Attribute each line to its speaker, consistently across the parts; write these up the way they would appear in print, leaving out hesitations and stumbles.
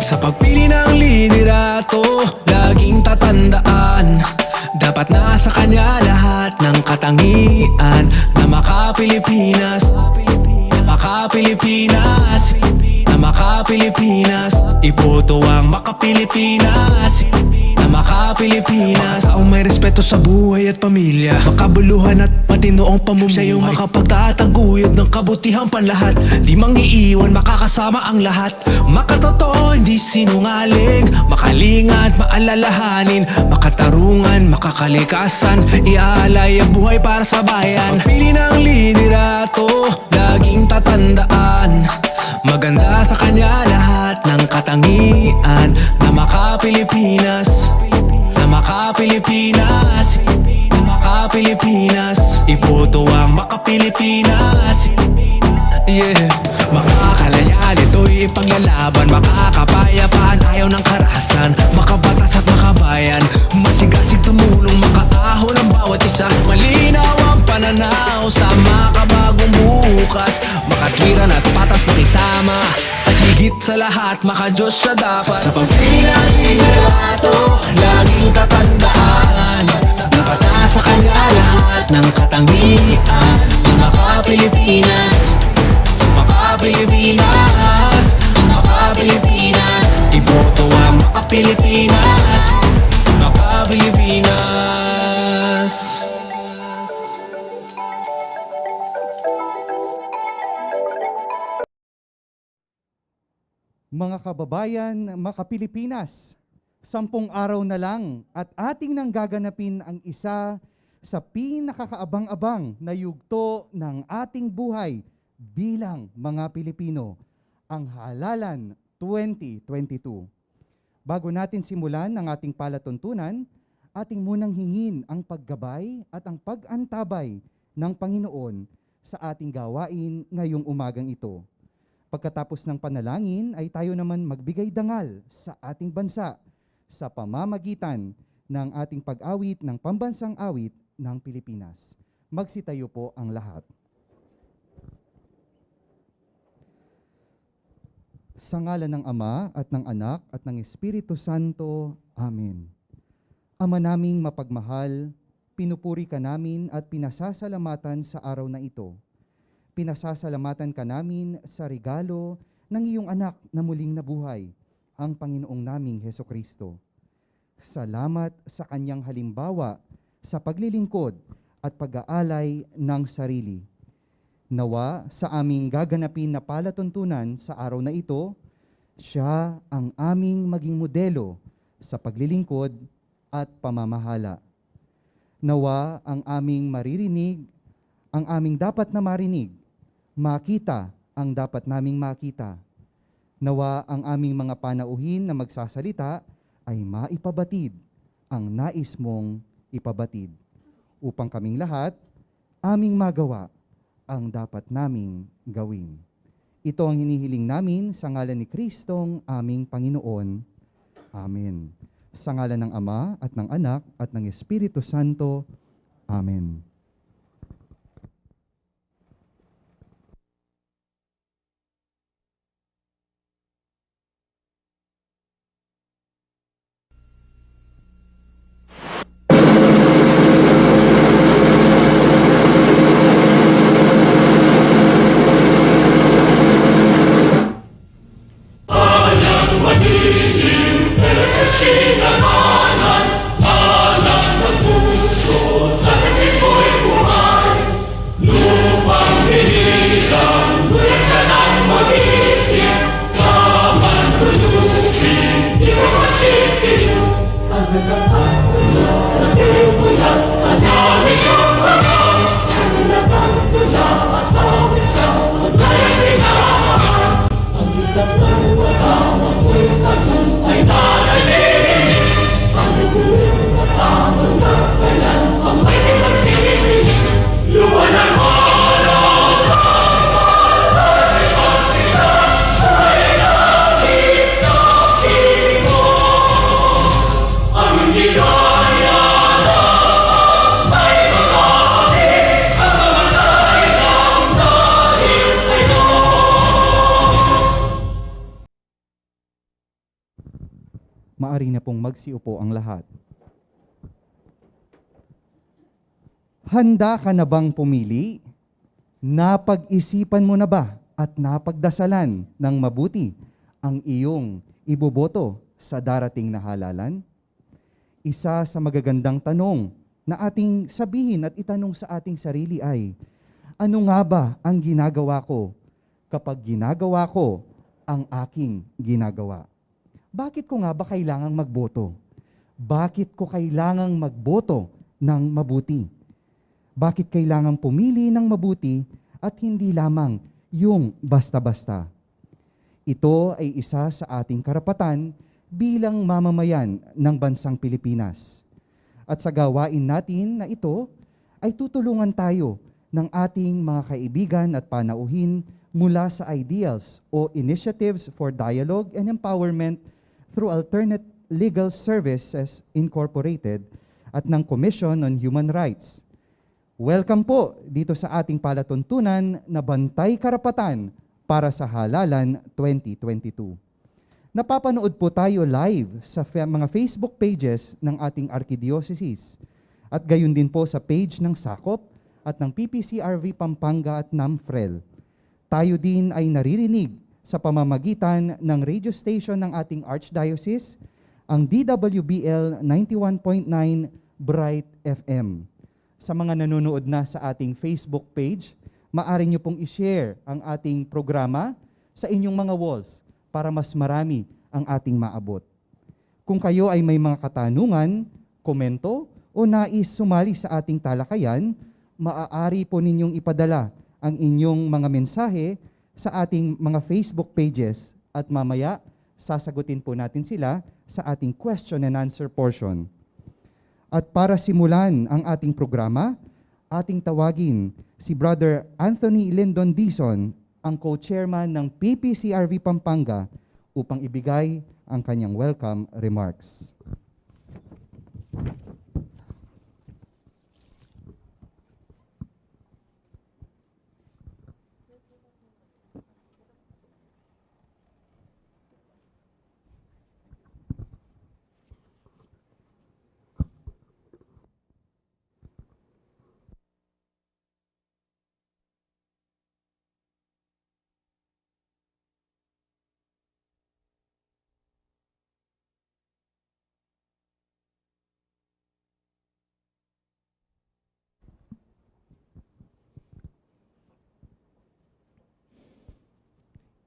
Speaker 1: Sa pagpili ng liderato, laging tatandaan, dapat nasa kanya lahat ng katangian na maka-Pilipinas, na maka-Pilipinas, na maka-Pilipinas. Iboto ang maka-Pilipinas, na maka-Pilipinas. Taong may respeto sa buhay at pamilya, makabuluhan at matinoong pamumuhay. Siya yung makapagtataguyod ng kabutihan panlahat, di mangiiwan, makakasama ang lahat. Makatotoo, hindi sinungaling, makalingat, maalalahanin, makatarungan, makakalikasan, iaalay ang buhay para sa bayan. Sa pagpili ng liderato, laging tatandaan, maganda sa kanya lahat ng katangian na maka-Pilipinas, na maka-Pilipinas, na maka-Pilipinas. Iboto ang maka-Pilipinas. Yeah. Makakalaya nito'y ipaglalaban, makakapayapaan, ayaw ng karahasan, makabatas at makabayan, masigasig tumulong, makaahon ang bawat isa. Malinaw ang pananaw sa makabagong bukas, makatwiran at patas makisama, at higit sa lahat maka-Diyos siya dapat. Sa pagpili ng liderato, laging tatandaan, dapat nasa kanya lahat ng katangian ng maka-Pilipinas, maka-Pilipinas, maka-Pilipinas. Iboto ang maka-Pilipinas, maka-Pilipinas.
Speaker 2: Mga kababayan, maka-Pilipinas, 10 araw na lang at ating nang gaganapin ang isa sa pinakakaabang-abang na yugto ng ating buhay bilang mga Pilipino, ang Halalan 2022. Bago natin simulan ang ating palatuntunan, ating munang hingin ang paggabay at ang pag-antabay ng Panginoon sa ating gawain ngayong umagang ito. Pagkatapos ng panalangin ay tayo naman magbigay dangal sa ating bansa sa pamamagitan ng ating pag-awit ng pambansang awit ng Pilipinas. Magsitayo po ang lahat. Sa ngalan ng Ama at ng Anak at ng Espiritu Santo. Amen. Ama naming mapagmahal, pinupuri ka namin at pinasasalamatan sa araw na ito. Pinasasalamatan ka namin sa regalo ng iyong anak na muling nabuhay, ang Panginoong naming Hesukristo. Salamat sa kanyang halimbawa sa paglilingkod at pag-aalay ng sarili. Nawa sa aming gaganapin na palatuntunan sa araw na ito, siya ang aming maging modelo sa paglilingkod at pamamahala. Nawa ang aming maririnig, ang aming dapat na marinig, makita ang dapat naming makita. Nawa ang aming mga panauhin na magsasalita ay maipabatid ang nais mong ipabatid, upang kaming lahat aming magawa ang dapat naming gawin. Ito ang hinihiling namin sa ngalan ni Kristong aming Panginoon. Amen. Sa ngalan ng Ama at ng Anak at ng Espiritu Santo. Amen.
Speaker 3: Alam ng puso sa naging
Speaker 2: Maaari na pong magsiupo ang lahat. Handa ka na bang pumili? Napag-isipan mo na ba at napagdasalan ng mabuti ang iyong iboboto sa darating na halalan? Isa sa magagandang tanong na ating sabihin at itanong sa ating sarili ay, ano nga ba ang ginagawa ko kapag ginagawa ko ang aking ginagawa? Bakit ko nga ba kailangang magboto? Bakit ko kailangang magboto ng mabuti? Bakit kailangang pumili ng mabuti at hindi lamang yung basta-basta? Ito ay isa sa ating karapatan bilang mamamayan ng bansang Pilipinas. At sa gawain natin na ito, ay tutulungan tayo ng ating mga kaibigan at panauhin mula sa ideals o initiatives for dialogue and empowerment through Alternate Legal Services Incorporated at ng Commission on Human Rights. Welcome po dito sa ating palatuntunan na Bantay Karapatan para sa Halalan 2022. Napapanood po tayo live sa mga Facebook pages ng ating Archdiocese at gayon din po sa page ng SACOP at ng PPCRV Pampanga at NAMFREL. Tayo din ay naririnig sa pamamagitan ng radio station ng ating Archdiocese, ang DWBL 91.9 Bright FM. Sa mga nanonood na sa ating Facebook page, maaari nyo pong i-share ang ating programa sa inyong mga walls para mas marami ang ating maabot. Kung kayo ay may mga katanungan, komento, o nais sumali sa ating talakayan, maaari po ninyong ipadala ang inyong mga mensahe sa ating mga Facebook pages at mamaya sasagutin po natin sila sa ating question and answer portion. At para simulan ang ating programa, ating tawagin si Brother Anthony Lindon Dizon, ang co-chairman ng PPCRV Pampanga, upang ibigay ang kanyang welcome remarks.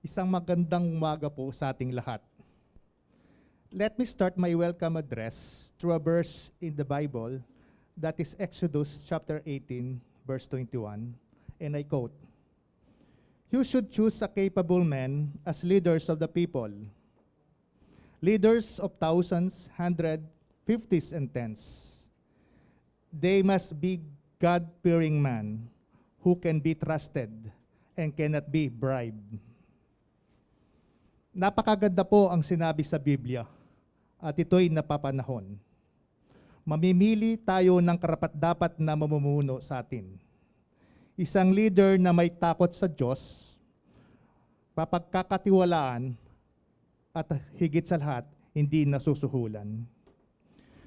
Speaker 3: Isang magandang umaga po sa ating lahat. Let me start my welcome address through a verse in the Bible that is Exodus chapter 18, verse 21, and I quote, "You should choose a capable man as leaders of the people, leaders of thousands, hundreds, fifties, and tens. They must be God-fearing men who can be trusted and cannot be bribed." Napakaganda po ang sinabi sa Biblia at ito'y napapanahon. Mamimili tayo ng karapat-dapat na mamumuno sa atin. Isang leader na may takot sa Diyos, mapagkakatiwalaan at higit sa lahat, hindi nasusuhulan.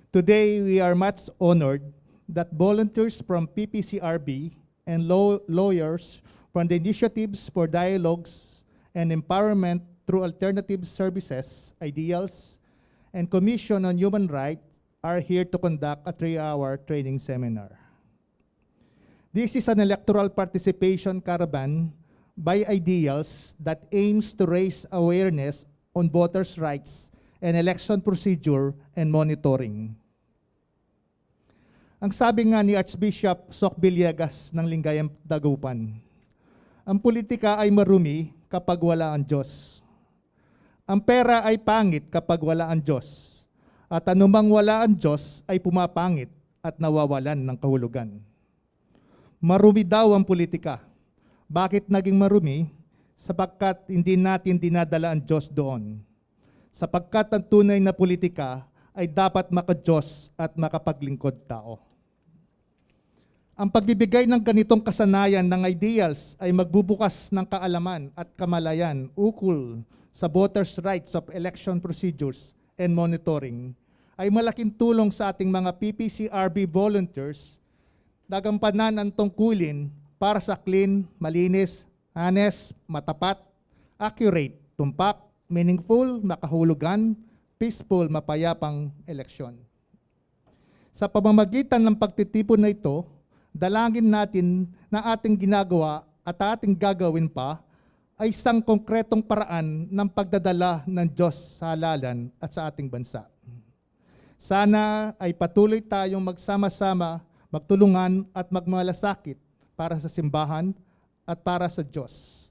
Speaker 3: Today, we are much honored that volunteers from PPCRB and lawyers from the Initiatives for Dialogues and Empowerment through Alternative Services, Ideals, and Commission on Human Rights are here to conduct a 3-hour training seminar. This is an electoral participation caravan by Ideals that aims to raise awareness on voters' rights and election procedure and monitoring. Ang sabi nga ni Archbishop Soc Villegas ng Lingayen Dagupan, ang politika ay marumi kapag wala ang Diyos. Ang pera ay pangit kapag wala ang Diyos. At anumang wala ang Diyos ay pumapangit at nawawalan ng kahulugan. Marumi daw ang politika. Bakit naging marumi? Sapagkat hindi natin dinadala ang Diyos doon. Sapagkat ang tunay na politika ay dapat maka-Diyos at makapaglingkod tao. Ang pagbibigay ng ganitong kasanayan ng ideals ay magbubukas ng kaalaman at kamalayan ukol sa voters' rights of election procedures and monitoring ay malaking tulong sa ating mga PPCRB volunteers na gampanan ang tungkulin para sa clean, malinis, honest, matapat, accurate, tumpak, meaningful, makahulugan, peaceful, mapayapang eleksyon. Sa pamamagitan ng pagtitipon na ito, dalangin natin na ating ginagawa at ating gagawin pa ay isang konkretong paraan ng pagdadala ng Diyos sa halalan at sa ating bansa. Sana ay patuloy tayong magsama-sama, magtulungan at magmalasakit para sa simbahan at para sa Diyos.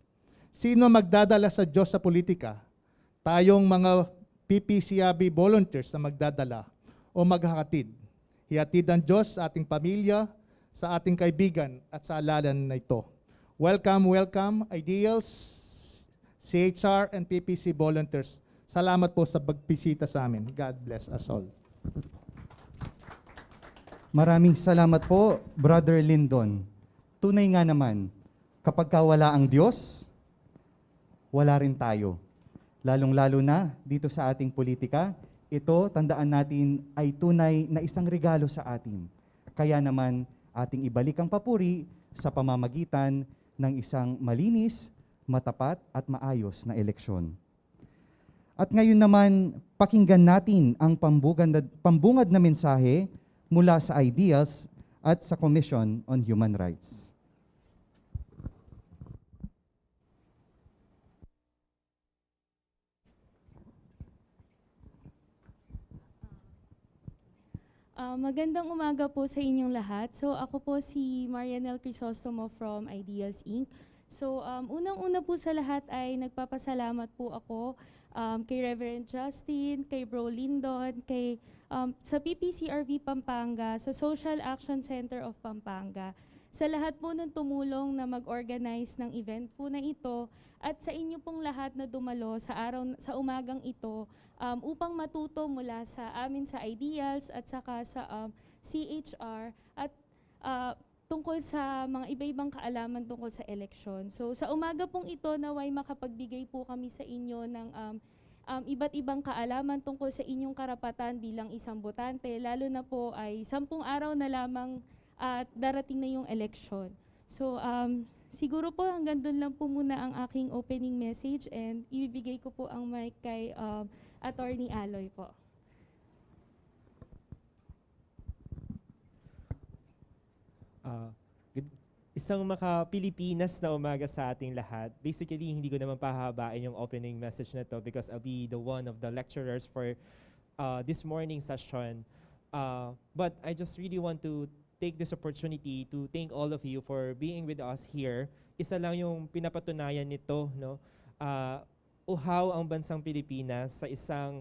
Speaker 3: Sino magdadala sa Diyos sa politika? Tayong mga PPCRB volunteers na magdadala o maghakatid. Hihatid ang Diyos sa ating pamilya, sa ating kaibigan at sa halalan na ito. Welcome, welcome, Ideals, CHR, and PPC volunteers. Salamat po sa pagbisita sa amin. God bless us all.
Speaker 2: Maraming salamat po, Brother Lyndon. Tunay nga naman, kapag wala ang Diyos, wala rin tayo. Lalong-lalo na dito sa ating politika, ito, tandaan natin, ay tunay na isang regalo sa atin. Kaya naman, ating ibalik ang papuri sa pamamagitan ng isang malinis, matapat at maayos na eleksyon. At ngayon naman, pakinggan natin ang pambungad na mensahe mula sa Ideals at sa Commission on Human Rights.
Speaker 4: Magandang umaga po sa inyong lahat. So ako po si Marianel Crisostomo from Ideals Inc. So unang-una po sa lahat ay nagpapasalamat po ako kay Reverend Justin, kay Bro Lyndon, sa PPCRV Pampanga, sa Social Action Center of Pampanga. Sa lahat po ng tumulong na mag-organize ng event po na ito at sa inyo pong lahat na dumalo sa umagang ito upang matuto mula sa amin sa Ideals at saka sa CHR at tungkol sa mga iba-ibang kaalaman tungkol sa eleksyon. So sa umaga pong ito, naway makapagbigay po kami sa inyo ng iba't ibang kaalaman tungkol sa inyong karapatan bilang isang botante, lalo na po ay 10 araw na lamang at darating na yung eleksyon. So siguro po hanggang doon lang po muna ang aking opening message and ibibigay ko po ang mic kay Attorney Aloy po.
Speaker 5: Isang maka-Pilipinas na umaga sa ating lahat. Basically, hindi ko naman pahabain yung opening message na to because I'll be the one of the lecturers for this morning session. But I just really want to take this opportunity to thank all of you for being with us here. Isa lang yung pinapatunayan nito, no? Uhaw ang bansang Pilipinas sa isang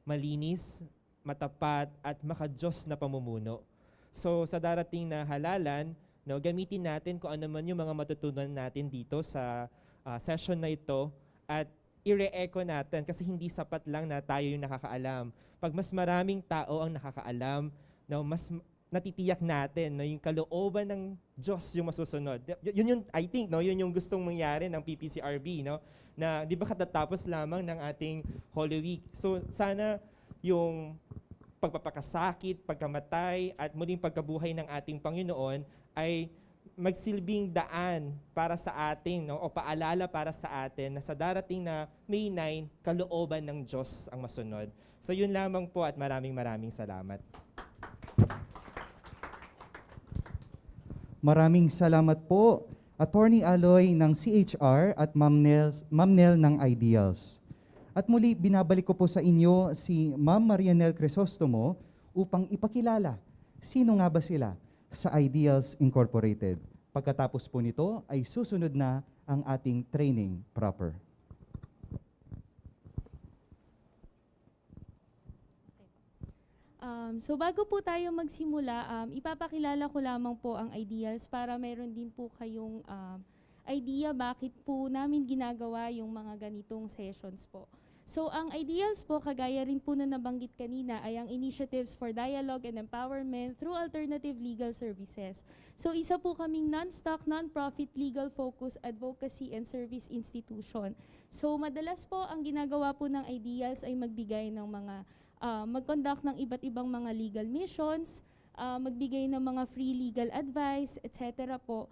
Speaker 5: malinis, matapat at makadiyos na pamumuno. So sa darating na halalan, no, gamitin natin kung ano man yung mga matutunan natin dito sa session na ito at i-re-echo natin kasi hindi sapat lang na tayo yung nakakaalam. Pag mas maraming tao ang nakakaalam, no, mas natitiyak natin na yung kalooban ng Diyos yung masusunod. Yun yung, I think, no, yun yung gustong mangyari ng PPCRB, no, na di ba katatapos lamang ng ating Holy Week. So sana yung pagpapakasakit, pagkamatay, at muling pagkabuhay ng ating Panginoon ay magsilbing daan para sa atin, no, o paalala para sa atin na sa darating na May 9, kalooban ng Diyos ang masunod. So yun lamang po at maraming salamat.
Speaker 2: Maraming salamat po, Attorney Aloy ng CHR at Ma'am Nel ng Ideals. At muli, binabalik ko po sa inyo si Ma'am Marianel Crisostomo upang ipakilala sino nga ba sila sa Ideals Incorporated. Pagkatapos po nito ay susunod na ang ating training proper.
Speaker 4: So bago po tayo magsimula, ipapakilala ko lamang po ang Ideals para meron din po kayong idea bakit po namin ginagawa yung mga ganitong sessions po. So ang Ideals po, kagaya rin po na nabanggit kanina, ay ang Initiatives for Dialogue and Empowerment through Alternative Legal Services. So isa po kaming non-stock, non-profit, legal-focused advocacy and service institution. So madalas po ang ginagawa po ng Ideals ay magbigay ng mga mag-conduct ng iba't ibang mga legal missions, magbigay ng mga free legal advice, etc. po.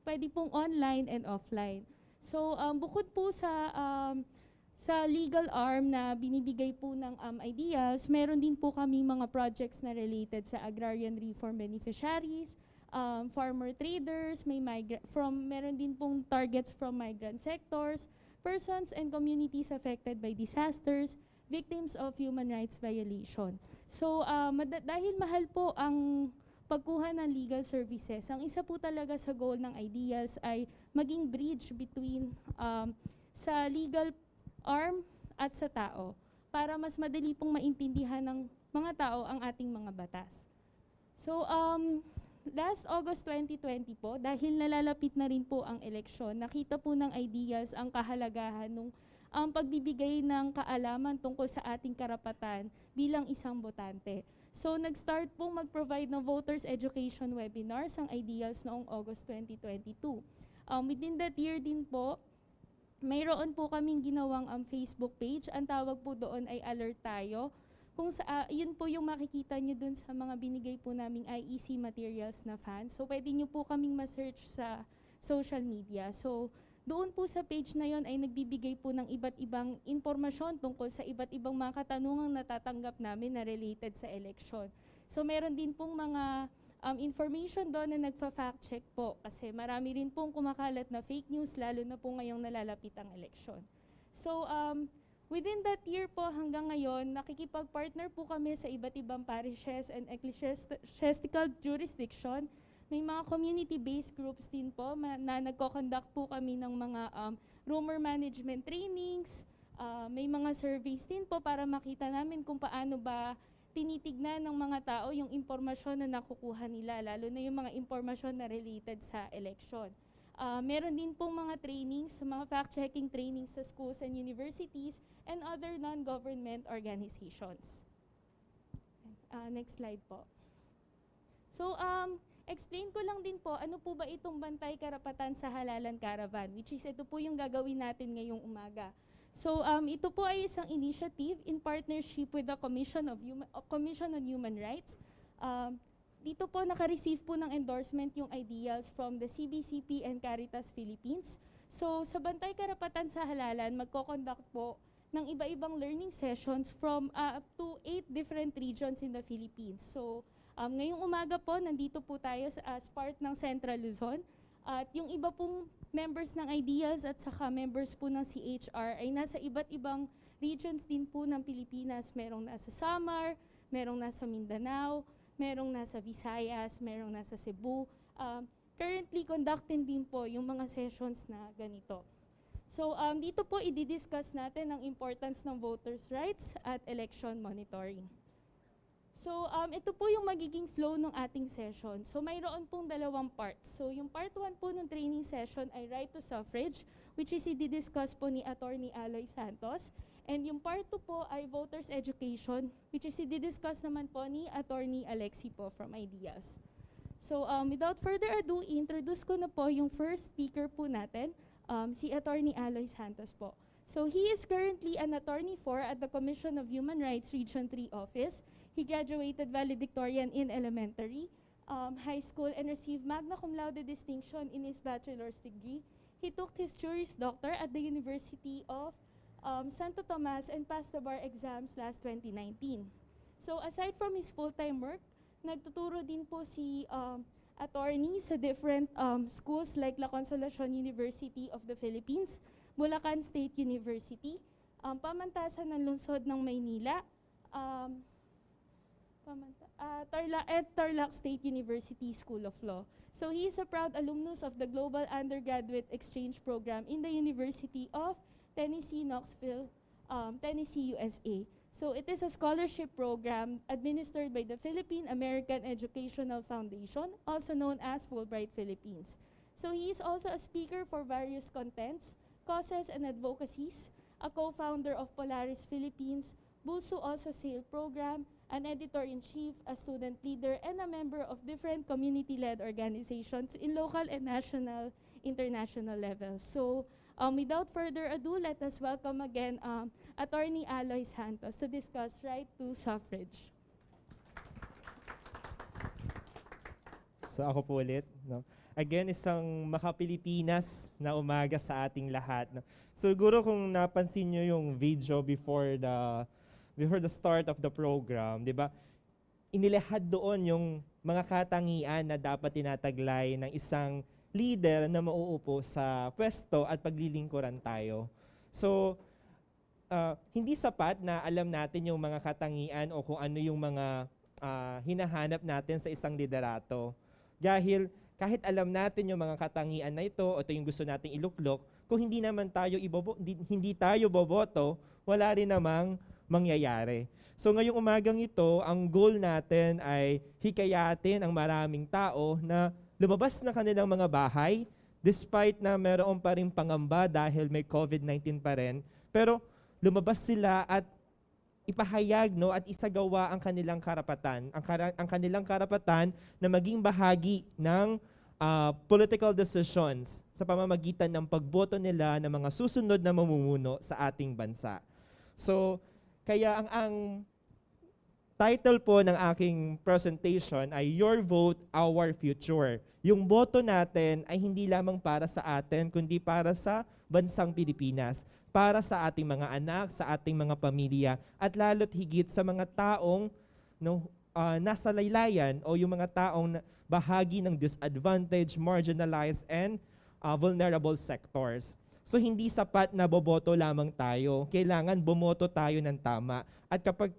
Speaker 4: Pwede pong online and offline. So bukod po sa legal arm na binibigay po ng ideals, meron din po kami mga projects na related sa agrarian reform beneficiaries, farmer traders, meron din pong targets from migrant sectors, persons and communities affected by disasters, victims of human rights violation. So dahil mahal po ang pagkuha ng legal services, ang isa po talaga sa goal ng ideals ay maging bridge between sa legal arm at sa tao para mas madali pong maintindihan ng mga tao ang ating mga batas. So last August 2020 po, dahil nalalapit na rin po ang eleksyon, nakita po ng ideals ang kahalagahan ng pagbibigay ng kaalaman tungkol sa ating karapatan bilang isang botante. So nag-start pong mag-provide ng voters education webinars ang ideals noong August 2022. Within that year din po, mayroon po kaming ginawang Facebook page. Ang tawag po doon ay Alert Tayo. Yun po yung makikita nyo dun sa mga binigay po naming IEC materials na fans. So pwede nyo po kaming ma-search sa social media. So doon po sa page na yon ay nagbibigay po ng iba't ibang impormasyon tungkol sa iba't ibang mga katanungang natatanggap namin na related sa election. So meron din pong mga information doon na nagfa-fact check po kasi marami rin pong kumakalat na fake news lalo na po ngayong nalalapit ang election. So within that year po hanggang ngayon, nakikipag-partner po kami sa iba't ibang parishes and ecclesiastical jurisdiction. May mga community-based groups din po na nagko-conduct po kami ng mga rumor management trainings. May mga surveys din po para makita namin kung paano ba tinitignan ng mga tao yung impormasyon na nakukuha nila, lalo na yung mga impormasyon na related sa election. Meron din pong mga trainings, mga fact-checking trainings sa schools and universities and other non-government organizations. Next slide po. So, explain ko lang din po, ano po ba itong Bantay Karapatan sa Halalan Caravan, which is ito po yung gagawin natin ngayong umaga. So ito po ay isang initiative in partnership with the Commission on Human Rights. Dito po naka-receive po ng endorsement yung ideals from the CBCP and Caritas Philippines. So sa Bantay Karapatan sa Halalan, magko-conduct po ng iba-ibang learning sessions from up to 8 different regions in the Philippines. So ngayong umaga po, nandito po tayo as part ng Central Luzon. At yung iba pong members ng ideals at saka members po ng CHR ay nasa iba't ibang regions din po ng Pilipinas. Merong nasa Samar, merong nasa Mindanao, merong nasa Visayas, merong nasa Cebu. Currently conducting din po yung mga sessions na ganito. So dito po i-discuss natin ang importance ng voters' rights at election monitoring. So ito po yung magiging flow ng ating session. So mayroon pong dalawang parts. So yung part 1 po ng training session ay right to suffrage, which is i-discuss po ni Attorney Aloy Santos. And yung part 2 po ay voters education, which is i-discuss naman po ni Attorney Alexi po from Ideas. So without further ado, introduce ko na po yung first speaker po natin, si Attorney Aloy Santos po. So he is currently an attorney at the Commission of Human Rights Region 3 Office. He graduated valedictorian in elementary, high school, and received magna cum laude distinction in his bachelor's degree. He took his Juris Doctor at the University of Santo Tomas and passed the bar exams last 2019. So aside from his full-time work, nagtuturo din po si attorney sa different schools like La Consolacion University of the Philippines, Bulacan State University, Pamantasan ng Lungsod ng Maynila, Tarlac State University School of Law. So he is a proud alumnus of the Global Undergraduate Exchange Program in the University of Tennessee, Knoxville, Tennessee, USA. So it is a scholarship program administered by the Philippine American Educational Foundation, also known as Fulbright Philippines. So he is also a speaker for various contents, causes, and advocacies, a co-founder of Polaris Philippines, Bulsu Also Sale Program, an editor-in-chief, a student leader, and a member of different community-led organizations in local and national, international levels. So Without further ado, let us welcome again Attorney Aloy Santos to discuss right to suffrage.
Speaker 5: So ako po ulit, no? Again, isang makapilipinas na umaga sa ating lahat. No? Siguro kung napansin nyo yung video before the start of the program, di ba? Inilahad doon yung mga katangian na dapat tinataglay ng isang leader na mauupo sa pwesto at paglilingkuran tayo. So, hindi sapat na alam natin yung mga katangian o kung ano yung mga hinahanap natin sa isang liderato. Dahil kahit alam natin yung mga katangian na ito o ito yung gusto nating iluklok, kung hindi naman tayo hindi tayo boboto, wala rin namang mangyayari. So ngayong umagang ito, ang goal natin ay hikayatin ang maraming tao na lumabas na kanilang mga bahay despite na meron pa rin pangamba dahil may COVID-19 pa rin. Pero lumabas sila at ipahayag at isagawa ang kanilang karapatan. Ang kanilang karapatan na maging bahagi ng political decisions sa pamamagitan ng pagboto nila ng mga susunod na mamumuno sa ating bansa. So, kaya ang title po ng aking presentation ay Your Vote, Our Future. Yung boto natin ay hindi lamang para sa atin, kundi para sa bansang Pilipinas, para sa ating mga anak, sa ating mga pamilya, at lalo't higit sa mga taong nasa laylayan o yung mga taong bahagi ng disadvantaged, marginalized, and vulnerable sectors. So hindi sapat na boboto lamang tayo. Kailangan bumoto tayo ng tama. At kapag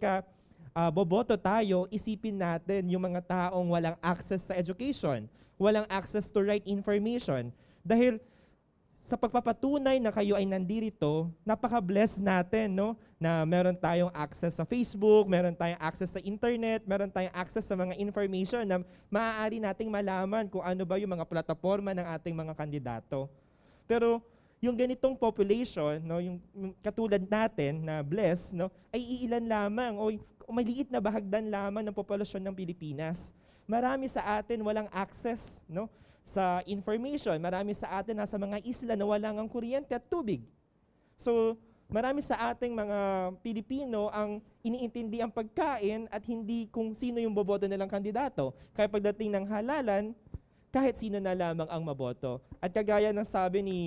Speaker 5: boboto tayo, isipin natin yung mga taong walang access sa education, walang access to right information. Dahil sa pagpapatunay na kayo ay nandirito, napaka-blessed natin, na meron tayong access sa Facebook, meron tayong access sa internet, meron tayong access sa mga information na maaari nating malaman kung ano ba yung mga plataforma ng ating mga kandidato. Pero yung ganitong population, yung katulad natin na blessed, ay iilan lamang o maliit na bahagdan lamang ng populasyon ng Pilipinas. Marami sa atin walang access, sa information. Marami sa atin nasa mga isla na wala ngang kuryente at tubig. So, marami sa ating mga Pilipino ang iniintindi ang pagkain at hindi kung sino yung boboto nilang kandidato. Kaya pagdating ng halalan, kahit sino na lamang ang maboto. At kagaya ng sabi ni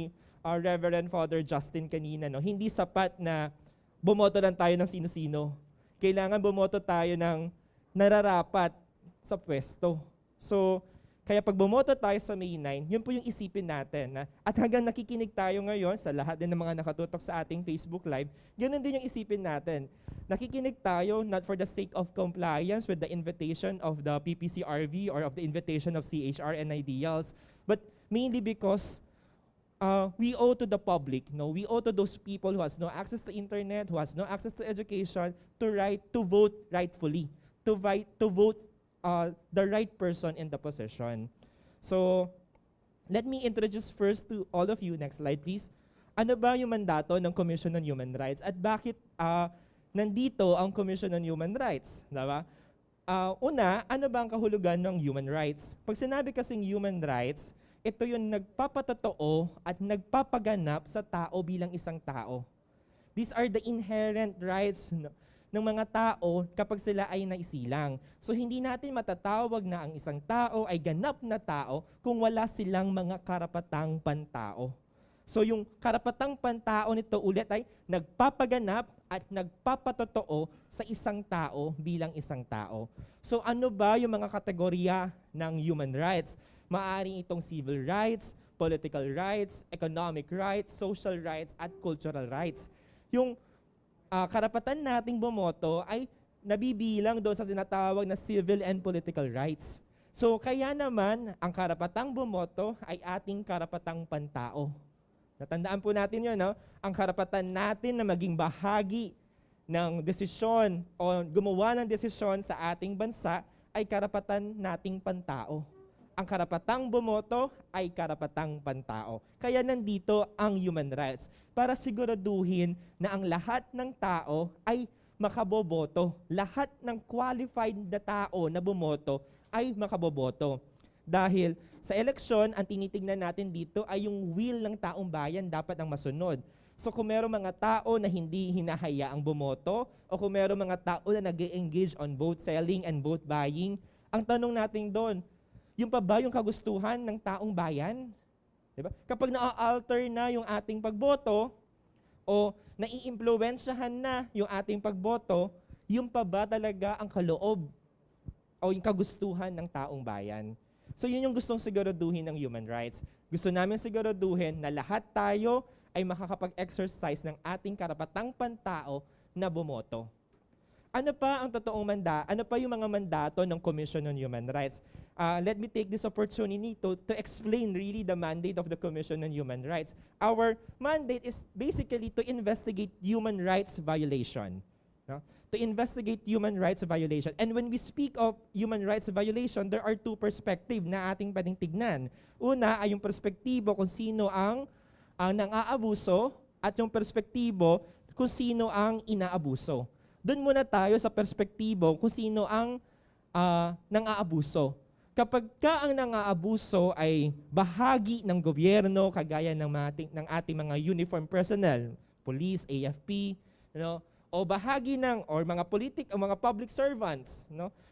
Speaker 5: Reverend Father Justin kanina, hindi sapat na bumoto lang tayo ng sino-sino. Kailangan bumoto tayo ng nararapat sa pwesto. So, kaya pag bumoto tayo sa May 9, yun po yung isipin natin. At hanggang nakikinig tayo ngayon sa lahat din ng mga nakatutok sa ating Facebook Live, ganun din yung isipin natin. Nakikinig tayo not for the sake of compliance with the invitation of the PPCRV or of the invitation of CHR and Ideals, but mainly because we owe to the public, we owe to those people who has no access to internet, who has no access to education, to vote rightfully, to vote the right person in the position. So, let me introduce first to all of you, next slide please, ano ba yung mandato ng Commission on Human Rights at bakit nandito ang Commission on Human Rights, diba? Una, ano ba ang kahulugan ng human rights? Pag sinabi kasing human rights, ito yung nagpapatotoo at nagpapaganap sa tao bilang isang tao. These are the inherent rights ng mga tao kapag sila ay naisilang. So hindi natin matatawag na ang isang tao ay ganap na tao kung wala silang mga karapatang pantao. So yung karapatang pantao nito ulit ay nagpapaganap at nagpapatotoo sa isang tao bilang isang tao. So ano ba yung mga kategorya ng human rights? Maaring itong civil rights, political rights, economic rights, social rights, at cultural rights. Yung karapatan nating bumoto ay nabibilang doon sa sinatawag na civil and political rights. So kaya naman, ang karapatang bumoto ay ating karapatang pantao. Natandaan po natin yun, ang karapatan natin na maging bahagi ng desisyon o gumawa ng desisyon sa ating bansa ay karapatan nating pantao. Ang karapatang bumoto ay karapatang pantao. Kaya nandito ang human rights para siguraduhin na ang lahat ng tao ay makaboboto. Lahat ng qualified na tao na bumoto ay makaboboto. Dahil sa eleksyon, ang tinitignan natin dito ay yung will ng taong bayan dapat ang masunod. So kung meron mga tao na hindi hinahayaang bumoto o kung meron mga tao na nag-engage on vote selling and vote buying, ang tanong natin doon, yung pa ba yung kagustuhan ng taong bayan? Diba? Kapag na-alter na yung ating pagboto o nai-impluwensyahan na yung ating pagboto, yung pa ba talaga ang kaloob o yung kagustuhan ng taong bayan? So yun yung gustong siguraduhin ng human rights. Gusto namin siguraduhin na lahat tayo ay makakapag-exercise ng ating karapatang pantao na bumoto. Ano pa ang totoong ano pa yung mga mandato ng Commission on Human Rights? Let me take this opportunity to explain really the mandate of the Commission on Human Rights. Our mandate is basically to investigate human rights violation. No? To investigate human rights violation. And when we speak of human rights violation, there are two perspectives na ating pwedeng tignan. Una ay yung perspektibo kung sino ang nang-aabuso at yung perspektibo kung sino ang inaabuso. Doon muna tayo sa perspektibo kung sino ang nang-aabuso. Kapag ka ang nang-aabuso ay bahagi ng gobyerno, kagaya ng ating mga uniform personnel, police, AFP, o bahagi or mga o mga public servants,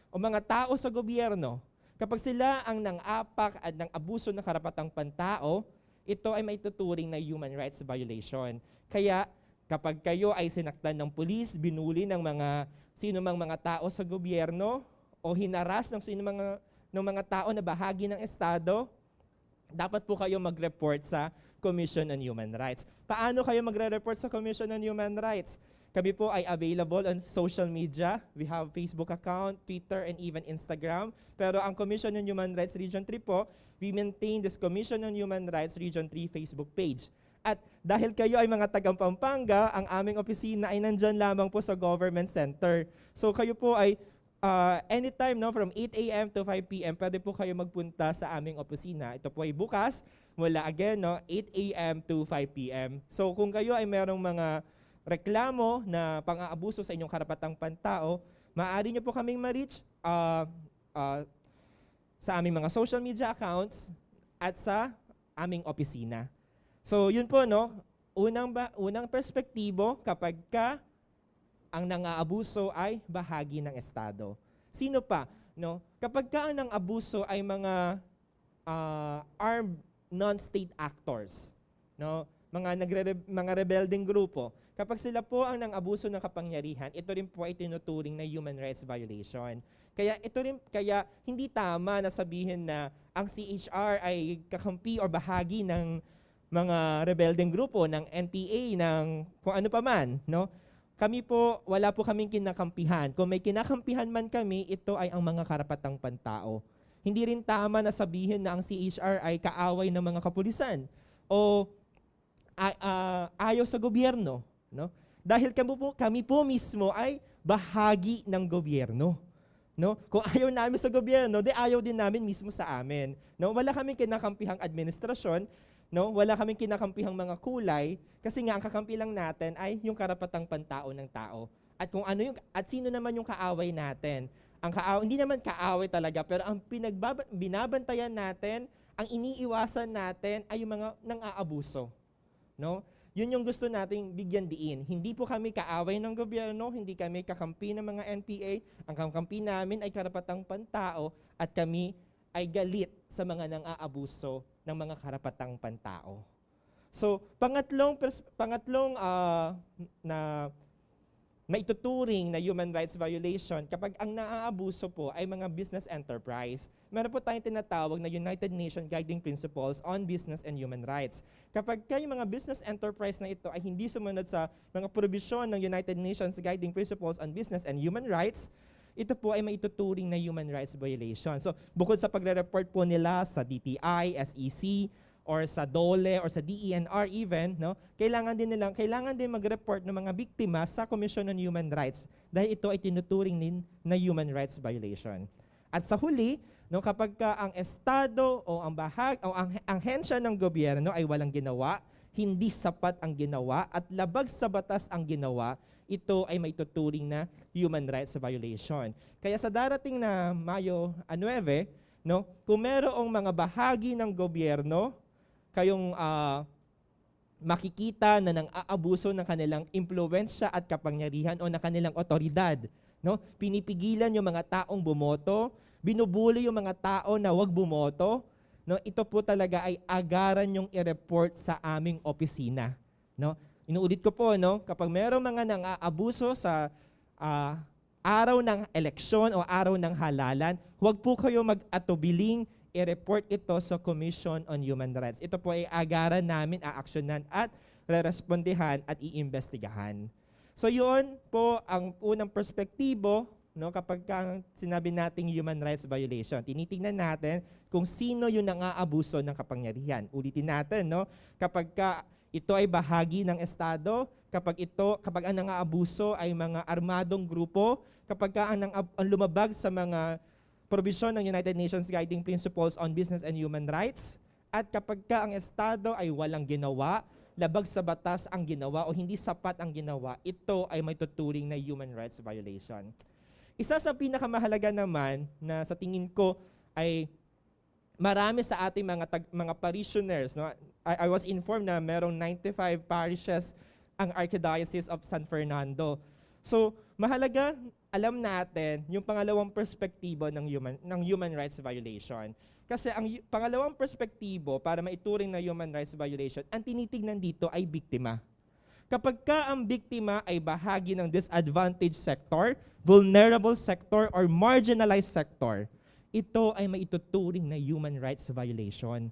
Speaker 5: o mga tao sa gobyerno, kapag sila ang nang-apak at nang-abuso ng karapatang pantao, ito ay maituturing na human rights violation. Kaya kapag kayo ay sinaktan ng pulis, binuli ng sino mang mga tao sa gobyerno, o hinaras ng mga tao na bahagi ng Estado, dapat po kayo mag-report sa Commission on Human Rights. Paano kayo magre-report sa Commission on Human Rights? Kami po ay available on social media. We have Facebook account, Twitter, and even Instagram. Pero ang Commission on Human Rights Region 3 po, we maintain this Commission on Human Rights Region 3 Facebook page. At dahil kayo ay mga tagang Pampanga, ang aming opisina ay nandyan lamang po sa Government Center. So kayo po ay anytime from 8 a.m. to 5 p.m. pwede po kayo magpunta sa aming opisina. Ito po ay bukas, mula 8 a.m. to 5 p.m. So kung kayo ay merong mga reklamo na pang-aabuso sa inyong karapatang pantao, maaari nyo po kaming ma-reach sa aming mga social media accounts at sa aming opisina. So yun po, unang perspektibo kapag ang nang-aabuso ay bahagi ng Estado. Sino pa? Kapag ang nang-abuso ay mga armed non-state actors, mga rebelding grupo, kapag sila po ang nang-abuso ng kapangyarihan, ito rin po ay tinuturing na human rights violation. Kaya hindi tama na sabihin na ang CHR ay kakampi o bahagi ng mga rebelding grupo, ng NPA, ng kung ano pa man. Kami po, wala po kaming kinakampihan. Kung may kinakampihan man kami, ito ay ang mga karapatang pantao. Hindi rin tama na sabihin na ang CHR ay kaaway ng mga kapulisan o ayaw sa gobyerno. Dahil kami po mismo ay bahagi ng gobyerno. Kung ayaw namin sa gobyerno, ayaw din namin mismo sa amin. Wala kaming kinakampihang administrasyon, wala kaming kinakampihang mga kulay, kasi nga ang kakampi lang natin ay yung karapatang pantao ng tao. At sino naman yung kaaway natin? Hindi naman kaaway talaga, pero ang binabantayan natin, ang iniiwasan natin ay yung mga nang-aabuso. Yun yung gusto nating bigyan diin. Hindi po kami kaaway ng gobyerno, hindi kami kakampi ng mga NPA. Ang kakampi namin ay karapatang pantao at kami ay galit sa mga nang-aabuso ng mga karapatang pantao. So, pangatlong na maituturing na human rights violation kapag ang naaabuso po ay mga business enterprise. Meron po tayong tinatawag na United Nations Guiding Principles on Business and Human Rights. Kapag yung mga business enterprise na ito ay hindi sumunod sa mga probisyon ng United Nations Guiding Principles on Business and Human Rights, ito po ay maituturing na human rights violation. So, bukod sa pagre-report po nila sa DTI, SEC, or sa DOLE, or sa DENR even, kailangan din mag-report ng mga biktima sa Commission on Human Rights dahil ito ay tinuturing din na human rights violation. At sa huli, kapag ang Estado o ang ahensya ng gobyerno ay walang ginawa, hindi sapat ang ginawa, at labag sa batas ang ginawa, ito ay may tuturing na human rights violation. Kaya sa darating na Mayo 9, no? Kung merong mga bahagi ng gobyerno kayong makikita na nang aabuso ng kanilang impluwensya at kapangyarihan o ng kanilang otoridad, no? Pinipigilan yung mga taong bumoto, binubuli yung mga tao na wag bumoto, no? Ito po talaga ay agaran yung i-report sa aming opisina, no? Inuulit ko po, no? Kapag merong mga nang aabuso sa araw ng eleksyon o araw ng halalan, huwag po kayo mag-atubiling i-report ito sa Commission on Human Rights. Ito po ay agaran namin, aaksyonan at rerespondihan at iimbestigahan. So yun po ang unang perspektibo, no, kapag sinabi nating human rights violation. Tinitingnan natin kung sino yung nang-aabuso ng kapangyarihan. Ulitin natin, no, kapag ito ay bahagi ng Estado, kapag ang nang-aabuso ay mga armadong grupo, kapag ang lumabag sa mga probisyon ng United Nations Guiding Principles on Business and Human Rights, at kapag ang Estado ay walang ginawa, labag sa batas ang ginawa o hindi sapat ang ginawa, ito ay may tuturing na human rights violation. Isa sa pinakamahalaga naman na sa tingin ko ay marami sa ating mga parishioners, no? I was informed na merong 95 parishes ang Archdiocese of San Fernando. So, mahalaga alam natin yung pangalawang perspektibo ng human rights violation. Kasi ang pangalawang perspektibo para maituring na human rights violation, ang tinitignan dito ay biktima. Kapag ang biktima ay bahagi ng disadvantaged sector, vulnerable sector, or marginalized sector, ito ay maituturing na human rights violation.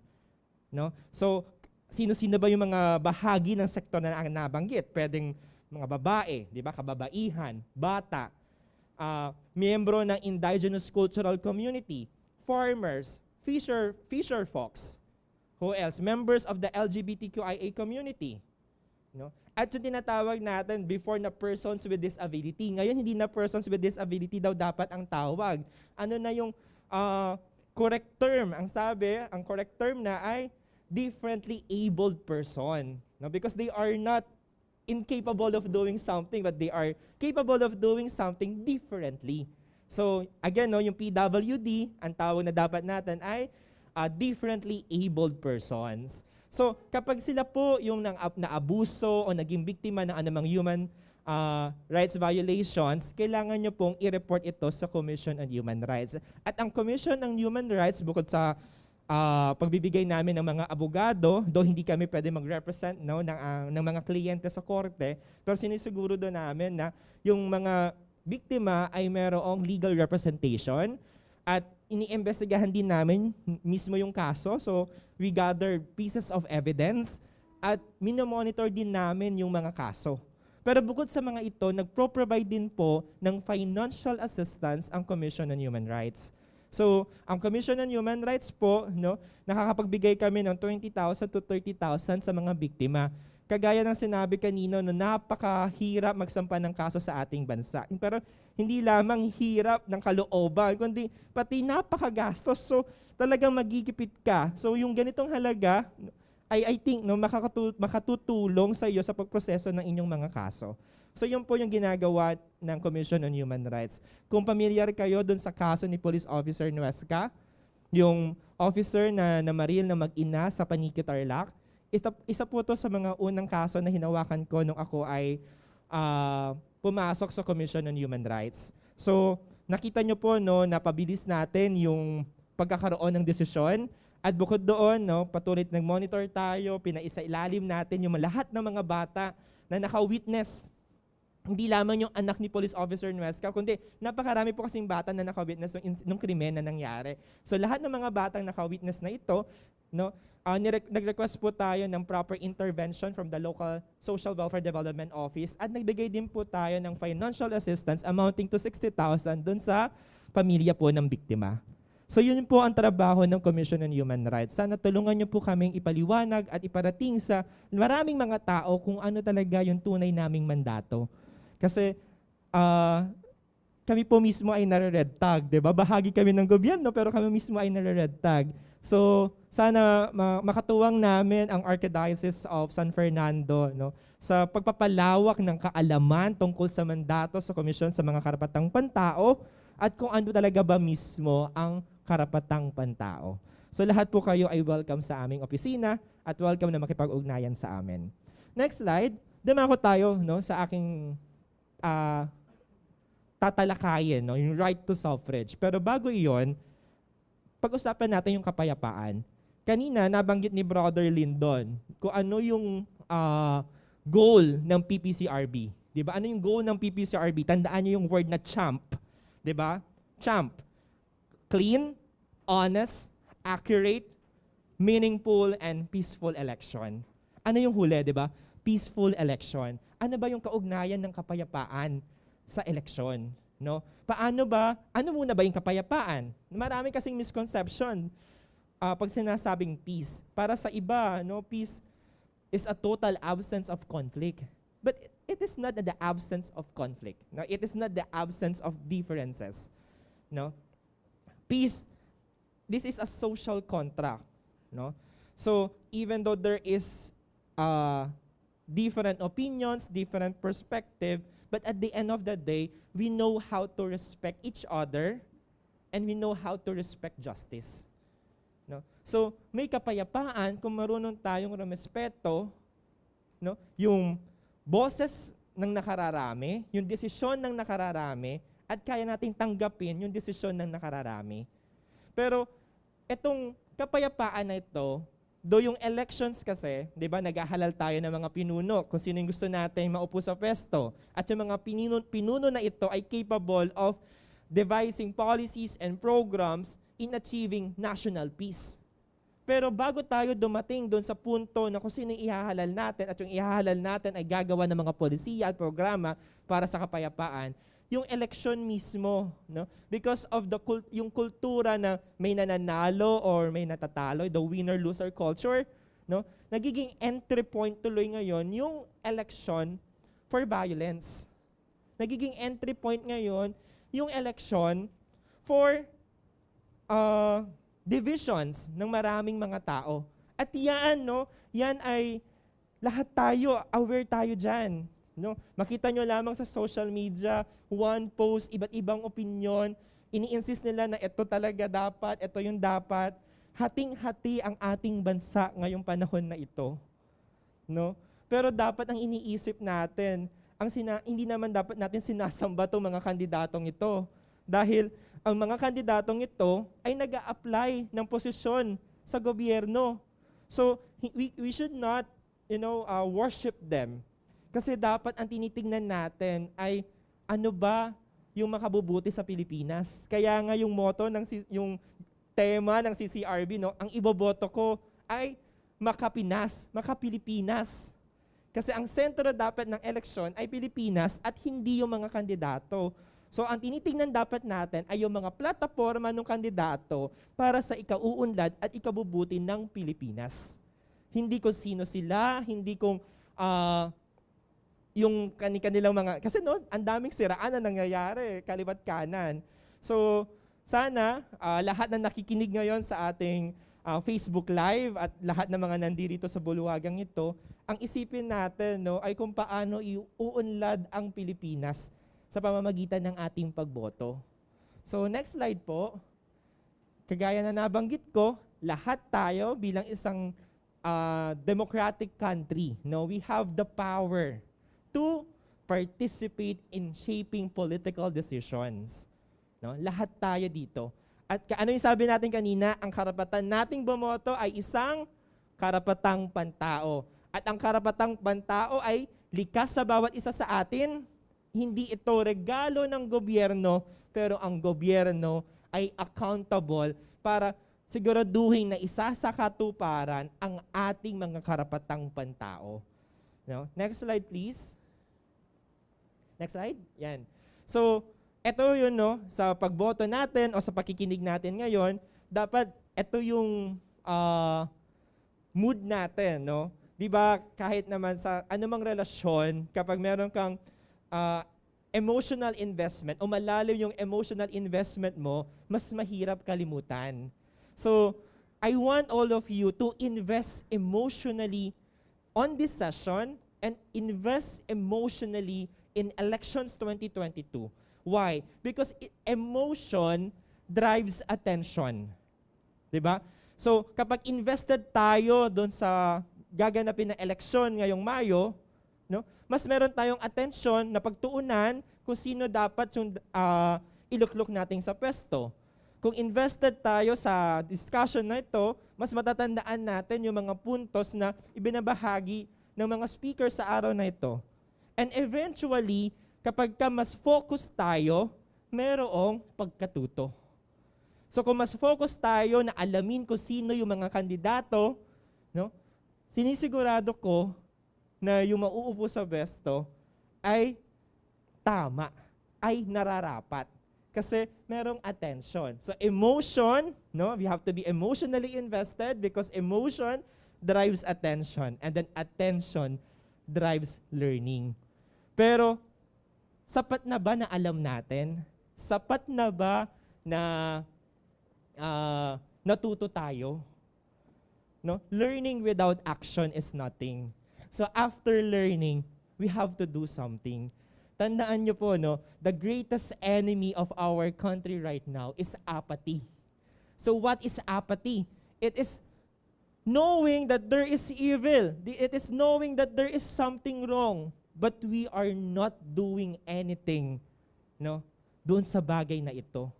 Speaker 5: No? So, sino-sino ba yung mga bahagi ng sektor na nabanggit? Pwedeng mga babae, di ba? Kababaihan, bata, miyembro ng indigenous cultural community, farmers, fisher folks. Who else? Members of the LGBTQIA community. No? At yung tinatawag natin before na persons with disability. Ngayon, hindi na persons with disability daw dapat ang tawag. Ano na yung correct term? Ang correct term na ay differently abled person. No? Because they are not incapable of doing something, but they are capable of doing something differently. So, again, no, yung PWD, ang tawag na dapat natin ay differently abled persons. So, kapag sila po yung naabuso o naging biktima ng anumang human rights violations, kailangan nyo pong i-report ito sa Commission on Human Rights. At ang Commission on Human Rights, bukod sa pagbibigay namin ng mga abogado, though hindi kami pwede mag-represent, no, ng mga kliyente sa korte, pero sinisiguro doon namin na yung mga biktima ay merong legal representation at iniimbestigahan din namin mismo yung kaso. So we gather pieces of evidence at minomonitor din namin yung mga kaso. Pero bukod sa mga ito, nagpro-provide din po ng financial assistance ang Commission on Human Rights. So, ang Commission on Human Rights po, no, nakakapagbigay kami ng 20,000 to 30,000 sa mga biktima. Kagaya ng sinabi kanino, no, napakahirap magsampa ng kaso sa ating bansa. Pero hindi lamang hirap ng kalooban, kundi pati napakagastos. So, talagang magigipit ka. So, yung ganitong halaga, I think, no, makatutulong sa iyo sa pagproseso ng inyong mga kaso. So yun po yung ginagawa ng Commission on Human Rights. Kung pamilyar kayo dun sa kaso ni Police Officer Nuesca, yung officer na namaril na mag-ina sa Paniki Tarlac, isa po to sa mga unang kaso na hinawakan ko nung ako ay pumasok sa Commission on Human Rights. So nakita nyo po, no, napabilis natin yung pagkakaroon ng desisyon. At bukod doon, no, patuloy nag-monitor tayo, pinaisa-ilalim natin yung lahat ng mga bata na naka-witness. Hindi lamang yung anak ni Police Officer Nuesca, kundi napakarami po kasing bata na naka-witness nung krimen na nangyari. So lahat ng mga batang naka-witness na ito, no, nag-request po tayo ng proper intervention from the local Social Welfare Development Office at nagbigay din po tayo ng financial assistance amounting to 60,000 dun sa pamilya po ng biktima. So yun po ang trabaho ng Commission on Human Rights. Sana tulungan niyo po kaming ipaliwanag at iparating sa maraming mga tao kung ano talaga yung tunay naming mandato. Kasi kami po mismo ay nare-red tag, 'di ba? Bahagi kami ng gobyerno pero kami mismo ay nare-red tag. So sana makatuwang namin ang Archdiocese of San Fernando, no, sa pagpapalawak ng kaalaman tungkol sa mandato sa Komisyon sa mga Karapatang Pantao at kung ano talaga ba mismo ang karapatang pantao. So lahat po kayo ay welcome sa aming opisina at welcome na makipag-ugnayan sa amin. Next slide. Dumako tayo no, sa aking tatalakayin, no, yung right to suffrage. Pero bago iyon, pag-usapan natin yung kapayapaan. Kanina, nabanggit ni Brother Lyndon kung ano yung goal ng PPCRB. Diba? Ano yung goal ng PPCRB? Tandaan niyo yung word na champ. Diba? Champ. Clean, honest, accurate, meaningful, and peaceful election. Ano yung huli, diba? Peaceful election. Ano ba yung kaugnayan ng kapayapaan sa eleksyon? No? Ano muna ba yung kapayapaan? Marami kasing misconception pag sinasabing peace. Para sa iba, no, peace is a total absence of conflict. But it is not the absence of conflict. No? It is not the absence of differences. No? Peace, this is a social contract. No? So, even though there is different opinions, different perspective, but at the end of the day, we know how to respect each other and we know how to respect justice. No? So, may kapayapaan kung marunong tayong rumespeto, no? Yung boses ng nakararami, yung desisyon ng nakararami, at kaya nating tanggapin yung desisyon ng nakararami. Pero itong kapayapaan na ito, do yung elections kasi, di ba, naghahalal tayo ng mga pinuno kung sino yung gusto natin maupo sa pwesto. At yung mga pinuno na ito ay capable of devising policies and programs in achieving national peace. Pero bago tayo dumating doon sa punto na kung sino yung ihahalal natin at yung ihahalal natin ay gagawa ng mga polisiya at programa para sa kapayapaan, yung election mismo, no? Because of yung kultura na may nananalo or may natatalo, the winner-loser culture, no? Nagiging entry point tuloy ngayon yung election for violence. Nagiging entry point ngayon yung election for divisions ng maraming mga tao. At yan, no? Yan ay lahat tayo, aware tayo dyan. No? Makita nyo lamang sa social media, one post, iba't ibang opinion, ini-insist nila na ito talaga dapat, ito yung dapat. Hating-hati ang ating bansa ngayong panahon na ito. No? Pero dapat ang iniisip natin, hindi naman dapat natin sinasamba itong mga kandidatong ito. Dahil ang mga kandidatong ito ay nag-a-apply ng posisyon sa gobyerno. So, we should not, worship them. Kasi dapat ang tinitingnan natin ay ano ba yung makabubuti sa Pilipinas. Kaya nga yung motto yung tema ng CCRB, no, ang iboboto ko ay makapinas, makapilipinas. Kasi ang sentro dapat ng eleksyon ay Pilipinas at hindi yung mga kandidato. So ang tinitingnan dapat natin ay yung mga plataforma ng kandidato para sa ikauunlad at ikabubuti ng Pilipinas. Hindi kung sino sila, hindi kung yung kanilang mga, kasi noon, ang daming siraan na nangyayari, kaliwat kanan. So, sana lahat na nakikinig ngayon sa ating Facebook Live at lahat ng mga nandito sa bulwagang ito, ang isipin natin, no, ay kung paano iuunlad ang Pilipinas sa pamamagitan ng ating pagboto. So, next slide po. Kagaya na nabanggit ko, lahat tayo bilang isang democratic country, no, we have the power to participate in shaping political decisions. No? Lahat tayo dito. At ano yung sabi natin kanina, ang karapatan nating bumoto ay isang karapatang pantao. At ang karapatang pantao ay likas sa bawat isa sa atin. Hindi ito regalo ng gobyerno, pero ang gobyerno ay accountable para siguraduhin na isa sa katuparan ang ating mga karapatang pantao. No? Next slide, please. Next slide. Yan. So, ito yun, no, sa pagboto natin o sa pakikinig natin ngayon, dapat ito yung mood natin, no? 'Di ba, kahit naman sa anumang relasyon, kapag meron kang emotional investment o malalim yung emotional investment mo, mas mahirap kalimutan. So, I want all of you to invest emotionally on this session and invest emotionally in elections 2022. Why? Because emotion drives attention. 'Di ba? So, kapag invested tayo doon sa gaganapin na eleksyon ngayong Mayo, no? Mas meron tayong attention na pagtuunan kung sino dapat yung iluklok natin sa pwesto. Kung invested tayo sa discussion na ito, mas matatandaan natin yung mga puntos na ibinabahagi ng mga speaker sa araw na ito. And eventually, kapag mas focus tayo, merong pagkatuto. So kung mas focus tayo na alamin kung sino yung mga kandidato, no? Sinisigurado ko na yung mauupo sa pwesto ay tama, ay nararapat. Kasi merong attention. So emotion, no? We have to be emotionally invested because emotion drives attention. And then attention drives learning. Pero sapat na ba na alam natin? Sapat na ba na natuto tayo? No? Learning without action is nothing. So after learning, we have to do something. Tandaan nyo po, no, the greatest enemy of our country right now is apathy. So what is apathy? It is knowing that there is evil. It is knowing that there is something wrong, but we are not doing anything, no, doon sa bagay na ito.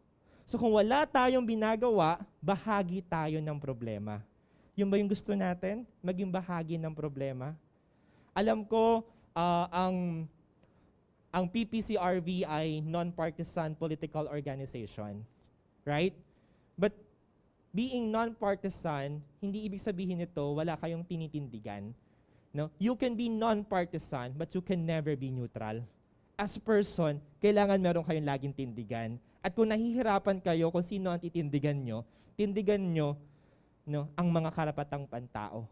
Speaker 5: So kung wala tayong binagawa, bahagi tayo ng problema. Yun ba yung gusto natin? Maging bahagi ng problema? Alam ko, ang PPCRB ay non-partisan political organization. Right? But being non-partisan, hindi ibig sabihin nito wala kayong tinitindigan. No? You can be non-partisan, but you can never be neutral. As a person, kailangan meron kayong laging tindigan. At kung nahihirapan kayo kung sino ang tindigan nyo, no, ang mga karapatang pantao.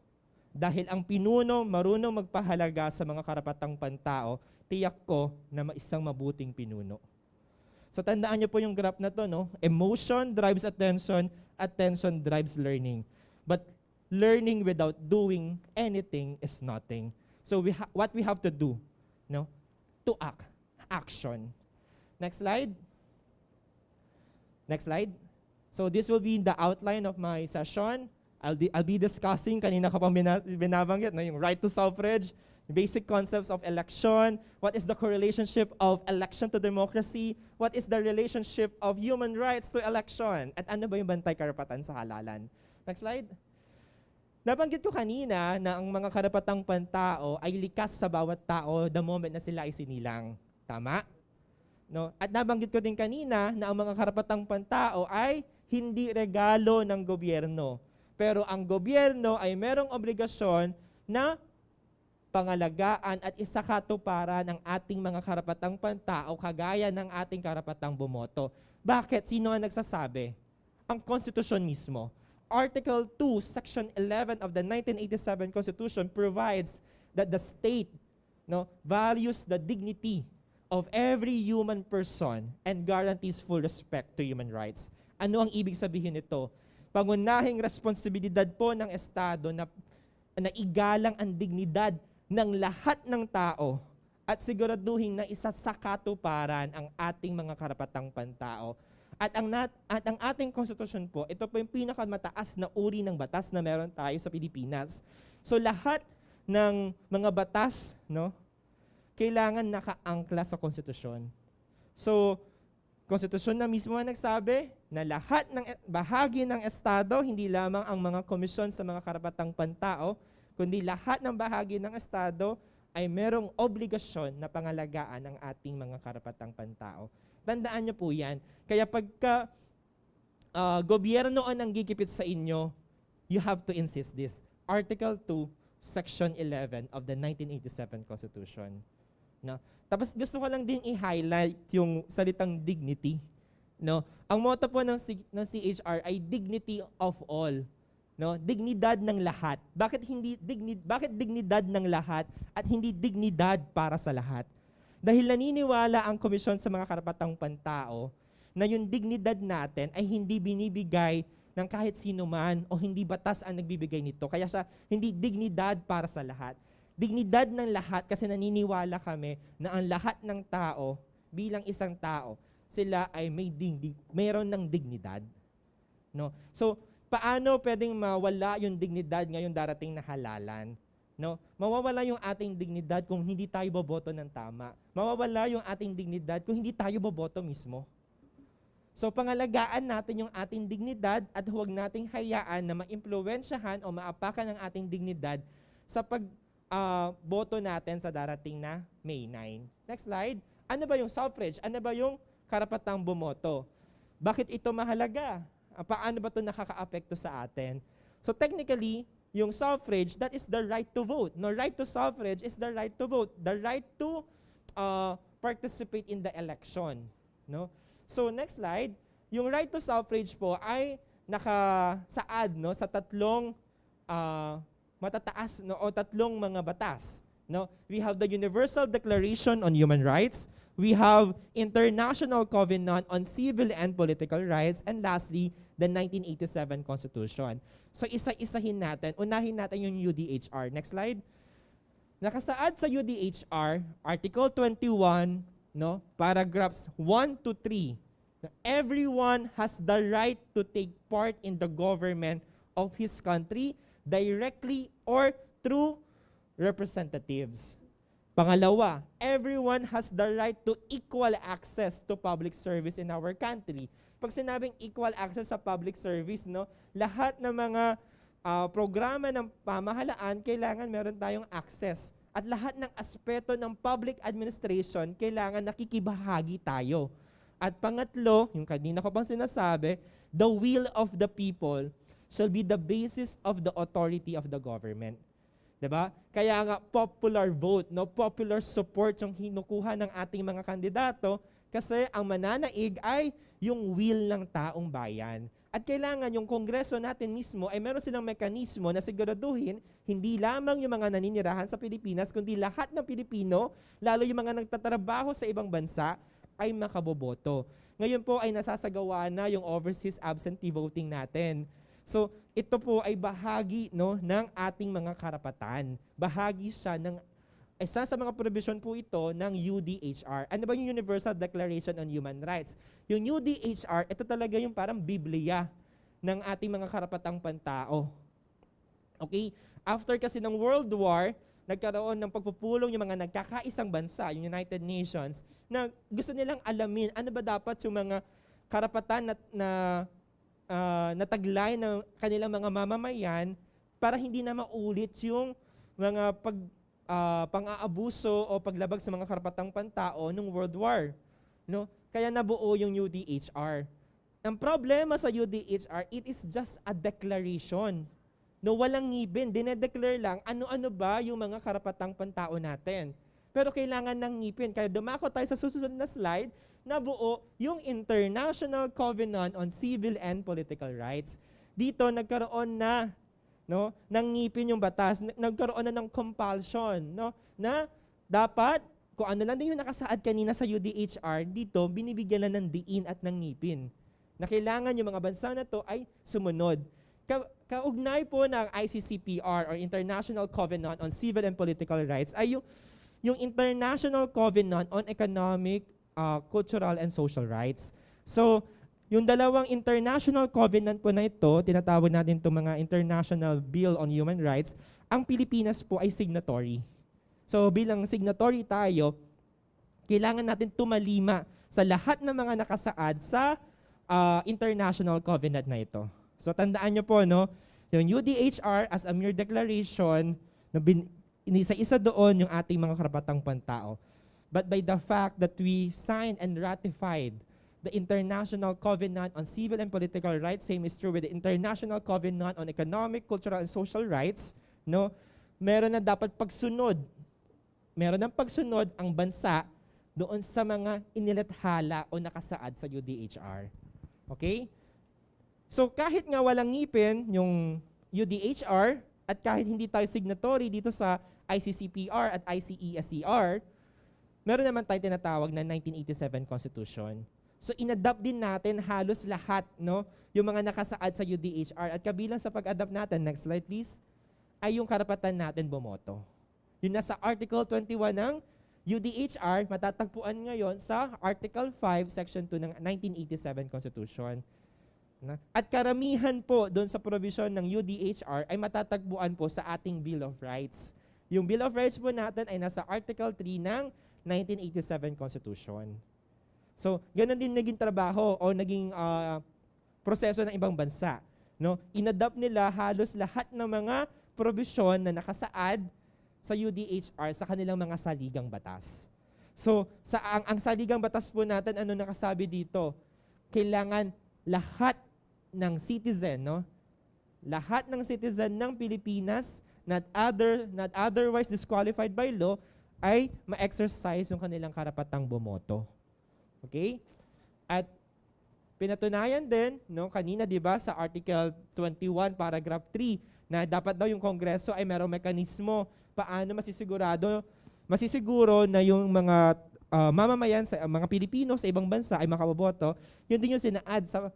Speaker 5: Dahil ang pinuno marunong magpahalaga sa mga karapatang pantao, tiyak ko na isang mabuting pinuno. So tandaan nyo po yung graph na to, no? Emotion drives attention, attention drives learning. But learning without doing anything is nothing. So what we have to do, no? To act. Action. Next slide. Next slide. So this will be the outline of my session. I'll be discussing, kanina ka pang binabanggit, na yung right to suffrage, basic concepts of election, what is the correlationship of election to democracy, what is the relationship of human rights to election, at ano ba yung bantay karapatan sa halalan. Next slide. Nabanggit ko kanina na ang mga karapatang pantao ay likas sa bawat tao the moment na sila ay sinilang. Tama? No? At nabanggit ko din kanina na ang mga karapatang pantao ay hindi regalo ng gobyerno. Pero ang gobyerno ay merong obligasyon na pangalagaan at isakatuparan ang ating mga karapatang pantao kagaya ng ating karapatang bumoto. Bakit? Sino ang nagsasabi? Ang konstitusyon mismo. Article 2, Section 11 of the 1987 Constitution provides that the state, no, values the dignity of every human person and guarantees full respect to human rights. Ano ang ibig sabihin nito? Pangunahing responsibilidad po ng Estado na igalang ang dignidad ng lahat ng tao at siguraduhin na isa sa katuparan ang ating mga karapatang pantao. At ang ating konstitusyon po, ito po yung pinakamataas na uri ng batas na meron tayo sa Pilipinas. So lahat ng mga batas, no, kailangan nakaangkla sa konstitusyon. So, konstitusyon na mismo ang nagsabi na lahat ng bahagi ng Estado, hindi lamang ang mga komisyon sa mga karapatang pantao, kundi lahat ng bahagi ng Estado ay merong obligasyon na pangalagaan ang ating mga karapatang pantao. Tandaan niyo po yan. Kaya pagka gobyerno ang nanggigipit sa inyo, you have to insist this. Article 2, Section 11 of the 1987 Constitution. No? Tapos gusto ko lang din i-highlight yung salitang dignity. No? Ang motto po ng CHR ay dignity of all. No? Dignidad ng lahat. Bakit dignidad ng lahat at hindi dignidad para sa lahat? Dahil naniniwala ang Komisyon sa mga Karapatang Pantao na yung dignidad natin ay hindi binibigay ng kahit sino man o hindi batas ang nagbibigay nito. Kaya siya hindi dignidad para sa lahat. Dignidad ng lahat kasi naniniwala kami na ang lahat ng tao bilang isang tao sila ay mayroon ng dignidad. No? So, paano pwedeng mawala yung dignidad ngayong darating na halalan? No? Mawawala yung ating dignidad kung hindi tayo boboto ng tama. Mawawala yung ating dignidad kung hindi tayo boboto mismo. So pangalagaan natin yung ating dignidad at huwag nating hayaan na maimpluwensyahan o maapakan ang ating dignidad sa boto natin sa darating na May 9. Next slide. Ano ba yung suffrage? Ano ba yung karapatang bumoto? Bakit ito mahalaga? Paano ba ito nakaka-apekto sa atin? So technically, yung suffrage, that is the right to vote. No, right to suffrage is the right to vote. The right to participate in the election. No? So next slide, yung right to suffrage po ay nakasaad no, sa tatlong matataas no, o tatlong mga batas. No? We have the Universal Declaration on Human Rights, we have International Covenant on Civil and Political Rights, and lastly, the 1987 Constitution. So isa-isahin natin. Unahin natin yung UDHR. Next slide. Nakasaad sa UDHR, Article 21, no, paragraphs 1 to 3. Everyone has the right to take part in the government of his country directly or through representatives. Pangalawa, everyone has the right to equal access to public service in our country. Pag sinabing equal access sa public service, no, lahat ng mga programa ng pamahalaan, kailangan meron tayong access. At lahat ng aspeto ng public administration, kailangan nakikibahagi tayo. At pangatlo, yung kanina ko pang sinasabi, the will of the people shall be the basis of the authority of the government. Diba? Kaya nga popular vote, no, popular support yung hinukuha ng ating mga kandidato kasi ang mananaig ay yung will ng taong bayan. At kailangan yung kongreso natin mismo ay meron silang mekanismo na siguraduhin hindi lamang yung mga naninirahan sa Pilipinas, kundi lahat ng Pilipino, lalo yung mga nagtatrabaho sa ibang bansa, ay makaboboto. Ngayon po ay nasasagawa na yung overseas absentee voting natin. So ito po ay bahagi no, ng ating mga karapatan. Bahagi siya ng isa sa mga provision po ito ng UDHR. Ano ba yung Universal Declaration on Human Rights? Yung UDHR, ito talaga yung parang Biblia ng ating mga karapatang pantao. Okay? After kasi ng World War, nagkaroon ng pagpupulong yung mga nagkakaisang bansa, yung United Nations, na gusto nilang alamin ano ba dapat yung mga karapatan nataglay ng kanilang mga mamamayan para hindi na maulit yung mga pang-aabuso o paglabag sa mga karapatang pantao nung World War. No? Kaya nabuo yung UDHR. Ang problema sa UDHR, it is just a declaration. No, walang ngipin, dinedeclare lang ano-ano ba yung mga karapatang pantao natin. Pero kailangan ng ngipin. Kaya dumako tayo sa susunod na slide, nabuo yung International Covenant on Civil and Political Rights. Dito nagkaroon na no, ng ngipin yung batas, nagkaroon na ng compulsion, no, na dapat, kung ano lang din yung nakasaad kanina sa UDHR, dito binibigyan na ng diin at ng ngipin. Na kailangan yung mga bansa na to ay sumunod. Kaugnay po ng ICCPR or International Covenant on Civil and Political Rights ay yung International Covenant on Economic, Cultural and Social Rights. So, yung dalawang international covenant po na ito, tinatawag natin itong mga International Bill on Human Rights, ang Pilipinas po ay signatory. So bilang signatory tayo, kailangan natin tumalima sa lahat ng mga nakasaad sa international covenant na ito. So tandaan nyo po, no, yung UDHR as a mere declaration, isa-isa doon yung ating mga karapatang pantao. But by the fact that we signed and ratified the International Covenant on Civil and Political Rights, same is true with the International Covenant on Economic, Cultural, and Social Rights, no, meron na dapat pagsunod. Meron ng pagsunod ang bansa doon sa mga inilathala o nakasaad sa UDHR. Okay? So kahit nga walang ngipin yung UDHR at kahit hindi tayo signatory dito sa ICCPR at ICESCR, meron naman tayo tinatawag na 1987 Constitution. So inadapt din natin halos lahat, no, yung mga nakasaad sa UDHR at kabilang sa pag-adapt natin, next slide please, ay yung karapatan natin bumoto. Yun nasa Article 21 ng UDHR matatagpuan ngayon sa Article 5, Section 2 ng 1987 Constitution. At karamihan po doon sa provision ng UDHR ay matatagpuan po sa ating Bill of Rights. Yung Bill of Rights po natin ay nasa Article 3 ng 1987 Constitution. So, ganun din naging trabaho o naging proseso ng ibang bansa. No? Inadapt nila halos lahat ng mga provision na nakasaad sa UDHR sa kanilang mga saligang batas. So, ang saligang batas po natin, ano nakasabi dito? Kailangan lahat ng citizen, no? Lahat ng citizen ng Pilipinas not otherwise disqualified by law ay ma-exercise yung kanilang karapatang bumoto. Okay? At pinatunayan din, no, kanina 'di ba sa Article 21 paragraph 3 na dapat daw yung Kongreso ay merong mekanismo paano masisiguro na yung mga mamamayan sa mga Pilipino sa ibang bansa ay makaboboto. Yun din yung sina-add sa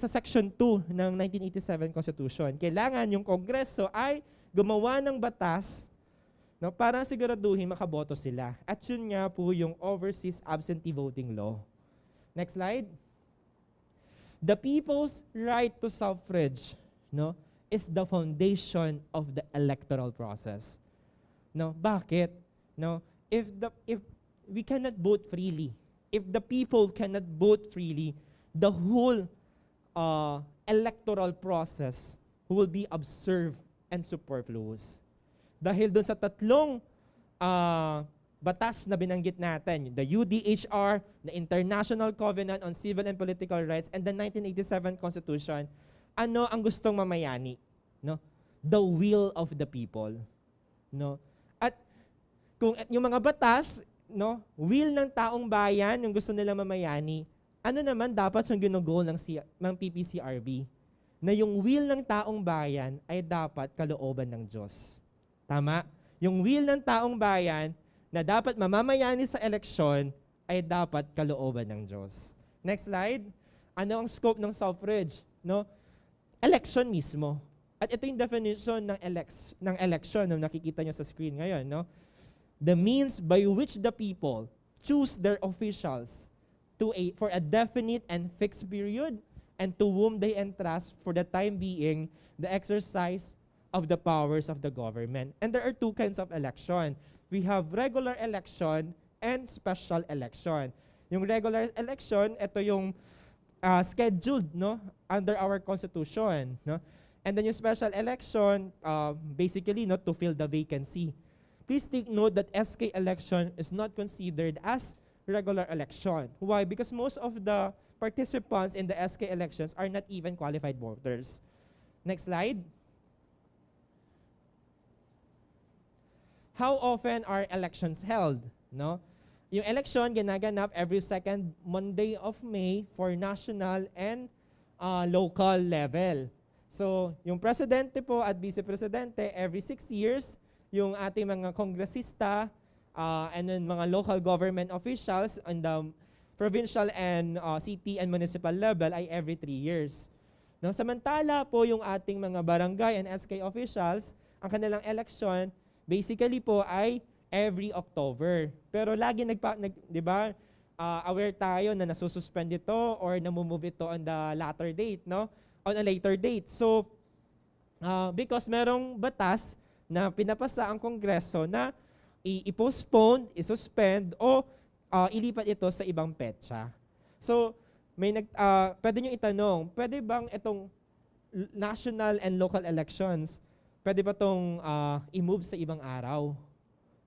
Speaker 5: Section 2 ng 1987 Constitution. Kailangan yung Kongreso ay gumawa ng batas, no, para siguraduhin makaboto sila. At yun nga po yung Overseas Absentee Voting Law. Next slide. The people's right to suffrage, no, is the foundation of the electoral process. No, bakit? No, if we cannot vote freely, if the people cannot vote freely, the whole electoral process will be observed and superfluous. Dahil dun sa tatlong batas na binanggit natin, the UDHR, the International Covenant on Civil and Political Rights, and the 1987 Constitution, ano ang gustong mamayani? No? The will of the people. No? At kung yung mga batas, no, will ng taong bayan, yung gusto nila mamayani, ano naman dapat yung ginugol ng PPCRB? Na yung will ng taong bayan ay dapat kalooban ng Diyos. Tama? Yung will ng taong bayan na dapat mamamayani sa eleksyon ay dapat kalooban ng Diyos. Next slide. Ano ang scope ng suffrage? No? Election mismo. At ito yung definition ng election na nakikita nyo sa screen ngayon. No? The means by which the people choose their officials for a definite and fixed period and to whom they entrust for the time being the exercise of the powers of the government. And there are two kinds of election. We have regular election and special election. Yung regular election, ito yung scheduled, no, under our Constitution, no? And then yung special election, basically, no, to fill the vacancy. Please take note that SK election is not considered as regular election. Why? Because most of the participants in the SK elections are not even qualified voters. Next slide. How often are elections held? No? Yung election ginaganap every second Monday of May for national and local level. So, yung presidente po at vice-presidente every 6 years, yung ating mga kongresista and then mga local government officials on the provincial and city and municipal level ay every 3 years. No, samantala po yung ating mga barangay and SK officials, ang kanilang election basically po ay every October. Pero lagi di ba, aware tayo na nasususpend ito or namumove ito on the latter date, no? On a later date. So, because merong batas na pinapasa ang Kongreso na i-postpone, i-suspend, o ilipat ito sa ibang petsa. So, pwede nyo itanong, pwede bang itong national and local elections, pwede ba itong i-move sa ibang araw?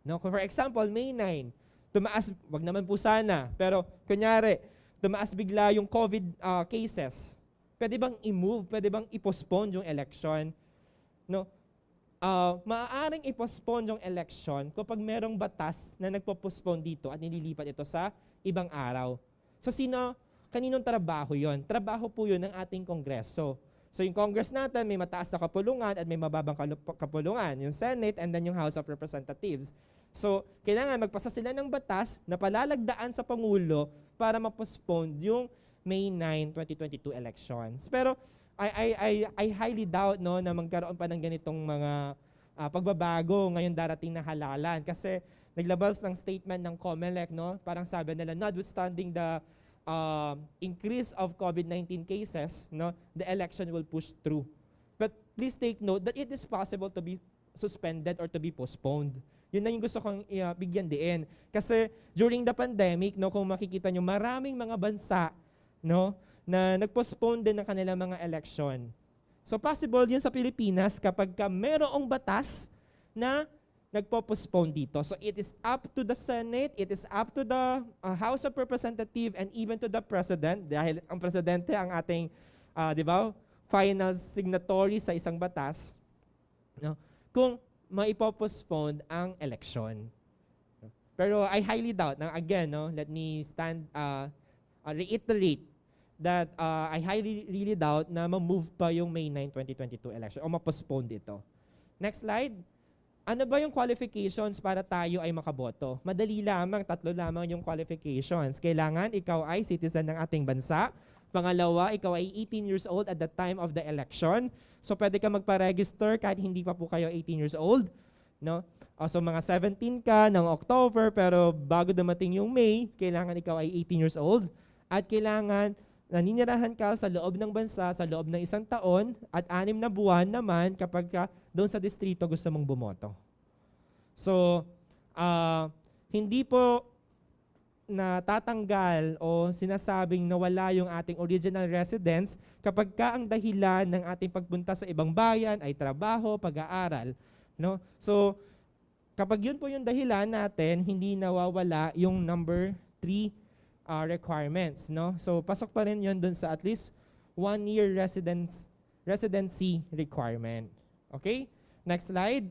Speaker 5: No? For example, May 9, tumaas, wag naman po sana, pero kunyari, tumaas bigla yung COVID cases. Pwede bang i-move, pwede bang i-postpone yung election? No? Maaaring i-postpone yung election kapag merong batas na nagpo-postpone dito at nililipat ito sa ibang araw. So kaninong trabaho yon? Trabaho po yun ng ating Kongreso. So yung Congress natin may mataas na kapulungan at may mababang kapulungan, yung Senate and then yung House of Representatives. So kailangan magpasa sila ng batas na palalagdaan sa Pangulo para ma-postpone yung May 9, 2022 elections. Pero I highly doubt, no, na magkaroon pa ng ganitong mga pagbabago ngayon darating na halalan kasi naglabas ng statement ng COMELEC, no? Parang sabi nila, notwithstanding the increase of COVID-19 cases, no, the election will push through. But please take note that it is possible to be suspended or to be postponed. Yun na yung gusto kong bigyan din. Kasi during the pandemic, no, kung makikita nyo, maraming mga bansa, no, na nag-postpone din ng kanilang mga election. So possible yun sa Pilipinas kapag ka merong batas na nagpo-postpone dito. So it is up to the Senate, it is up to the House of Representatives, and even to the President, dahil ang Presidente ang ating, di ba, final signatory sa isang batas, no, kung maipo-postpone ang election. Pero I highly doubt, now again, no, let me reiterate that I highly really doubt na ma-move pa yung May 9, 2022 election o ma-postpone dito. Next slide. Ano ba yung qualifications para tayo ay makaboto? Madali lamang, 3 lamang yung qualifications. Kailangan ikaw ay citizen ng ating bansa. Pangalawa, ikaw ay 18 years old at the time of the election. So pwede ka magpa-register kahit hindi pa po kayo 18 years old. No? So mga 17 ka ng October, pero bago dumating yung May, kailangan ikaw ay 18 years old. At kailangan naninirahan ka sa loob ng bansa sa loob ng 1 taon at 6 na buwan naman kapag ka doon sa distrito gusto mong bumoto. So, hindi po natatanggal o sinasabing nawala yung ating original residence kapag ka ang dahilan ng ating pagpunta sa ibang bayan ay trabaho, pag-aaral. No? So, kapag yun po yung dahilan natin, hindi nawawala yung number 3 requirements. No? So, pasok pa rin yun dun sa at least 1 year residency requirement. Okay? Next slide.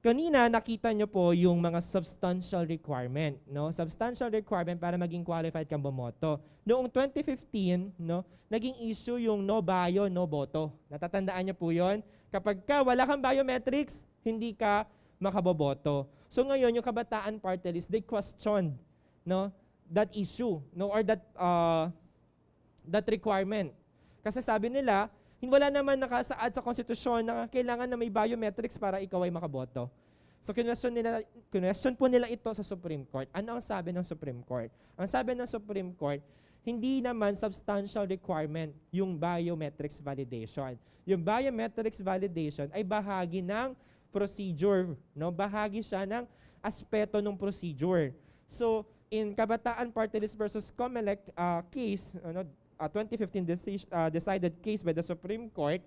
Speaker 5: Kanina nakita nyo po yung mga substantial requirement, no? Substantial requirement para maging qualified kang bumoto. Noong 2015, no, naging issue yung no bio, no boto. Natatandaan nyo po yon? Kapag ka wala kang biometrics, hindi ka makaboboto. So ngayon, yung Kabataan Party List, they questioned, no, that issue, no, or that requirement. Kasi sabi nila, wala naman nakasaad sa konstitusyon na kailangan na may biometrics para ikaw ay makaboto. So question po nila ito sa Supreme Court. Ano ang sabi ng Supreme Court? Ang sabi ng Supreme Court, hindi naman substantial requirement yung biometrics validation. Yung biometrics validation ay bahagi ng procedure, no? Bahagi siya ng aspeto ng procedure. So in Kabataan Party List versus COMELEC case, 2015 decided case by the Supreme Court,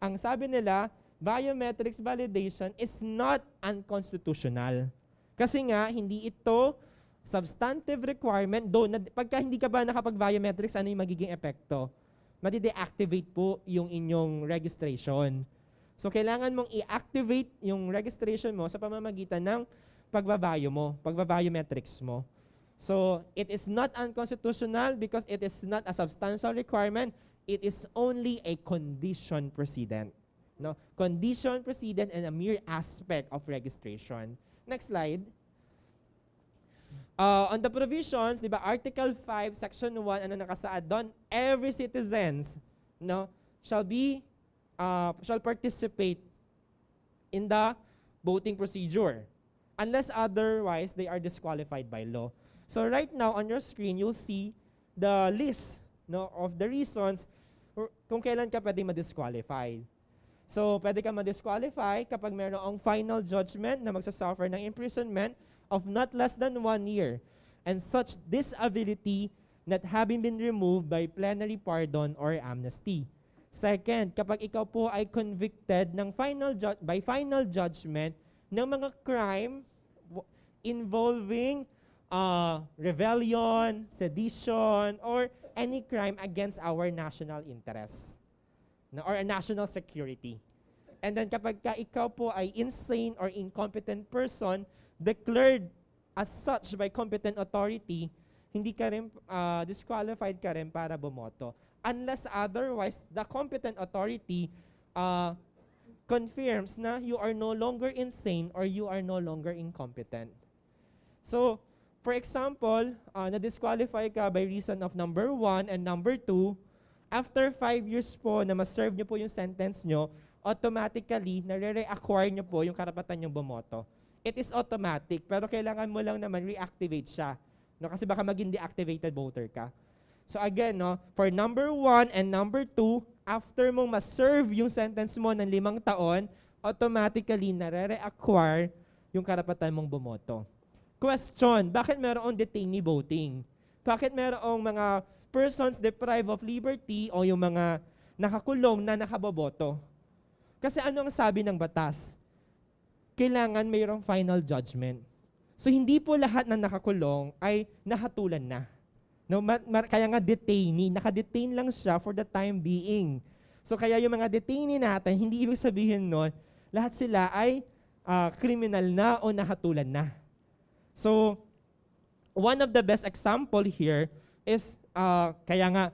Speaker 5: ang sabi nila, biometrics validation is not unconstitutional. Kasi nga, hindi ito substantive requirement, though pagka hindi ka ba nakapag-biometrics, ano yung magiging epekto? Madi-deactivate po yung inyong registration. So, kailangan mong i-activate yung registration mo sa pamamagitan ng pagbabiometrics mo. So, it is not unconstitutional because it is not a substantial requirement. It is only a condition precedent. No? Condition precedent and a mere aspect of registration. Next slide. On the provisions, di ba, Article 5, Section 1, ano nakasaad doon? Every citizens, no, shall participate in the voting procedure unless otherwise they are disqualified by law. So right now on your screen, you'll see the list, no, of the reasons kung kailan ka pwede ma-disqualify. So pwede ka ma-disqualify kapag mayroong final judgment na magsasuffer ng imprisonment of not less than 1 year and such disability not having been removed by plenary pardon or amnesty. Second, kapag ikaw po ay convicted ng by final judgment ng mga crime involving rebellion, sedition, or any crime against our national interests, no, or national security. And then kapag ka ikaw po ay insane or incompetent person, declared as such by competent authority, hindi ka rin, disqualified ka rin para bumoto. Unless otherwise, the competent authority confirms na you are no longer insane or you are no longer incompetent. So, for example, na-disqualify ka by reason of number 1 and number 2, after 5 years po na ma-serve nyo po yung sentence nyo, automatically, nare-reacquire nyo po yung karapatan nyong bumoto. it is automatic, pero kailangan mo lang naman reactivate siya. No, kasi baka maging deactivated voter ka. So again, no, for number 1 and number 2, after mong ma-serve yung sentence mo ng 5 taon, automatically nare-reacquire yung karapatan mong bumoto. Question, bakit mayroong detainee voting? Bakit mayroong mga persons deprived of liberty o yung mga nakakulong na nakaboboto? Kasi ano ang sabi ng batas? Kailangan mayroong final judgment. So hindi po lahat na nakakulong ay nahatulan na. No, kaya nga detainee, nakadetain lang siya for the time being. So kaya yung mga detainee natin, hindi ibig sabihin nun, lahat sila ay criminal na o nahatulan na. So one of the best example here is, kaya nga,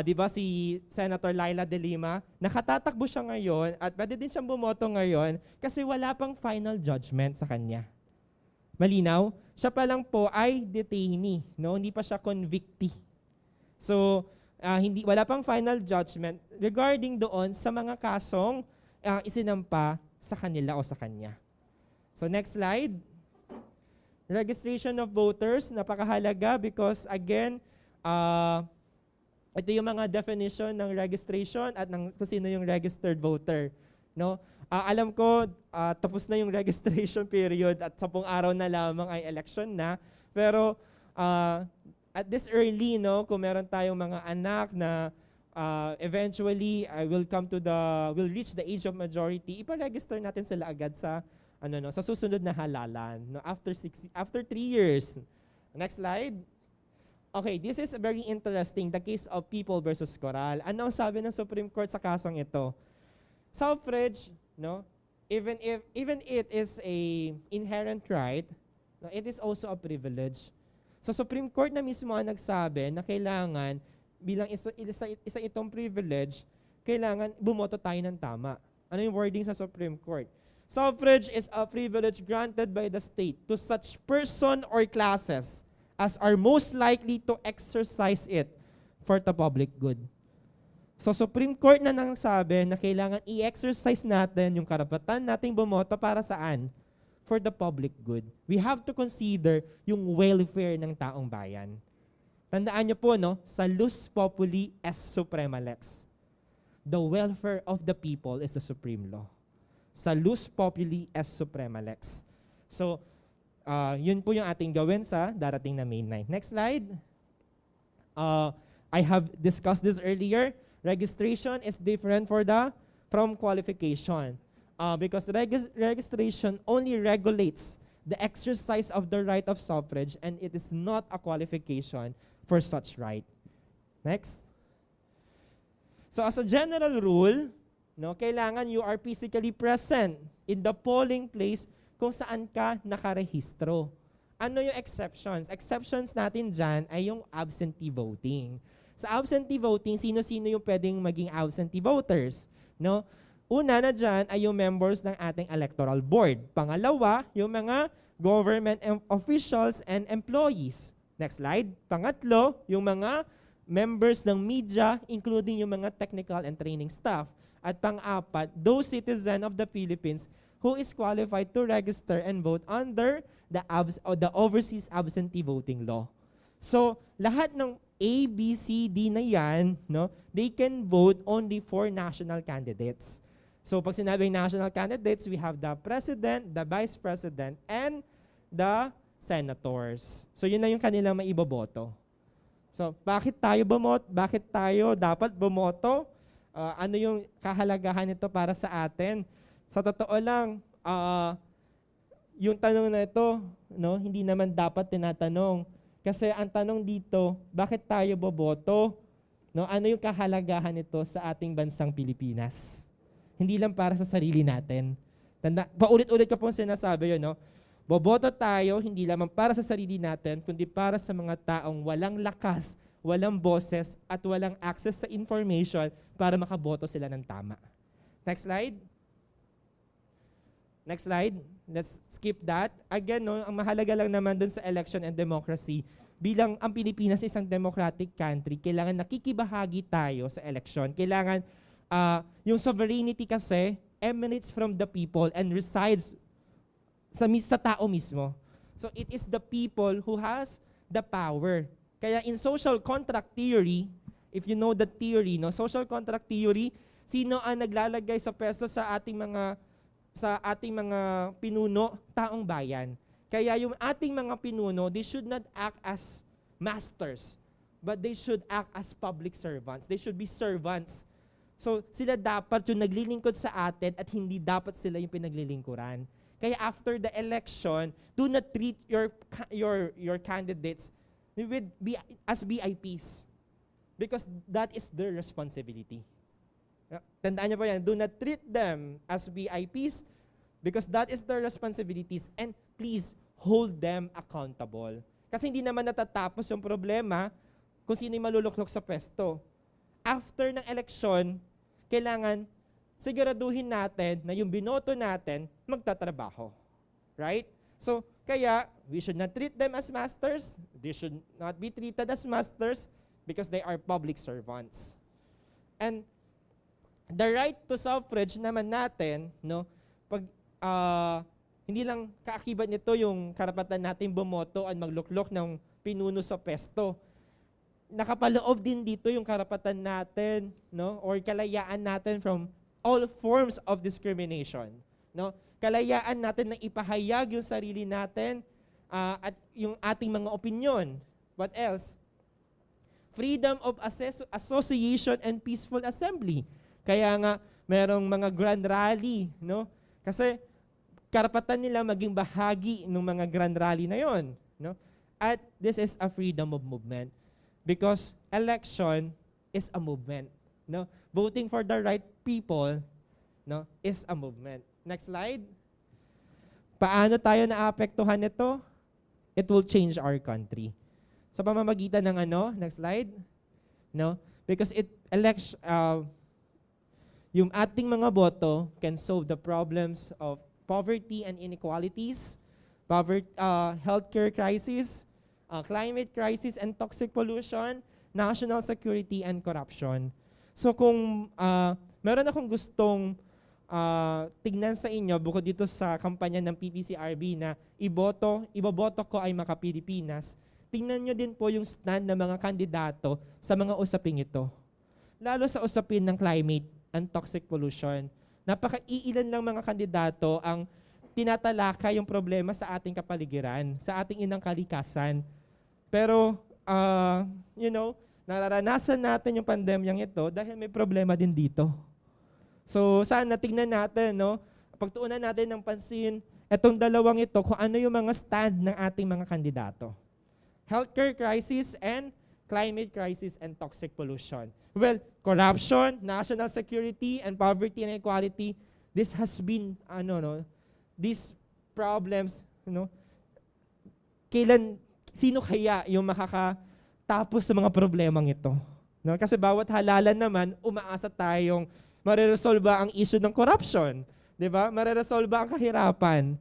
Speaker 5: di ba si Senator Laila De Lima, nakatatakbo siya ngayon at pwede din siyang bumoto ngayon kasi wala pang final judgment sa kanya. Malinaw? Siya pa lang po ay detainee, no? Hindi pa siya convictee. So, wala pang final judgment regarding doon sa mga kasong isinampa sa kanila o sa kanya. So, next slide. Registration of voters, napakahalaga because again, ito yung mga definition ng registration at ng kung sino yung registered voter. No? Alam ko, tapos na yung registration period at 10 araw na lamang ay election na. Pero at this early, no, kung meron tayong mga anak na eventually will reach the age of majority, ipa-register natin sila agad sa sa susunod na halalan, no, after 3 years. Next slide. Okay, this is very interesting, the case of People versus Coral. Ano ang sabi ng Supreme Court sa kasong ito? Suffrage, no, even it is a inherent right, no, it is also a privilege. So Supreme Court na mismo ang nagsabi na kailangan bilang isa itong privilege, kailangan bumoto tayo ng tama. Ano yung wording sa Supreme Court? Suffrage is a privilege granted by the state to such person or classes as are most likely to exercise it for the public good. So Supreme Court na nagsabi na kailangan i-exercise natin yung karapatan nating bumoto para saan? For the public good. We have to consider yung welfare ng taong bayan. Tandaan niyo po, no? Salus populi est suprema lex. The welfare of the people is the supreme law. Salus populi est suprema lex. So, yun po yung ating gawin sa darating na May 9. Next slide. I have discussed this earlier. Registration is different from qualification. Because registration only regulates the exercise of the right of suffrage and it is not a qualification for such right. Next. So as a general rule, no, kailangan you are physically present in the polling place kung saan ka nakarehistro. Ano yung exceptions? Exceptions natin dyan ay yung absentee voting. Sa absentee voting, sino-sino yung pwedeng maging absentee voters? No? Una na dyan ay yung members ng ating electoral board. Pangalawa, yung mga government officials and employees. Next slide. Pangatlo, yung mga members ng media, including yung mga technical and training staff. At pang-apat, those citizens of the Philippines who is qualified to register and vote under the overseas absentee voting law. So, lahat ng A, B, C, D na yan, no, they can vote only for national candidates. So, pag sinabing national candidates, we have the president, the vice president, and the senators. So, yun na yung kanilang maiboboto. So, bakit tayo bumoto? Bakit tayo dapat bumoto? Ano yung kahalagahan nito para sa atin? Sa totoo lang, yung tanong na ito, no, hindi naman dapat tinatanong. Kasi ang tanong dito, bakit tayo boboto? No, ano yung kahalagahan nito sa ating bansang Pilipinas? Hindi lang para sa sarili natin. Paulit-ulit ko pong sinasabi yun, no? Boboto tayo, hindi lamang para sa sarili natin, kundi para sa mga taong walang lakas, walang boses, at walang access sa information para makaboto sila ng tama. Next slide. Next slide. Let's skip that. Again, no, ang mahalaga lang naman dun sa election and democracy, bilang ang Pilipinas isang democratic country, kailangan nakikibahagi tayo sa election. Kailangan yung sovereignty kasi emanates from the people and resides sa tao mismo. So it is the people who has the power. Kaya in social contract theory, if you know the theory, no, social contract theory, sino ang naglalagay sa pwesto sa ating mga pinuno? Taong bayan. Kaya yung ating mga pinuno, they should not act as masters, but they should act as public servants. They should be servants. So sila dapat yung naglilingkod sa atin at hindi dapat sila yung pinaglilingkuran. Kaya after the election, do not treat your candidates as VIPs because that is their responsibility. Tandaan niyo po yan, do not treat them as VIPs because that is their responsibilities, and please hold them accountable. Kasi hindi naman natatapos yung problema kung sino yung maluluklok sa pwesto. After ng election, kailangan siguraduhin natin na yung binoto natin magtatrabaho. Right? So, kaya, we should not treat them as masters. They should not be treated as masters because they are public servants. And the right to suffrage naman natin, no, pag hindi lang kaakibat nito yung karapatan natin bumoto at magluklok ng pinuno sa pesto. Nakapaloob din dito yung karapatan natin, no, or kalayaan natin from all forms of discrimination, no? Kalayaan natin na ipahayag yung sarili natin at yung ating mga opinyon. What else? Freedom of association and peaceful assembly. Kaya nga merong mga grand rally, no? Kasi karapatan nila maging bahagi ng mga grand rally na yon, no? At this is a freedom of movement because election is a movement, no? Voting for the right people, no, is a movement. Next slide. Paano tayo naapektuhan nito? It will change our country. Sa pamamagitan ng next slide. No? Because yung ating mga boto can solve the problems of poverty and inequalities, healthcare crisis, climate crisis and toxic pollution, national security and corruption. So kung meron akong gustong tignan sa inyo bukod dito sa kampanya ng PPCRB na iboboto ko ay Maka-Pilipinas, tingnan nyo din po yung stand ng mga kandidato sa mga usaping ito. Lalo sa usapin ng climate and toxic pollution. Napakaiilan lang mga kandidato ang tinatalakay yung problema sa ating kapaligiran, sa ating inang kalikasan. Pero, nararanasan natin yung pandemyang ito dahil may problema din dito. So, sana tingnan natin, no? Pagtuunan natin ng pansin, itong dalawang ito, kung ano yung mga stand ng ating mga kandidato. Healthcare crisis and climate crisis and toxic pollution. Well, corruption, national security, and poverty and inequality, this has been, these problems, sino kaya yung makakatapos sa mga problemang ito? No? Kasi bawat halalan naman, umaasa tayong mareresolba ang issue ng corruption. Diba? Mareresolba ang kahirapan.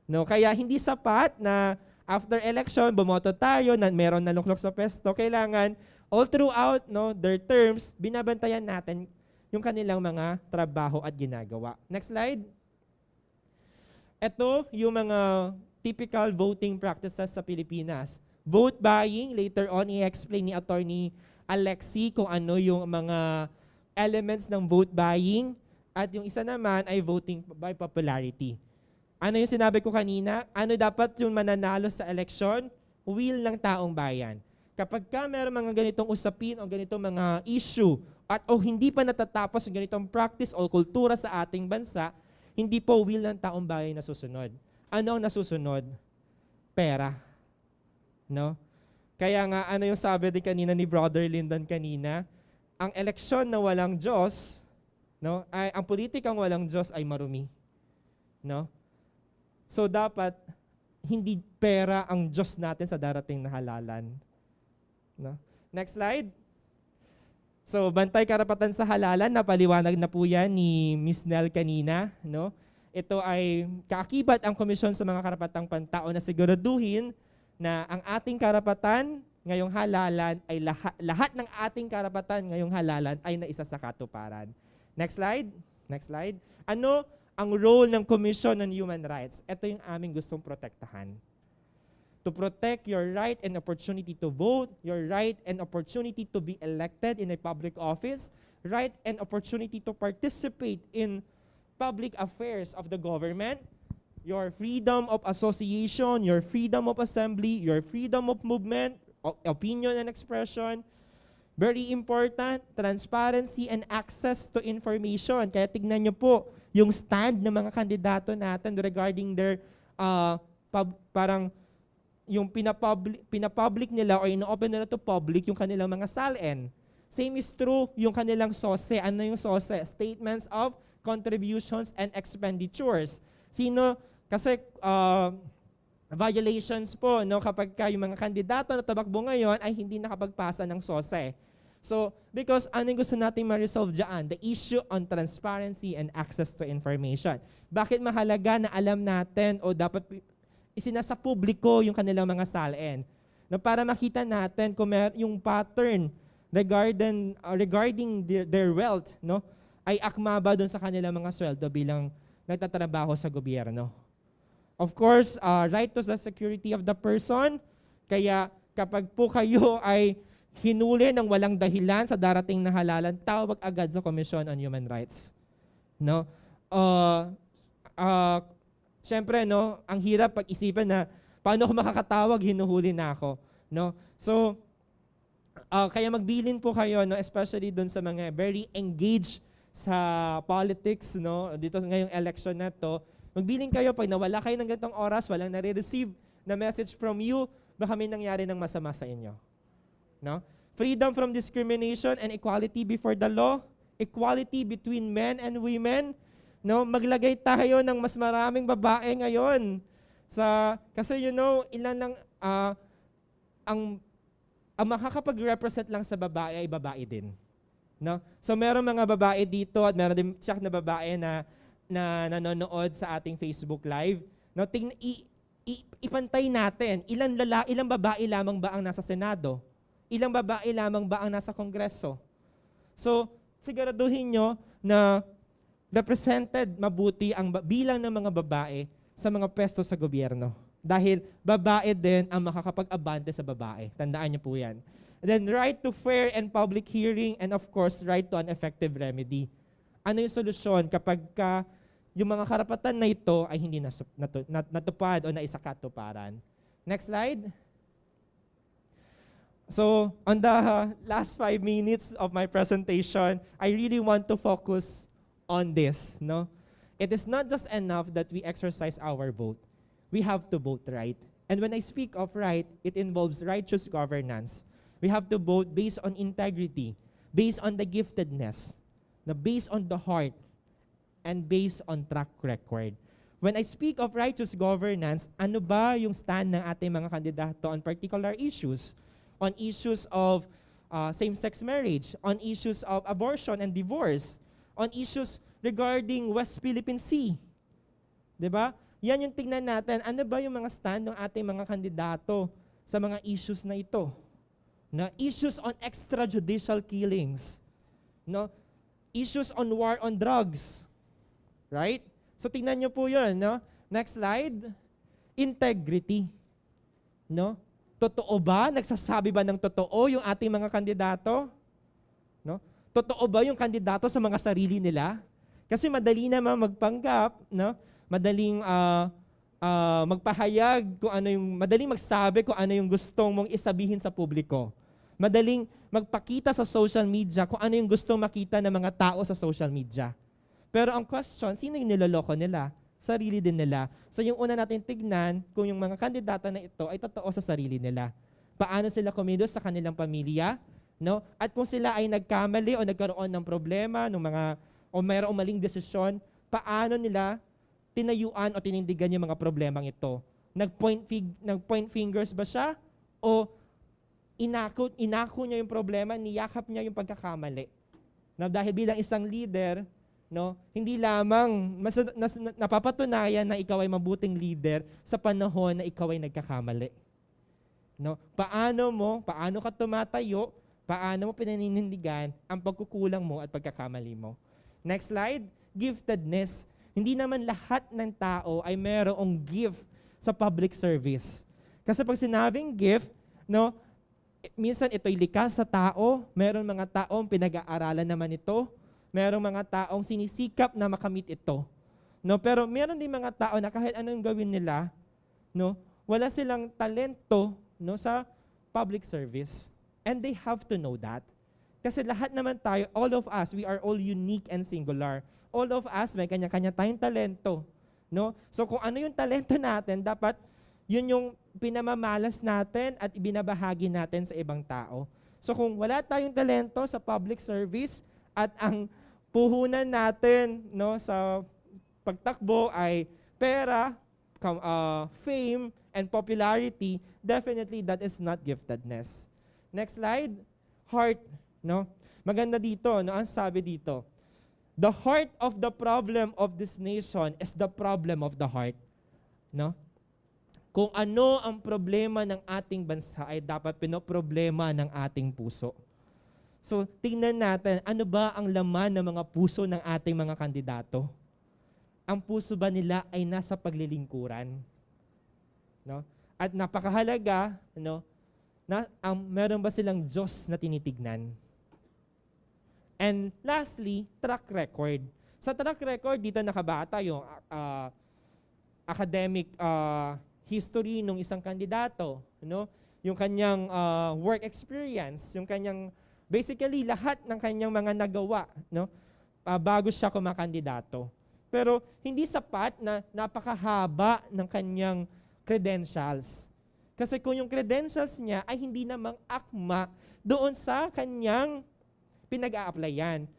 Speaker 5: No? Kaya hindi sapat na after election, bumoto tayo, na meron naluklok sa pesto. Kailangan, all throughout their terms, binabantayan natin yung kanilang mga trabaho at ginagawa. Next slide. Ito yung mga typical voting practices sa Pilipinas. Vote buying, later on, i-explain ni Attorney Alexi kung ano yung mga elements ng vote buying. At yung isa naman ay voting by popularity. Ano yung sinabi ko kanina? Ano dapat yung mananalo sa election? Will ng taong bayan. Kapag ka meron mga ganitong usapin o ganitong mga issue at hindi pa natatapos yung ganitong practice o kultura sa ating bansa, hindi po will ng taong bayan nasusunod. Ano ang nasusunod? Pera. No? Kaya nga, ano yung sabi din kanina ni Brother Lyndon kanina? Ang eleksyon na walang Diyos, ang politikang walang Diyos ay marumi. No? So dapat, hindi pera ang Diyos natin sa darating na halalan. No? Next slide. So, bantay karapatan sa halalan, napaliwanag na po yan ni Ms. Nel kanina. No? Ito ay kaakibat ang Komisyon sa mga Karapatang Pantao na siguraduhin na ang ating karapatan ngayong halalan ay lahat ng ating karapatan ngayong halalan ay naisa sa katuparan. Next slide. Next slide. Ano ang role ng Commission on Human Rights. Ito yung aming gustong protektahan. To protect your right and opportunity to vote, your right and opportunity to be elected in a public office, right and opportunity to participate in public affairs of the government, your freedom of association, your freedom of assembly, your freedom of movement, opinion and expression. Very important, transparency and access to information. Kaya tignan nyo po yung stand ng mga kandidato natin regarding their parang yung pinapublic nila or ino-open nila to public yung kanilang mga SALN. Same is true yung kanilang SOSE. Ano yung SOSE? Statements of Contributions and Expenditures. Kasi violations po kapag yung mga kandidato na tabakbo ngayon ay hindi nakapagpasa ng SOSE. So, because ano yung gusto natin ma-resolve dyan? The issue on transparency and access to information. Bakit mahalaga na alam natin o dapat isinasa publiko yung kanilang mga SALN? Para makita natin kung yung pattern regarding their wealth, ay akma ba doon sa kanilang mga sweldo bilang nagtatrabaho sa gobyerno. Of course, right to the security of the person. Kaya kapag po kayo ay hinuli ng walang dahilan sa darating na halalan, tawag agad sa Commission on Human Rights. Siyempre, ang hirap pag-isipan na paano ako makakatawag, hinuhuli na ako. So, kaya magbilin po kayo, especially doon sa mga very engaged sa politics, dito ngayong election na to. Magbilin kayo, pag nawala kayo ng ganitong oras, walang nare-receive na message from you, baka may nangyari ng masama sa inyo. Freedom from discrimination and equality before the law, equality between men and women. Maglagay tayo ng mas maraming babae ngayon. Kasi ilan lang ang makakapag-represent lang sa babae ay babae din. So meron mga babae dito at meron din tiyak na babae na nanonood sa ating Facebook Live. Ipantay natin, ilang babae lamang ba ang nasa Senado? Ilang babae lamang ba ang nasa Kongreso? So, siguraduhin nyo na represented mabuti ang bilang ng mga babae sa mga pwesto sa gobyerno. Dahil babae din ang makakapag-abante sa babae. Tandaan niyo po yan. And then right to fair and public hearing and of course, right to an effective remedy. Ano yung solusyon kapag yung mga karapatan na ito ay hindi natupad o naisakatuparan? Next slide. So, on the last 5 minutes of my presentation, I really want to focus on this. It is not just enough that we exercise our vote. We have to vote right. And when I speak of right, it involves righteous governance. We have to vote based on integrity, based on the giftedness, based on the heart, and based on track record. When I speak of righteous governance, ano ba yung stand ng ating mga kandidato on particular issues? On issues of same-sex marriage, on issues of abortion and divorce, on issues regarding West Philippine Sea. Diba? Yan yung tingnan natin. Ano ba yung mga stand ng ating mga kandidato sa mga issues na ito? Issues on extrajudicial killings. Issues on war on drugs. Right? So tingnan nyo po yun. Next slide. Integrity. Totoo ba? Nagsasabi ba ng totoo yung ating mga kandidato? Totoo ba yung kandidato sa mga sarili nila? Kasi madali naman magpanggap, madaling magpahayag kung ano yung, madaling magsabi kung ano yung gustong mong isabihin sa publiko. Madaling magpakita sa social media kung ano yung gustong makita ng mga tao sa social media. Pero ang question, sino yung niloloko nila? Sarili din nila. So yung una natin tignan kung yung mga kandidato na ito ay totoo sa sarili nila. Paano sila kumilos sa kanilang pamilya? At kung sila ay nagkamali o nagkaroon ng problema o mayroong maling desisyon, paano nila tinayuan o tinindigan yung mga problemang ito? Nag-point fingers ba siya? O inako niya yung problema, niyakap niya yung pagkakamali? Dahil bilang isang leader, hindi lamang napapatunayan na ikaw ay mabuting leader sa panahon na ikaw ay nagkakamali. Paano ka tumatayo, paano mo pinaninindigan ang pagkukulang mo at pagkakamali mo. Next slide, giftedness. Hindi naman lahat ng tao ay merong gift sa public service. Kasi pag sinabing gift, no, minsan ito'y likas sa tao, meron mga taong pinag-aaralan naman ito, merong mga taong sinisikap na makamit ito. No, pero meron din mga tao na kahit anong gawin nila, no, wala silang talento, no, sa public service. And they have to know that. Kasi lahat naman tayo, all of us, we are all unique and singular. All of us, may kanya-kanya tayong talento. No? So kung ano yung talento natin, dapat yun yung pinamamalas natin at ibinabahagi natin sa ibang tao. So kung wala tayong talento sa public service at ang puhunan natin, no, sa pagtakbo ay pera, fame, and popularity, definitely that is not giftedness. Next slide. Heart. No? Maganda dito, no? Ang sabi dito, the heart of the problem of this nation is the problem of the heart. No? Kung ano ang problema ng ating bansa ay dapat pinoproblema ng ating puso. So, tingnan natin, ano ba ang laman ng mga puso ng ating mga kandidato? Ang puso ba nila ay nasa paglilingkuran? No? At napakahalaga, no, meron ba silang Diyos na tinitignan? And lastly, track record. Sa track record, dito nakabata yung academic history ng isang kandidato, no? Yung kanyang work experience, yung kanyang basically lahat ng kanyang mga nagawa, no? Bago siya kumakandidato. Pero hindi sapat na napakahaba ng kanyang credentials. Kasi kung yung credentials niya ay hindi namang akma doon sa kanyang pinag-a-applyan.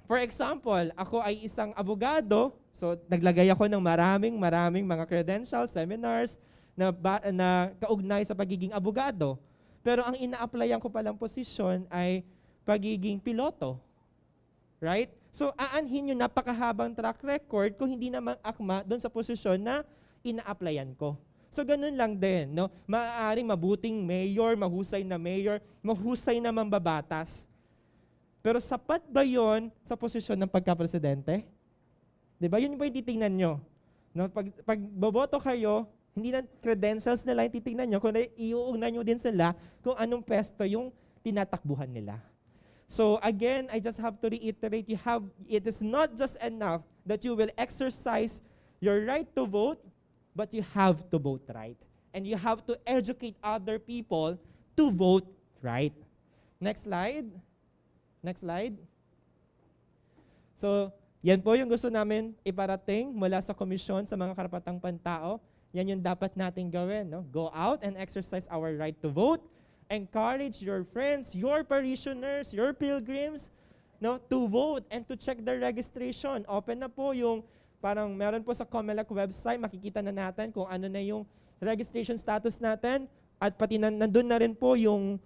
Speaker 5: For example, ako ay isang abogado, so naglagay ako ng maraming mga credentials, seminars na kaugnay sa pagiging abogado. Pero ang ina-applyan ko palang posisyon ay pagiging piloto. Right? So aanhin yung napakahabang track record kung hindi naman akma doon sa posisyon na ina-applyan ko. So ganun lang din, no? Maaaring mabuting mayor, mahusay na mambabatas. Pero sapat ba yon sa posisyon ng pagka-presidente? Diba? Yun po yung titingnan nyo. No? Pag boboto kayo, hindi na credentials nila yung titingnan nyo, kundi iuugnan nyo din sila kung anong pwesto yung tinatakbuhan nila. So again, I just have to reiterate, it is not just enough that you will exercise your right to vote, but you have to vote right. And you have to educate other people to vote right. Next slide. Next slide. So, yan po yung gusto namin iparating mula sa Komisyon sa mga Karapatang Pantao. Yan yung dapat natin gawin. No? Go out and exercise our right to vote. Encourage your friends, your parishioners, your pilgrims, no, to vote and to check their registration. Open na po yung, parang meron po sa COMELEC website, makikita na natin kung ano na yung registration status natin. At pati nandun na rin po yung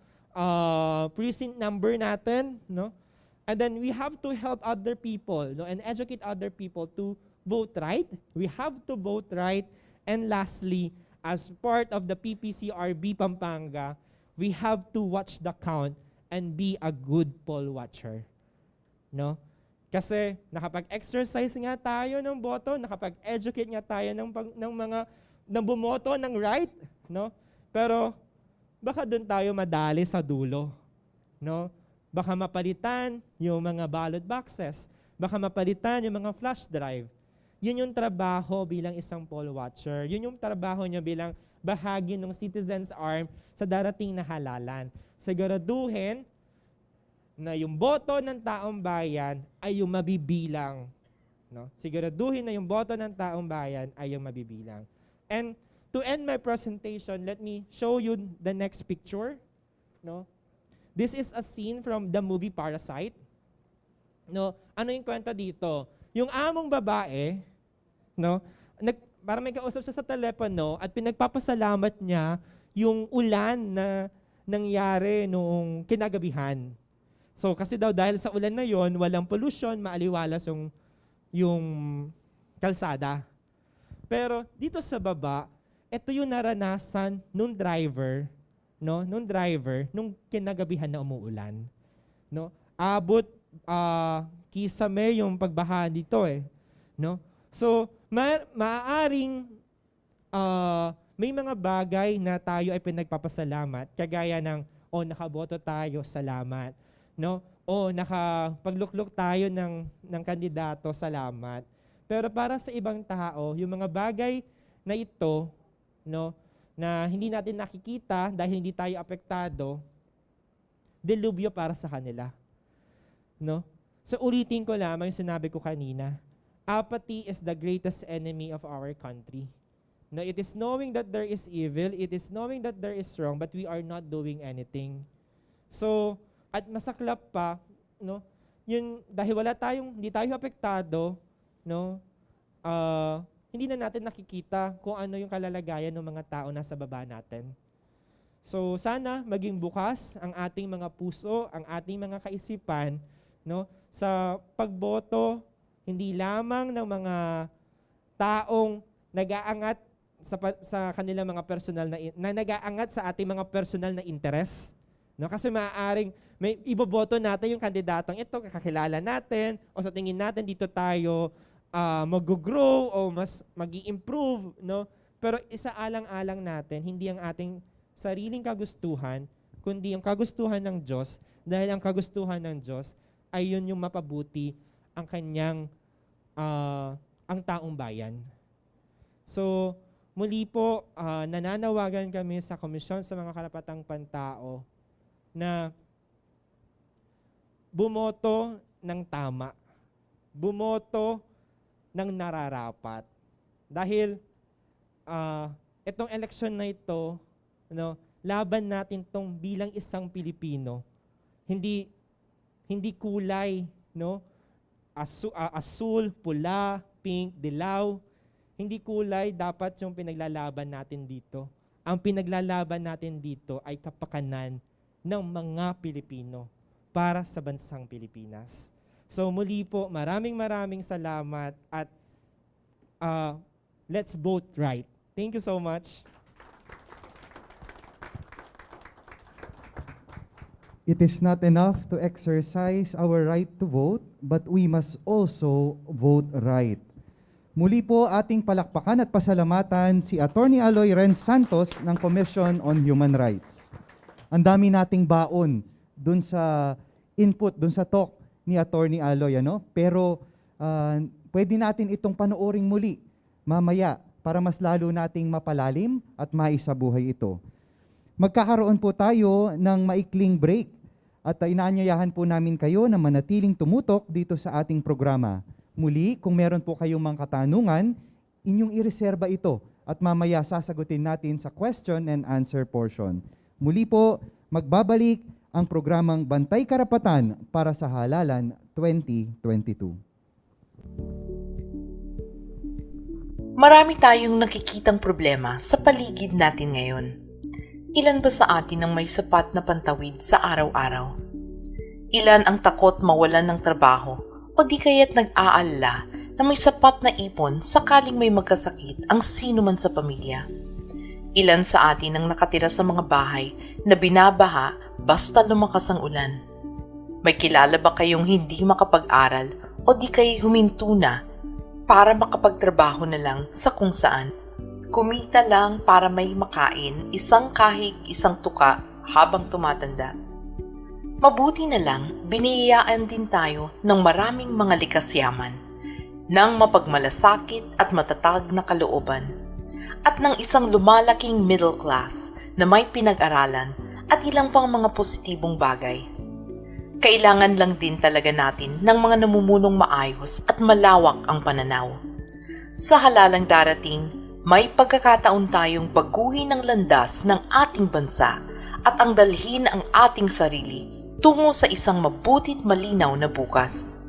Speaker 5: precinct number natin, no? And then we have to help other people, no, and educate other people to vote right. We have to vote right. And lastly, as part of the PPCRB Pampanga, we have to watch the count and be a good poll watcher. No? Kasi nakapag-exercise nga tayo ng boto, nakapag-educate nga tayo ng bumoto ng right, no? Pero baka doon tayo madali sa dulo, no? Baka mapalitan yung mga ballot boxes, baka mapalitan yung mga flash drive. Yun yung trabaho bilang isang poll watcher. Yun yung trabaho niya bilang bahagi ng Citizens Arm sa darating na halalan. Siguraduhin na yung boto ng taong bayan ay yung mabibilang. No? Siguraduhin na yung boto ng taong bayan ay yung mabibilang. And to end my presentation, let me show you the next picture. No? This is a scene from the movie Parasite. No? Ano yung kwento dito? Yung among babae, no, parang may kausap siya sa telepono at pinagpapasalamat niya yung ulan na nangyari noong kinagabihan. So kasi daw dahil sa ulan na yon, walang pollution, maaliwalas yung kalsada. Pero dito sa baba, ito yung naranasan nung driver, no, nung kinagabihan na umuulan. No? Abot kisame yung pagbaha dito eh. no? So, maaaring may mga bagay na tayo ay pinagpapasalamat, kagaya ng, nakaboto tayo, salamat, no? Nakapagluklok tayo ng kandidato, salamat. Pero para sa ibang tao, yung mga bagay na ito, no, na hindi natin nakikita dahil hindi tayo apektado, delubyo para sa kanila. No? So ulitin ko lamang yung sinabi ko kanina. Apathy is the greatest enemy of our country. No, it is knowing that there is evil, it is knowing that there is wrong, but we are not doing anything. So, at masaklap pa, no, yun, dahil hindi tayo apektado, no, hindi na natin nakikita kung ano yung kalalagayan ng mga tao nasa baba natin. So sana maging bukas ang ating mga puso, ang ating mga kaisipan, no, sa pagboto, hindi lamang ng mga taong nag-aangat sa kanilang mga personal na nag-aangat sa ating mga personal na interes, no, kasi maaaring may iboboto natin yung kandidatong ito, kakilala natin, o sa tingin natin dito tayo mag-grow o mas mag-i-improve, no? Pero isaalang-alang natin, hindi ang ating sariling kagustuhan, kundi ang kagustuhan ng Diyos, dahil ang kagustuhan ng Diyos ay yun yung mapabuti ang kanyang, ang taong bayan. So, muli po, nananawagan kami sa Komisyon sa mga Karapatang Pantao na bumoto ng tama, bumoto ng nararapat. Dahil itong eleksyon na ito, no, laban natin tong bilang isang Pilipino. Hindi kulay, no? Asul, pula, pink, dilaw. Hindi kulay dapat yung pinaglalaban natin dito. Ang pinaglalaban natin dito ay kapakanan ng mga Pilipino para sa bansang Pilipinas. So muli po, maraming salamat at let's vote right. Thank you so much.
Speaker 2: It is not enough to exercise our right to vote, but we must also vote right. Muli po ating palakpakan at pasalamatan si Attorney Aloy Renz Santos ng Commission on Human Rights. Ang dami nating baon dun sa input, dun sa talk ni Attorney Aloy, ano? Pero pwede natin itong panooring muli mamaya para mas lalo nating mapalalim at maisabuhay ito. Magkakaroon po tayo ng maikling break at inaanyayahan po namin kayo na manatiling tumutok dito sa ating programa. Muli, kung meron po kayong mga katanungan, inyong ireserba ito at mamaya sasagutin natin sa question and answer portion. Muli po, magbabalik ang programang Bantay Karapatan para sa Halalan 2022.
Speaker 6: Marami tayong nakikitang problema sa paligid natin ngayon. Ilan ba sa atin ang may sapat na pantawid sa araw-araw? Ilan ang takot mawalan ng trabaho o di kaya't nag-aalala na may sapat na ipon sakaling may magkasakit ang sino man sa pamilya? Ilan sa atin ang nakatira sa mga bahay na binabaha basta lumakas ang ulan? May kilala ba kayong hindi makapag-aral o di kayo huminto na para makapagtrabaho na lang sa kung saan? Kumita lang para may makain, isang kahig, isang tuka habang tumatanda. Mabuti na lang, biniyayaan din tayo ng maraming mga likas yaman, ng mapagmalasakit at matatag na kalooban, at ng isang lumalaking middle class na may pinag-aralan at ilang pang mga positibong bagay. Kailangan lang din talaga natin ng mga namumunong maayos at malawak ang pananaw. Sa halalang darating, may pagkakataon tayong baguhin ang landas ng ating bansa at ang dalhin ang ating sarili tungo sa isang mabuti't malinaw na bukas.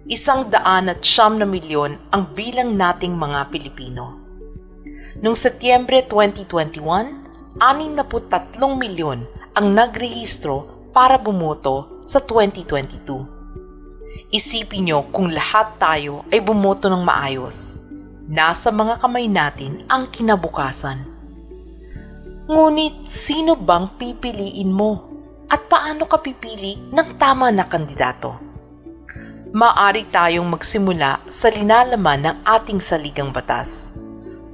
Speaker 6: 109 milyon ang bilang nating mga Pilipino. Noong Setyembre 2021, 63 milyon ang nagrehistro para bumoto sa 2022. Isipin nyo kung lahat tayo ay bumoto ng maayos. Nasa mga kamay natin ang kinabukasan. Ngunit sino bang pipiliin mo? At paano ka pipili ng tama na kandidato? Maaari tayong magsimula sa linalaman ng ating saligang batas,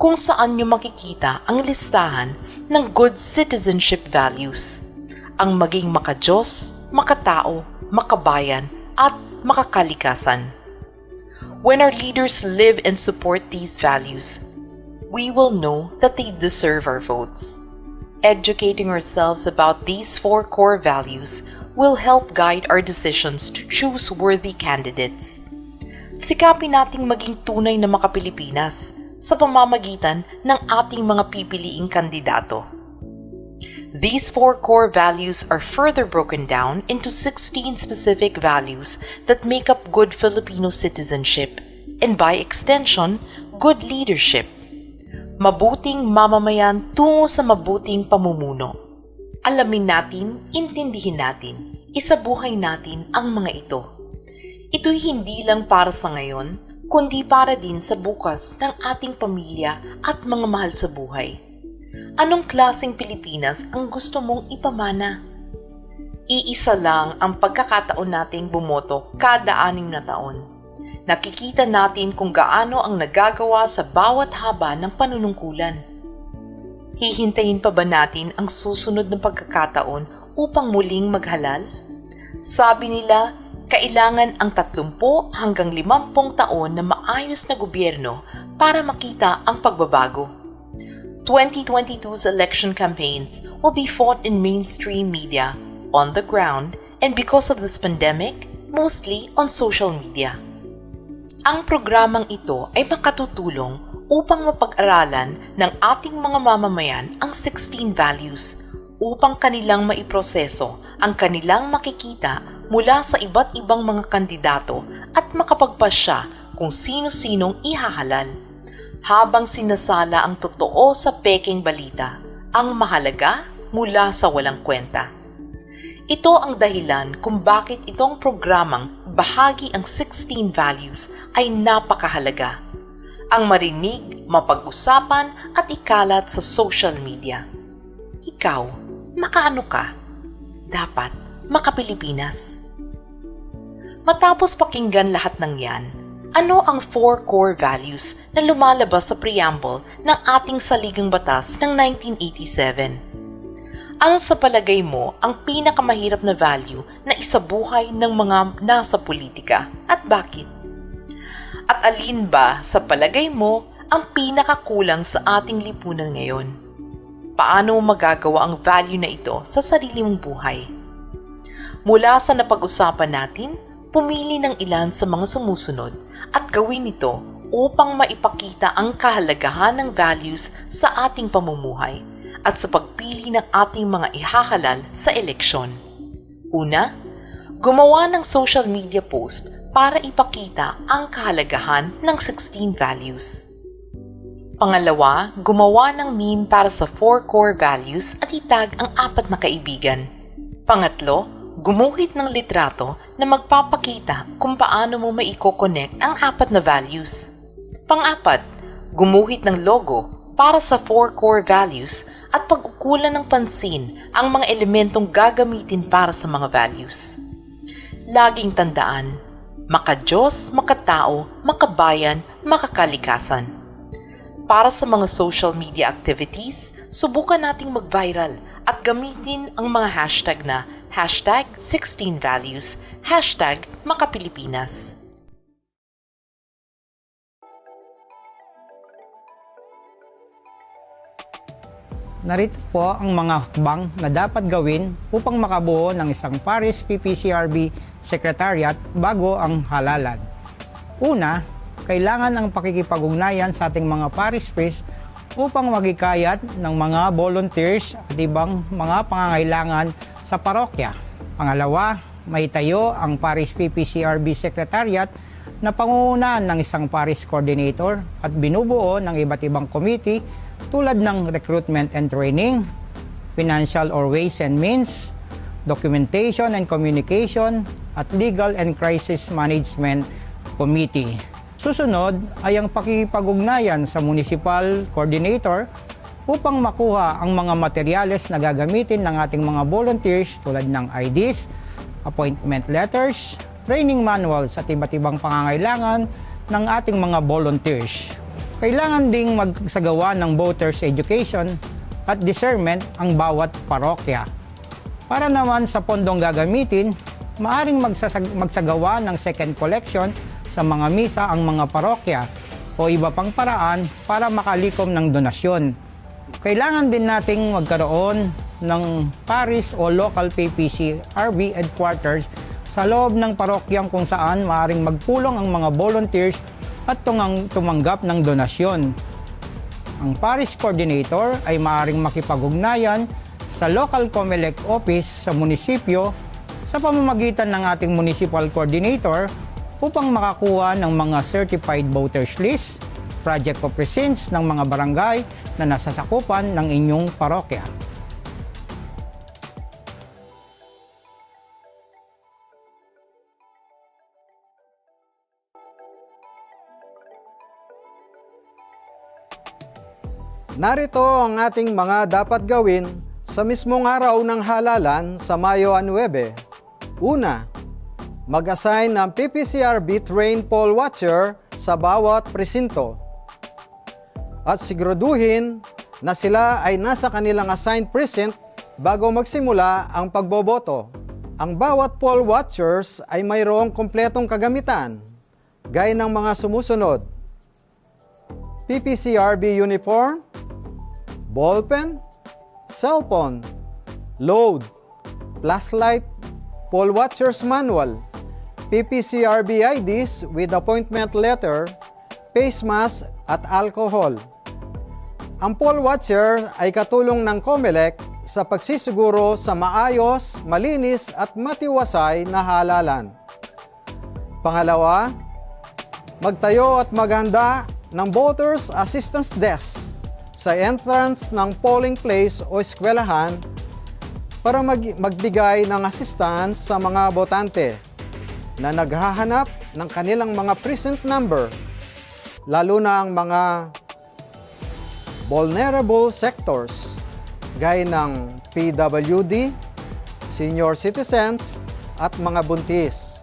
Speaker 6: kung saan nyo makikita ang listahan ng good citizenship values, ang maging makadiyos, makatao, makabayan, at makakalikasan. When our leaders live and support these values, we will know that they deserve our votes. Educating ourselves about these 4 core values will help guide our decisions to choose worthy candidates. Sikapin nating maging tunay na makapilipinas sa pamamagitan ng ating mga pipiliing kandidato. These 4 core values are further broken down into 16 specific values that make up good Filipino citizenship and by extension, good leadership. Mabuting mamamayan tungo sa mabuting pamumuno. Alamin natin, intindihin natin, isabuhay natin ang mga ito. Ito'y hindi lang para sa ngayon, kundi para din sa bukas ng ating pamilya at mga mahal sa buhay. Anong klaseng Pilipinas ang gusto mong ipamana? Iisa lang ang pagkakataon nating bumoto kada 6 na taon. Nakikita natin kung gaano ang nagagawa sa bawat haba ng panunungkulan. Hihintayin pa ba natin ang susunod na pagkakataon upang muling maghalal? Sabi nila, kailangan ang 30 hanggang 50 taon na maayos na gobyerno para makita ang pagbabago. 2022's election campaigns will be fought in mainstream media, on the ground, and because of this pandemic, mostly on social media. Ang programang ito ay makatutulong upang mapag-aralan ng ating mga mamamayan ang 16 values upang kanilang maiproseso ang kanilang makikita mula sa iba't ibang mga kandidato at makapagpasya kung sino-sinong ihahalal. Habang sinasala ang totoo sa peking balita, ang mahalaga mula sa walang kwenta. Ito ang dahilan kung bakit itong programang bahagi ang 16 values ay napakahalaga. Ang marinig, mapag-usapan at ikalat sa social media. Ikaw, makaano ka? Dapat makapilipinas. Matapos pakinggan lahat ng yan, ano ang 4 core values na lumalabas sa preamble ng ating saligang batas ng 1987? Ano sa palagay mo ang pinakamahirap na value na isabuhay ng mga nasa politika at bakit? At alin ba sa palagay mo ang pinakakulang sa ating lipunan ngayon? Paano mo magagawa ang value na ito sa sarili mong buhay? Mula sa napag-usapan natin, pumili ng ilan sa mga sumusunod at gawin ito upang maipakita ang kahalagahan ng values sa ating pamumuhay at sa pagpili ng ating mga ihahalal sa eleksyon. Una, gumawa ng social media post para ipakita ang kahalagahan ng 16 values. Pangalawa, gumawa ng meme para sa 4 core values at itag ang 4 na kaibigan. Pangatlo, gumuhit ng litrato na magpapakita kung paano mo maiko-connect ang 4 na values. Pang-apat, gumuhit ng logo para sa 4 core values at pag-ukulan ng pansin ang mga elementong gagamitin para sa mga values. Laging tandaan, makadiyos, makatao, makabayan, makakalikasan. Para sa mga social media activities, subukan nating mag-viral at gamitin ang mga hashtag na #16values, #makapilipinas.
Speaker 7: Narito po ang mga hakbang na dapat gawin upang makabuo ng isang Paris PPCRB Secretariat bago ang halalan. Una, kailangan ang pakikipag-ugnayan sa ating mga Paris priest upang magikayat ng mga volunteers at ibang mga pangangailangan sa parokya. Pangalawa, maitayo ang Paris PPCRB Secretariat na pangungunahan ng isang Paris Coordinator at binubuo ng iba't ibang committee tulad ng recruitment and training, financial or ways and means, documentation and communication, at legal and crisis management committee. Susunod ay ang pakikipag-ugnayan sa municipal coordinator upang makuha ang mga materyales na gagamitin ng ating mga volunteers tulad ng IDs, appointment letters, training manuals at iba't ibang pangangailangan ng ating mga volunteers. Kailangan ding magsagawa ng voters education at discernment ang bawat parokya. Para naman sa pondong gagamitin, maaring magsagawa ng second collection sa mga misa ang mga parokya o iba pang paraan para makalikom ng donasyon. Kailangan din nating magkaroon ng parish o local PPCRB headquarters sa loob ng parokyang kung saan maaring magpulong ang mga volunteers at tumanggap ng donasyon. Ang parish coordinator ay maaaring makipag-ugnayan sa local COMELEC office sa munisipyo sa pamamagitan ng ating municipal coordinator upang makakuha ng mga certified voters list, project of precincts ng mga barangay na nasasakupan ng inyong parokya.
Speaker 8: Narito ang ating mga dapat gawin sa mismong araw ng halalan sa Mayo 9. Una, mag-assign ng PPCRB trained poll watcher sa bawat presinto. At siguraduhin na sila ay nasa kanilang assigned precinct bago magsimula ang pagboboto. Ang bawat poll watchers ay mayroong kompletong kagamitan, gaya ng mga sumusunod: PPCRB uniform, ballpen, cellphone, load, flashlight, poll watchers manual, PPCRB IDs with appointment letter, face mask at alcohol. Ang poll watcher ay katulong ng COMELEC sa pagsisiguro sa maayos, malinis at matiwasay na halalan. Pangalawa, magtayo at maghanda ng Voters Assistance Desk sa entrance ng polling place o eskwelahan para magbigay ng assistance sa mga botante na naghahanap ng kanilang mga precinct number, lalo na ang mga vulnerable sectors gaya ng PWD, senior citizens at mga buntis.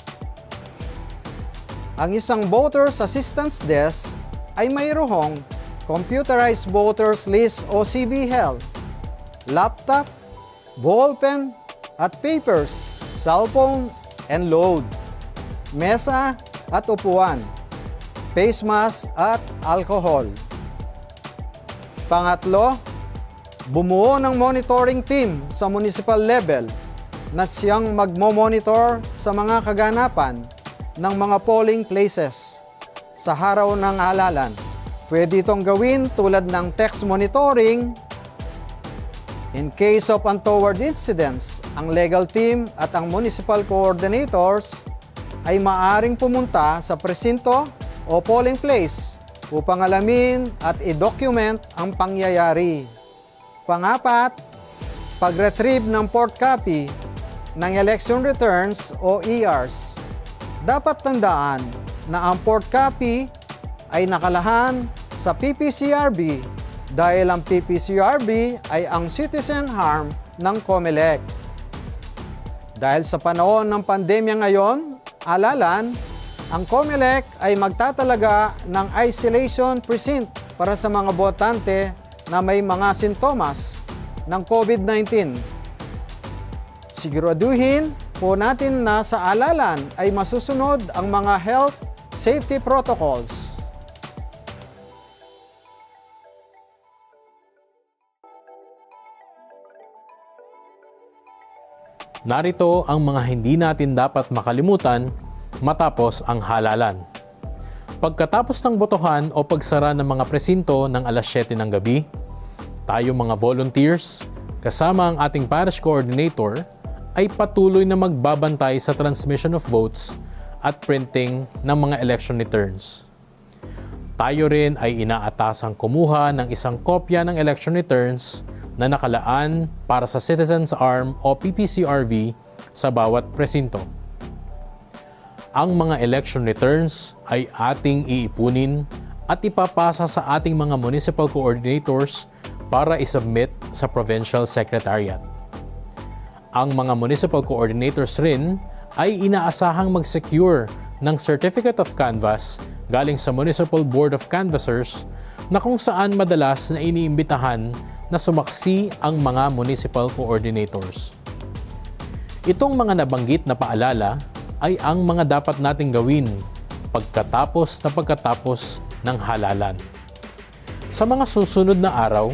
Speaker 8: Ang isang Voters Assistance Desk ay mayroong Computerized Voters List o CVL, laptop, ballpen at papers, cellphone and load, mesa at upuan, face mask at alcohol. Pangatlo, bumuo ng monitoring team sa municipal level na siyang magmo-monitor sa mga kaganapan ng mga polling places sa araw ng halalan. Pwede itong gawin tulad ng text monitoring. In case of untoward incidents, ang legal team at ang municipal coordinators ay maaaring pumunta sa presinto o polling place upang alamin at i-document ang pangyayari. Pangapat, pag-retrieve ng port copy ng election returns o ERs. Dapat tandaan na ang port copy ay nakalahan sa PPCRB dahil ang PPCRB ay ang citizen arm ng COMELEC. Dahil sa panahon ng pandemya ngayon, halalan, ang COMELEC ay magtatalaga ng isolation precinct para sa mga botante na may mga sintomas ng COVID-19. Siguraduhin po natin na sa halalan ay masusunod ang mga health safety protocols.
Speaker 9: Narito ang mga hindi natin dapat makalimutan matapos ang halalan. Pagkatapos ng botohan o pagsara ng mga presinto ng alas 7 ng gabi, tayo mga volunteers, kasama ang ating parish coordinator, ay patuloy na magbabantay sa transmission of votes at printing ng mga election returns. Tayo rin ay inaatasang kumuha ng isang kopya ng election returns na nakalaan para sa Citizens Arm o PPCRB sa bawat presinto. Ang mga election returns ay ating iipunin at ipapasa sa ating mga municipal coordinators para isubmit sa Provincial Secretariat. Ang mga municipal coordinators rin ay inaasahang mag-secure ng Certificate of Canvass galing sa Municipal Board of Canvassers na kung saan madalas na iniimbitahan na sumaksi ang mga municipal coordinators. Itong mga nabanggit na paalala ay ang mga dapat nating gawin pagkatapos ng halalan. Sa mga susunod na araw,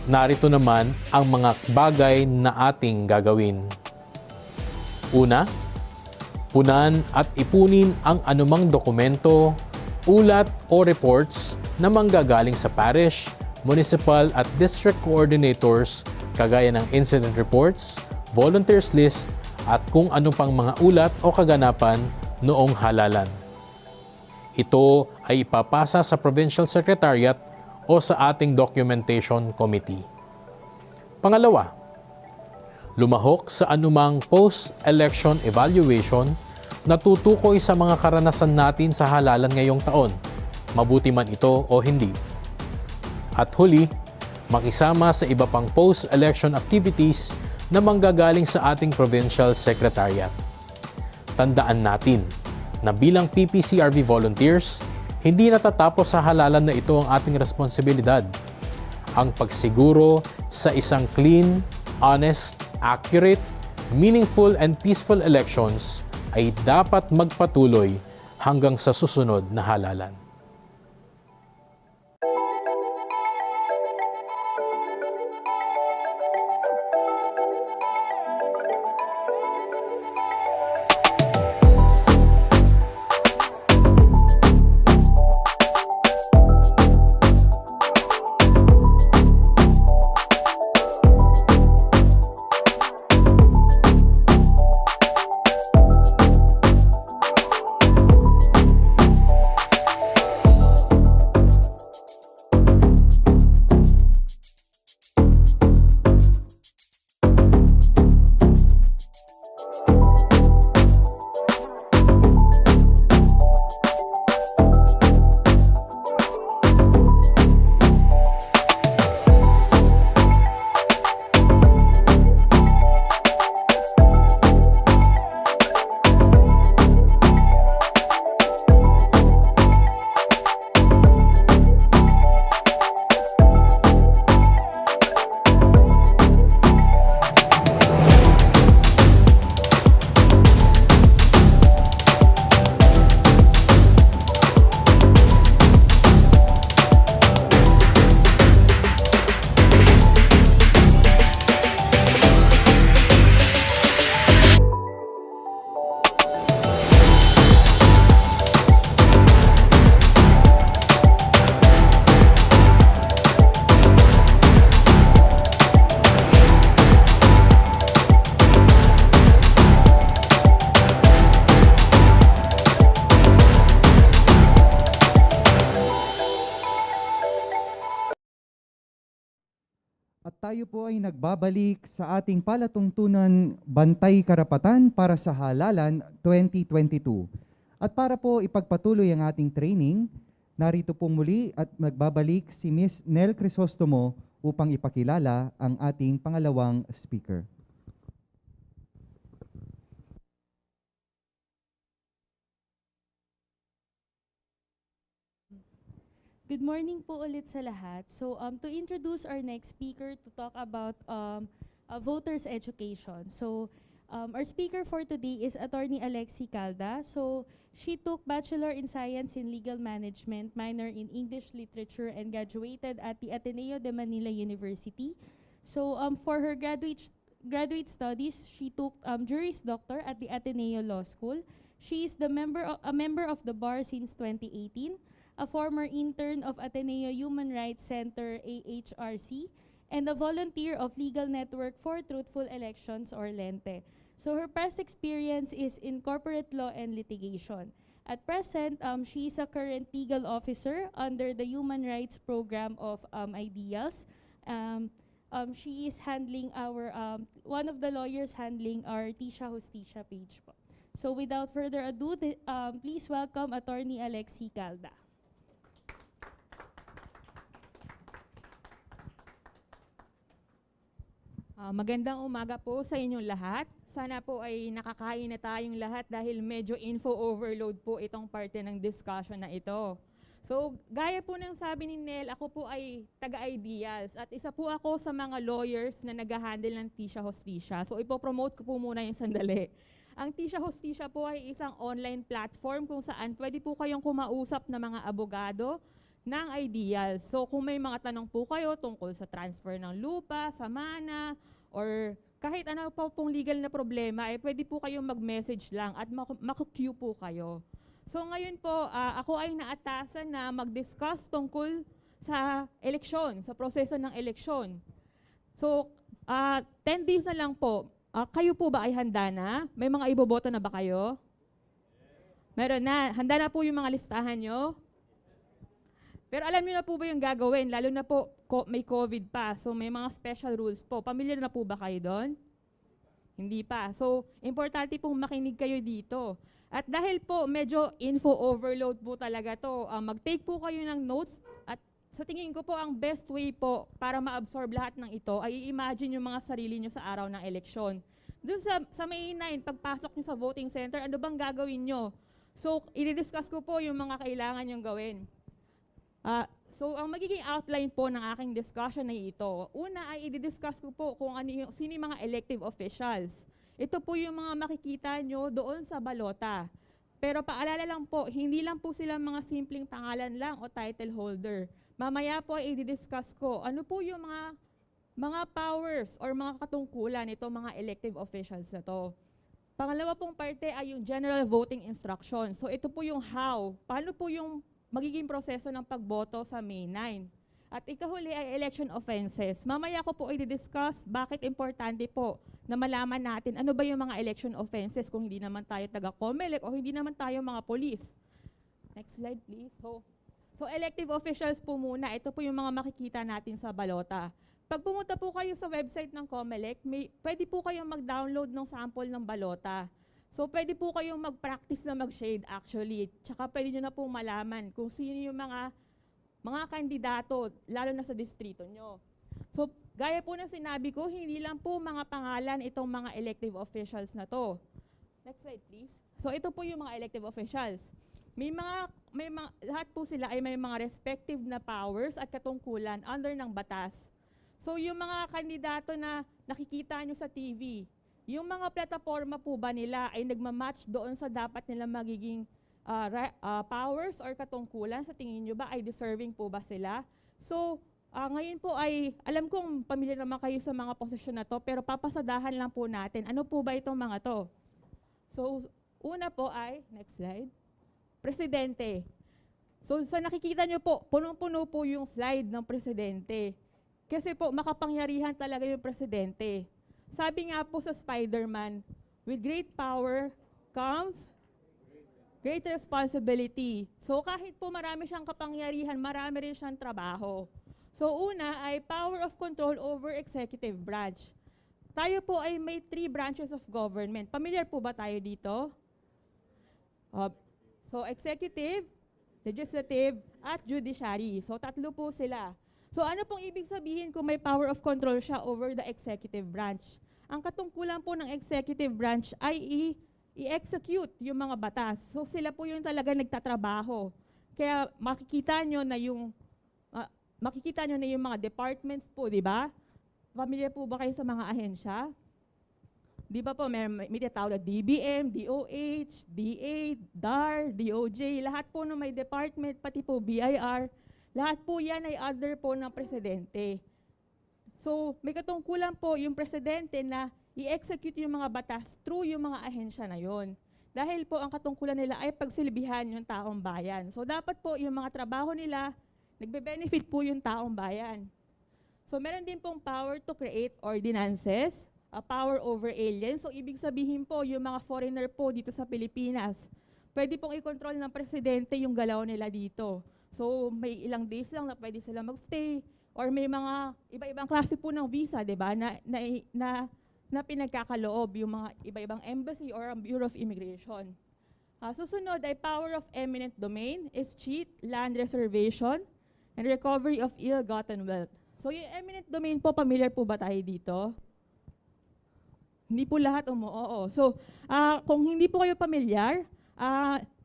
Speaker 9: narito naman ang mga bagay na ating gagawin. Una, punan at ipunin ang anumang dokumento, ulat o reports na manggagaling sa parish, municipal at district coordinators kagaya ng incident reports, volunteers list at kung ano pang mga ulat o kaganapan noong halalan. Ito ay ipapasa sa Provincial Secretariat o sa ating Documentation Committee. Pangalawa, lumahok sa anumang post-election evaluation na tutukoy sa mga karanasan natin sa halalan ngayong taon, mabuti man ito o hindi. At huli, makisama sa iba pang post-election activities na manggagaling sa ating Provincial Secretariat. Tandaan natin na bilang PPCRB volunteers, hindi natatapos sa halalan na ito ang ating responsibilidad. Ang pagsiguro sa isang clean, honest, accurate, meaningful and peaceful elections ay dapat magpatuloy hanggang sa susunod na halalan.
Speaker 2: At tayo po ay nagbabalik sa ating palatungtunan Bantay Karapatan para sa Halalan 2022. At para po ipagpatuloy ang ating training, narito po muli at nagbabalik si Ms. Nel Crisostomo upang ipakilala ang ating pangalawang speaker.
Speaker 4: Good morning po ulit sa lahat. So to introduce our next speaker to talk about voters education. So our speaker for today is Attorney Alexi Calda. So she took Bachelor in Science in Legal Management, minor in English Literature, and graduated at the Ateneo de Manila University. So for her graduate studies, she took Juris Doctor at the Ateneo Law School. She is a member of the bar since 2018. A former intern of Ateneo Human Rights Center, AHRC, and a volunteer of Legal Network for Truthful Elections, or LENTE. So her past experience is in corporate law and litigation. At present, she is a current legal officer under the Human Rights Program of IDEALS. She is handling our, one of the lawyers handling our Tisha Justicia page po. So without further ado, please welcome Attorney Alexi Calda.
Speaker 10: Magandang umaga po sa inyong lahat. Sana po ay nakakain na tayong lahat dahil medyo info overload po itong parte ng discussion na ito. So, gaya po ng sabi ni Nel, ako po ay taga-Ideals at isa po ako sa mga lawyers na nag-handle ng Tisha Hostisya. So, ipopromote ko po muna yung sandali. Ang Tisha Hostisya po ay isang online platform kung saan pwede po kayong kumausap ng mga abogado ng Ideals. So kung may mga tanong po kayo tungkol sa transfer ng lupa, sa mana, or kahit ano pa pong legal na problema, pwede po kayong mag-message lang at maku-queue po kayo. So ngayon po, ako ay naatasan na mag-discuss tungkol sa eleksyon, sa proseso ng eleksyon. So 10 days na lang po. Kayo po ba ay handa na? May mga iboboto na ba kayo? Meron na. Handa na po yung mga listahan nyo? Pero alam niyo na po ba yung gagawin? Lalo na po may COVID pa. So may mga special rules po. Pamilyar na po ba kayo doon? Hindi pa. So importante pong makinig kayo dito. At dahil po medyo info overload po talaga to, mag-take po kayo ng notes at sa tingin ko po ang best way po para ma-absorb lahat ng ito ay i-imagine yung mga sarili nyo sa araw ng eleksyon. Doon sa May 9, pagpasok nyo sa voting center, ano bang gagawin nyo? So i-discuss ko po yung mga kailangan nyong gawin. So ang magiging outline po ng aking discussion ay ito. Una ay i-discuss ko po kung sino yung mga elective officials. Ito po yung mga makikita nyo doon sa balota. Pero paalala lang po, hindi lang po sila mga simpleng pangalan lang o title holder. Mamaya po ay i-discuss ko ano po yung mga powers or mga katungkulan nito mga elective officials na to. Pangalawa pong parte ay yung general voting instruction. So ito po yung how. Paano po yung magiging proseso ng pagboto sa May 9. At ikahuli ay election offenses. Mamaya ko po i-discuss bakit importante po na malaman natin ano ba yung mga election offenses kung hindi naman tayo taga-COMELEC o hindi naman tayo mga police. Next slide please. So elective officials po muna. Ito po yung mga makikita natin sa balota. Pag pumunta po kayo sa website ng COMELEC, pwede po kayong mag-download ng sample ng balota. So pwede po kayong mag-practice na mag-shade actually. Tsaka pwede nyo na po malaman kung sino yung mga kandidato, lalo na sa distrito nyo. So gaya po na sinabi ko, hindi lang po mga pangalan itong mga elective officials na to. Next slide please. So ito po yung mga elective officials. Lahat po sila ay may mga respective na powers at katungkulan under ng batas. So yung mga kandidato na nakikita nyo sa TV, yung mga plataforma po ba nila ay nagmamatch doon sa dapat nila magiging powers or katungkulan? Sa tingin nyo ba ay deserving po ba sila? So ngayon po ay, alam kong pamilyar naman kayo sa mga posisyon na to, pero papasadahan lang po natin. Ano po ba itong mga to? So una po ay, next slide, presidente. So sa nakikita nyo po, punong-puno po yung slide ng presidente. Kasi po makapangyarihan talaga yung presidente. Sabi nga po sa Spider-Man, with great power comes great responsibility. So kahit po marami siyang kapangyarihan, marami rin siyang trabaho. So una ay power of control over executive branch. Tayo po ay may 3 branches of government. Familiar po ba tayo dito? So executive, legislative, at judiciary. So 3 po sila. So ano pong ibig sabihin kung may power of control siya over the executive branch? Ang katungkulan po ng executive branch ay i-execute yung mga batas. So sila po yung talaga nagtatrabaho. Kaya makikita nyo na yung mga departments po, di ba? Familiar po ba kayo sa mga ahensya? Di ba po, may tinatawag na DBM, DOH, DA, DAR, DOJ, lahat po ng may department, pati po BIR, lahat po yan ay under po ng presidente. So may katungkulan po yung presidente na i-execute yung mga batas through yung mga ahensya na yon. Dahil po ang katungkulan nila ay pagsilbihan yung taong bayan. So dapat po yung mga trabaho nila, nagbe-benefit po yung taong bayan. So meron din pong power to create ordinances, a power over aliens. So ibig sabihin po yung mga foreigner po dito sa Pilipinas, pwede pong i-control ng presidente yung galaw nila dito. So may ilang days lang na pwede sila magstay or may mga iba-ibang klase po ng visa, 'di ba? Na pinagkakaloob yung mga iba-ibang embassy or ang Bureau of Immigration. Susunod ay power of eminent domain, escheat, land reservation, and recovery of ill-gotten wealth. So yung eminent domain po, familiar po ba tayo dito? Hindi po lahat umuoo. So, kung hindi po kayo pamilyar,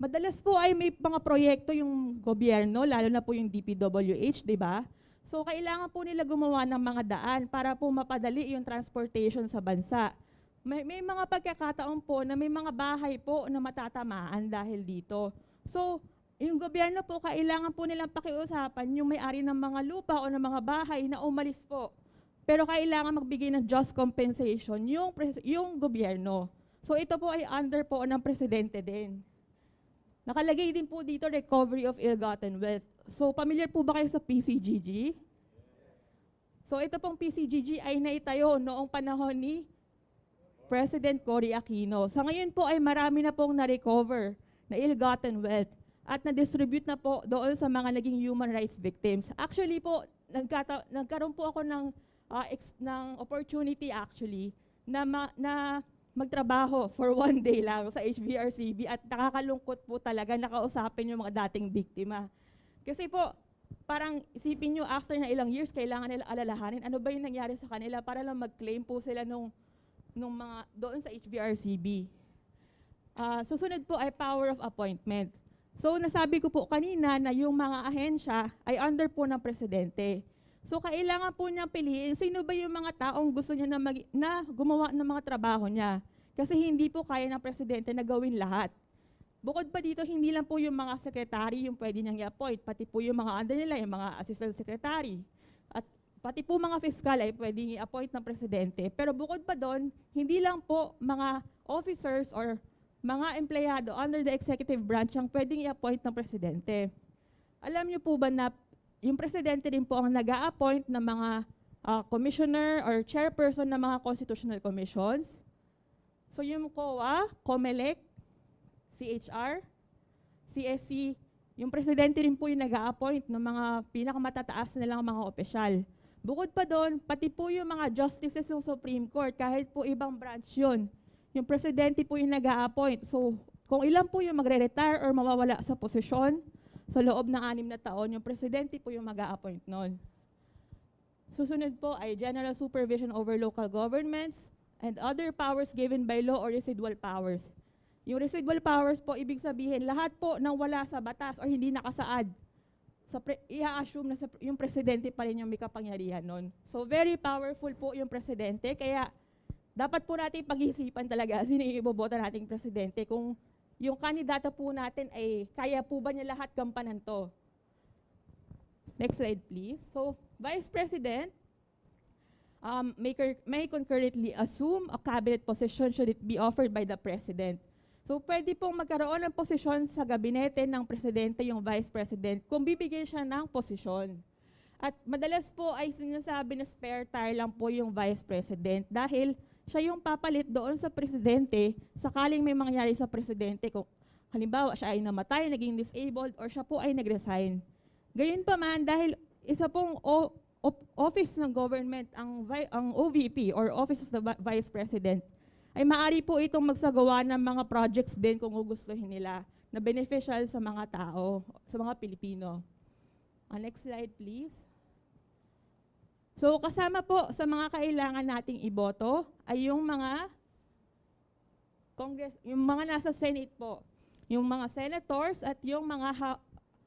Speaker 10: madalas po ay may mga proyekto yung gobyerno, lalo na po yung DPWH, di ba? So, kailangan po nila gumawa ng mga daan para po mapadali yung transportation sa bansa. May mga pagkakataon po na may mga bahay po na matatamaan dahil dito. So, yung gobyerno po, kailangan po nilang pakiusapan yung may-ari ng mga lupa o ng mga bahay na umalis po. Pero kailangan magbigay ng just compensation yung gobyerno. So, ito po ay under po ng presidente din. Nakalagay din po dito, recovery of ill-gotten wealth. So, familiar po ba kayo sa PCGG? So, ito pong PCGG ay naitayo noong panahon ni President Cory Aquino. Sa ngayon po ay marami na pong na-recover na ill-gotten wealth at na-distribute na po doon sa mga naging human rights victims. Actually po, nagkaroon po ako ng opportunity actually na magtrabaho for one day lang sa HBRCB at nakakalungkot po talaga nakausapin yung mga dating biktima. Kasi po, parang isipin nyo after na ilang years, kailangan nila alalahanin ano ba yung nangyari sa kanila para lang mag-claim po sila nung mga doon sa HBRCB. Susunod po ay power of appointment. So nasabi ko po kanina na yung mga ahensya ay under po ng presidente. So kailangan po niyang piliin sino ba yung mga taong gusto niya na gumawa ng mga trabaho niya. Kasi hindi po kaya ng presidente na gawin lahat. Bukod pa dito, hindi lang po yung mga secretary yung pwede niyang i-appoint, pati po yung mga under nila, yung mga assistant secretary. At pati po mga fiscal ay pwedeng i-appoint ng presidente. Pero bukod pa doon, hindi lang po mga officers or mga empleyado under the executive branch ang pwedeng i-appoint ng presidente. Alam niyo po ba na yung presidente rin po ang nag-a-appoint ng mga commissioner or chairperson ng mga constitutional commissions? So yung COA, COMELEC, CHR, CSC, yung presidente rin po yung nag-a-appoint ng mga pinakamatataas nilang mga opisyal. Bukod pa doon, pati po yung mga justices ng Supreme Court, kahit po ibang branch yun, yung presidente po yung nag-a-appoint. So, kung ilan po yung magre-retire or mawawala sa posisyon sa loob ng 6 na taon, yung presidente po yung mag-a-appoint nun. Susunod po ay general supervision over local governments and other powers given by law or residual powers. Yung residual powers po, ibig sabihin, lahat po nang wala sa batas or hindi nakasaad, i-assume na yung presidente pa rin yung may kapangyarihan nun. So very powerful po yung presidente, kaya dapat po natin pag-iisipan talaga sino yung iboboto nating presidente kung yung kandidato po natin ay kaya po ba niya lahat gampanan to. Next slide please. So Vice President may concurrently assume a cabinet position should it be offered by the President. So pwede pong magkaroon ng posisyon sa gabinete ng presidente yung vice president kung bibigyan siya ng posisyon. At madalas po ay sinasabi na spare tire lang po yung vice president dahil siya yung papalit doon sa presidente sakaling may mangyari sa presidente kung halimbawa siya ay namatay, naging disabled, or siya po ay nag-resign. Gayon pa man, dahil isa pong office ng government, ang OVP or Office of the Vice President, ay maaari po itong magsagawa ng mga projects din kung gugustuhin nila na beneficial sa mga tao, sa mga Pilipino. Next slide please. So kasama po sa mga kailangan nating iboto ay yung mga yung mga nasa Senate po, yung mga senators at yung mga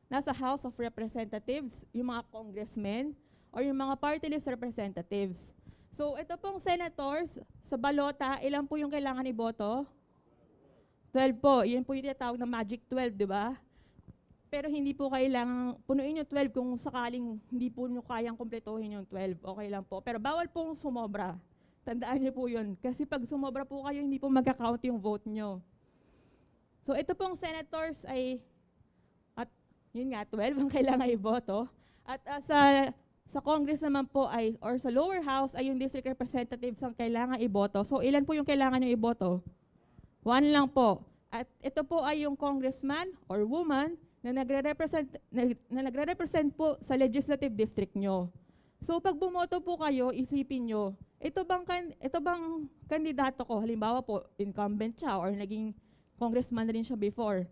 Speaker 10: nasa House of Representatives, yung mga congressmen or yung mga party list representatives. So ito pong senators, sa balota, ilan po yung kailangan iboto? 12 po. Yun po yung tinatawag na magic 12, di ba? Pero hindi po kailangan punuin yung 12 kung sakaling hindi po nyo kayang kumpletuhin yung 12. Okay lang po. Pero bawal pong sumobra. Tandaan niyo po yun. Kasi pag sumobra po kayo, hindi po magka-count yung vote nyo. So ito pong senators ay, at yun nga, 12 ang kailangan iboto. At sa Congress naman po ay, or sa lower house ay yung district representatives ang kailangan iboto. So ilan po yung kailangan nyo iboto? 1 lang po. At ito po ay yung congressman or woman na nagre-represent po sa legislative district nyo. So pag bumoto po kayo, isipin nyo, ito bang kandidato ko, halimbawa po, incumbent siya or naging congressman na rin siya before.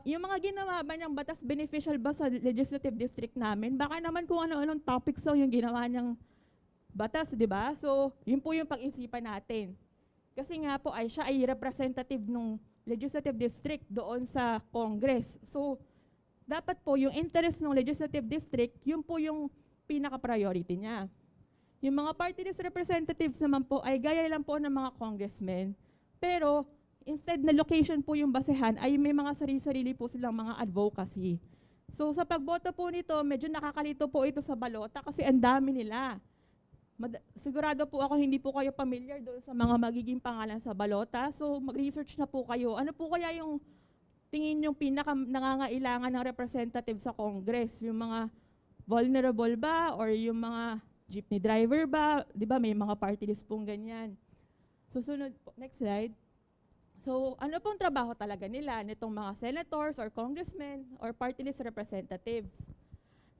Speaker 10: Yung mga ginawa ba niyang batas beneficial ba sa legislative district namin? Baka naman kung ano-anong topics yung ginawa niyang batas, di ba? So, yun po yung pag-isipan natin. Kasi nga po ay siya ay representative ng legislative district doon sa Congress. So, dapat po yung interest ng legislative district, yun po yung pinaka-priority niya. Yung mga party list representatives naman po ay gaya lang po ng mga congressmen. Pero, instead na location po yung basehan, ay may mga sarili-sarili po silang mga advocacy. So, sa pagboto po nito, medyo nakakalito po ito sa balota kasi ang dami nila. Sigurado po ako hindi po kayo familiar doon sa mga magiging pangalan sa balota. So, mag-research na po kayo. Ano po kaya yung tingin yung pinaka nangangailangan ng representative sa Congress? Yung mga vulnerable ba? Or yung mga jeepney driver ba? Di ba may mga party list pong ganyan. Susunod po, next slide. So, ano pong trabaho talaga nila nitong mga senators or congressmen or party list representatives?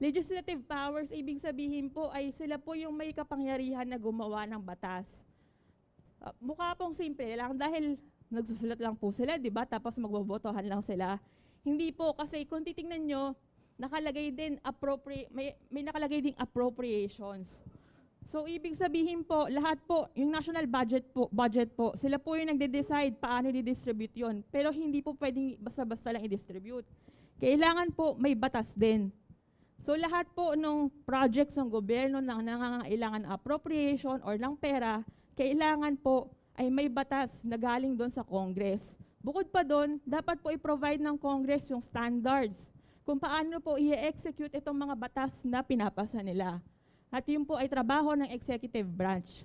Speaker 10: Legislative powers, ibig sabihin po ay sila po yung may kapangyarihan na gumawa ng batas. Mukha pong simple lang dahil nagsusulat lang po sila, di ba? Tapos magbobotohan lang sila. Hindi po, kasi kung titingnan nyo, nakalagay din may nakalagay ding appropriations. So, ibig sabihin po, lahat po, yung national budget po, sila po yung nagde-decide paano i-distribute yun. Pero hindi po pwedeng basta-basta lang i-distribute. Kailangan po may batas din. So, lahat po ng projects ng gobyerno na nangangailangan ng appropriation or ng pera, kailangan po ay may batas na galing doon sa Congress. Bukod pa doon, dapat po i-provide ng Congress yung standards kung paano po i-execute itong mga batas na pinapasa nila. At yun po ay trabaho ng executive branch.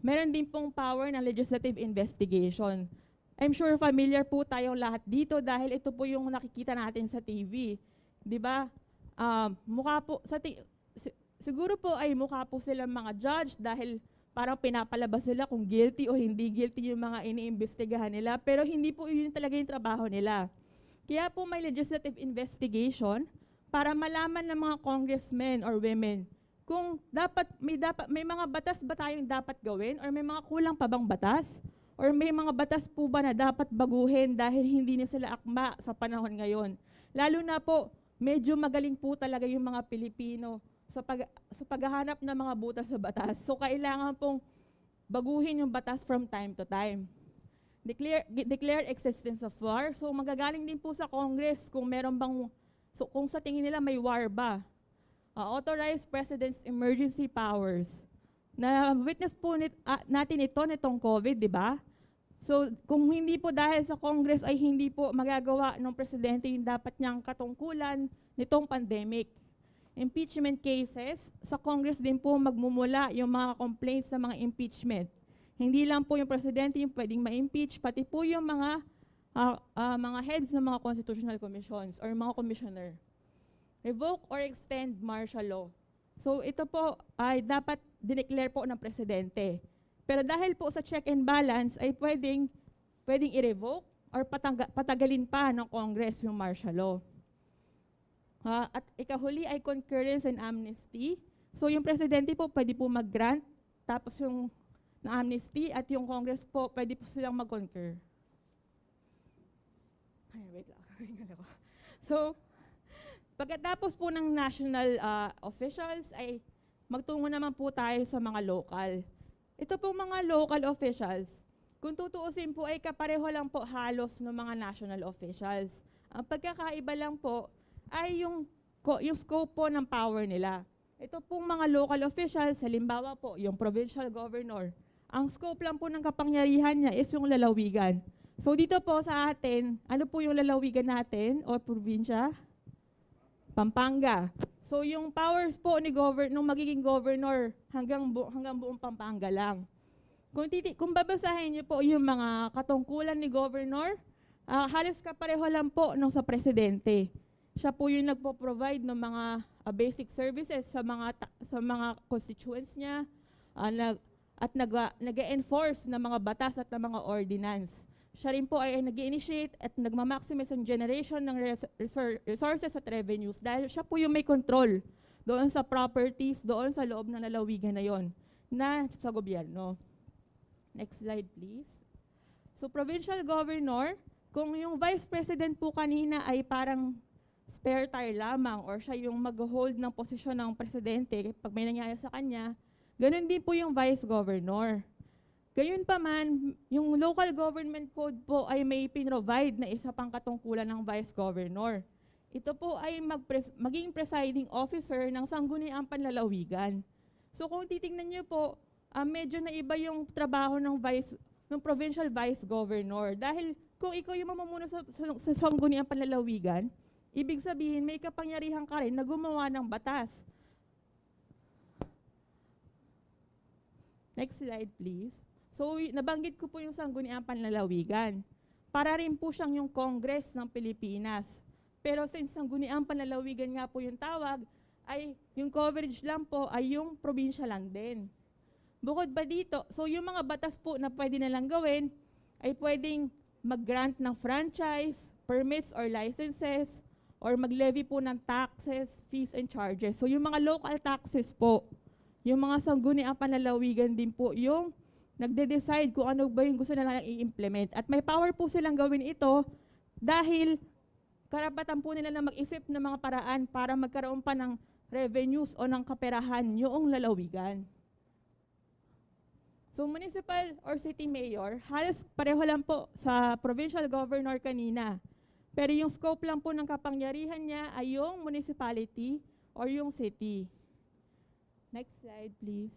Speaker 10: Meron din pong power ng legislative investigation. I'm sure familiar po tayong lahat dito dahil ito po yung nakikita natin sa TV. Di ba? Mukha po, siguro po ay mukha po silang mga judge dahil parang pinapalabas sila kung guilty o hindi guilty yung mga iniimbestigahan nila. Pero hindi po yun talaga yung trabaho nila. Kaya po may legislative investigation para malaman ng mga congressmen or women kung may mga batas ba tayong dapat gawin or may mga kulang pa bang batas or may mga batas po ba na dapat baguhin dahil hindi na sila akma sa panahon ngayon. Lalo na po, medyo magaling po talaga yung mga Pilipino sa paghahanap ng mga butas sa batas. So, kailangan pong baguhin yung batas from time to time. Declare existence of war. So, magagaling din po sa Congress kung meron bang, kung sa tingin nila may war ba. Authorize President's emergency powers. Na-witness po natin ito nitong COVID, di ba? So, kung hindi po dahil sa Congress ay hindi po magagawa ng Presidente yung dapat niyang katungkulan nitong pandemic. Impeachment cases, sa Congress din po magmumula yung mga complaints sa mga impeachment. Hindi lang po yung Presidente yung pwedeng ma-impeach, pati po yung mga heads ng mga constitutional commissions or mga commissioner. Revoke or extend martial law. So ito po ay dapat dineclare po ng Presidente. Pero dahil po sa check and balance ay pwedeng i-revoke or patagalin pa ng Congress yung martial law. At ikahuli ay concurrence and amnesty. So yung Presidente po pwede po mag-grant, tapos yung amnesty at yung Congress po pwede po silang mag-concur. Ay, wait lang. So, pagkatapos po ng national officials ay magtungo naman po tayo sa mga local. Ito pong mga local officials, kung tutuusin po ay kapareho lang po halos ng mga national officials. Ang pagkakaiba lang po ay yung scope po ng power nila. Ito pong mga local officials, halimbawa po, yung provincial governor, ang scope lang po ng kapangyarihan niya is yung lalawigan. So dito po sa atin, ano po yung lalawigan natin o probinsya? Pampanga. So yung powers po ni nung magiging governor hanggang buong Pampanga lang. Kung babasahin niyo po yung mga katungkulan ni governor, halos kapareho lang po nung sa presidente. Siya po yung nagpo-provide ng mga basic services sa mga constituents niya at nag-enforce ng mga batas at ng mga ordinance. Siya rin po ay nag-initiate at nagmamaximize ang generation ng resources at revenues dahil siya po yung may control doon sa properties, doon sa loob ng lalawigan na yon na sa gobyerno. Next slide, please. So, provincial governor, kung yung vice president po kanina ay parang spare tire lamang or siya yung mag-hold ng posisyon ng presidente pag may nangyari sa kanya, ganun din po yung vice governor. Gayunpaman, yung local government code po ay may pinrovide na isa pang katungkulan ng vice governor. Ito po ay maging presiding officer ng sangguniang panlalawigan. So kung titingnan niyo po, medyo naiba yung trabaho ng provincial vice governor. Dahil kung ikaw yung mamumuno sa sangguniang panlalawigan, ibig sabihin may kapangyarihan ka rin na gumawa ng batas. Next slide, please. So, nabanggit ko po yung sangguniang panlalawigan. Para rin po siyang yung Congress ng Pilipinas. Pero since sangguniang panlalawigan nga po yung tawag, ay yung coverage lang po ay yung probinsya lang din. Bukod ba dito, so yung mga batas po na pwede nilang gawin, ay pwedeng mag-grant ng franchise, permits or licenses, or mag-levy po ng taxes, fees, and charges. So yung mga local taxes po, yung mga sangguniang panlalawigan din po yung nagde-decide kung ano ba yung gusto nilang i-implement. At may power po silang gawin ito dahil karapatan po nila na mag-isip ng mga paraan para magkaroon pa ng revenues o ng kaperahan yung lalawigan. So municipal or city mayor, halos pareho lang po sa provincial governor kanina. Pero yung scope lang po ng kapangyarihan niya ay yung municipality or yung city. Next slide, please.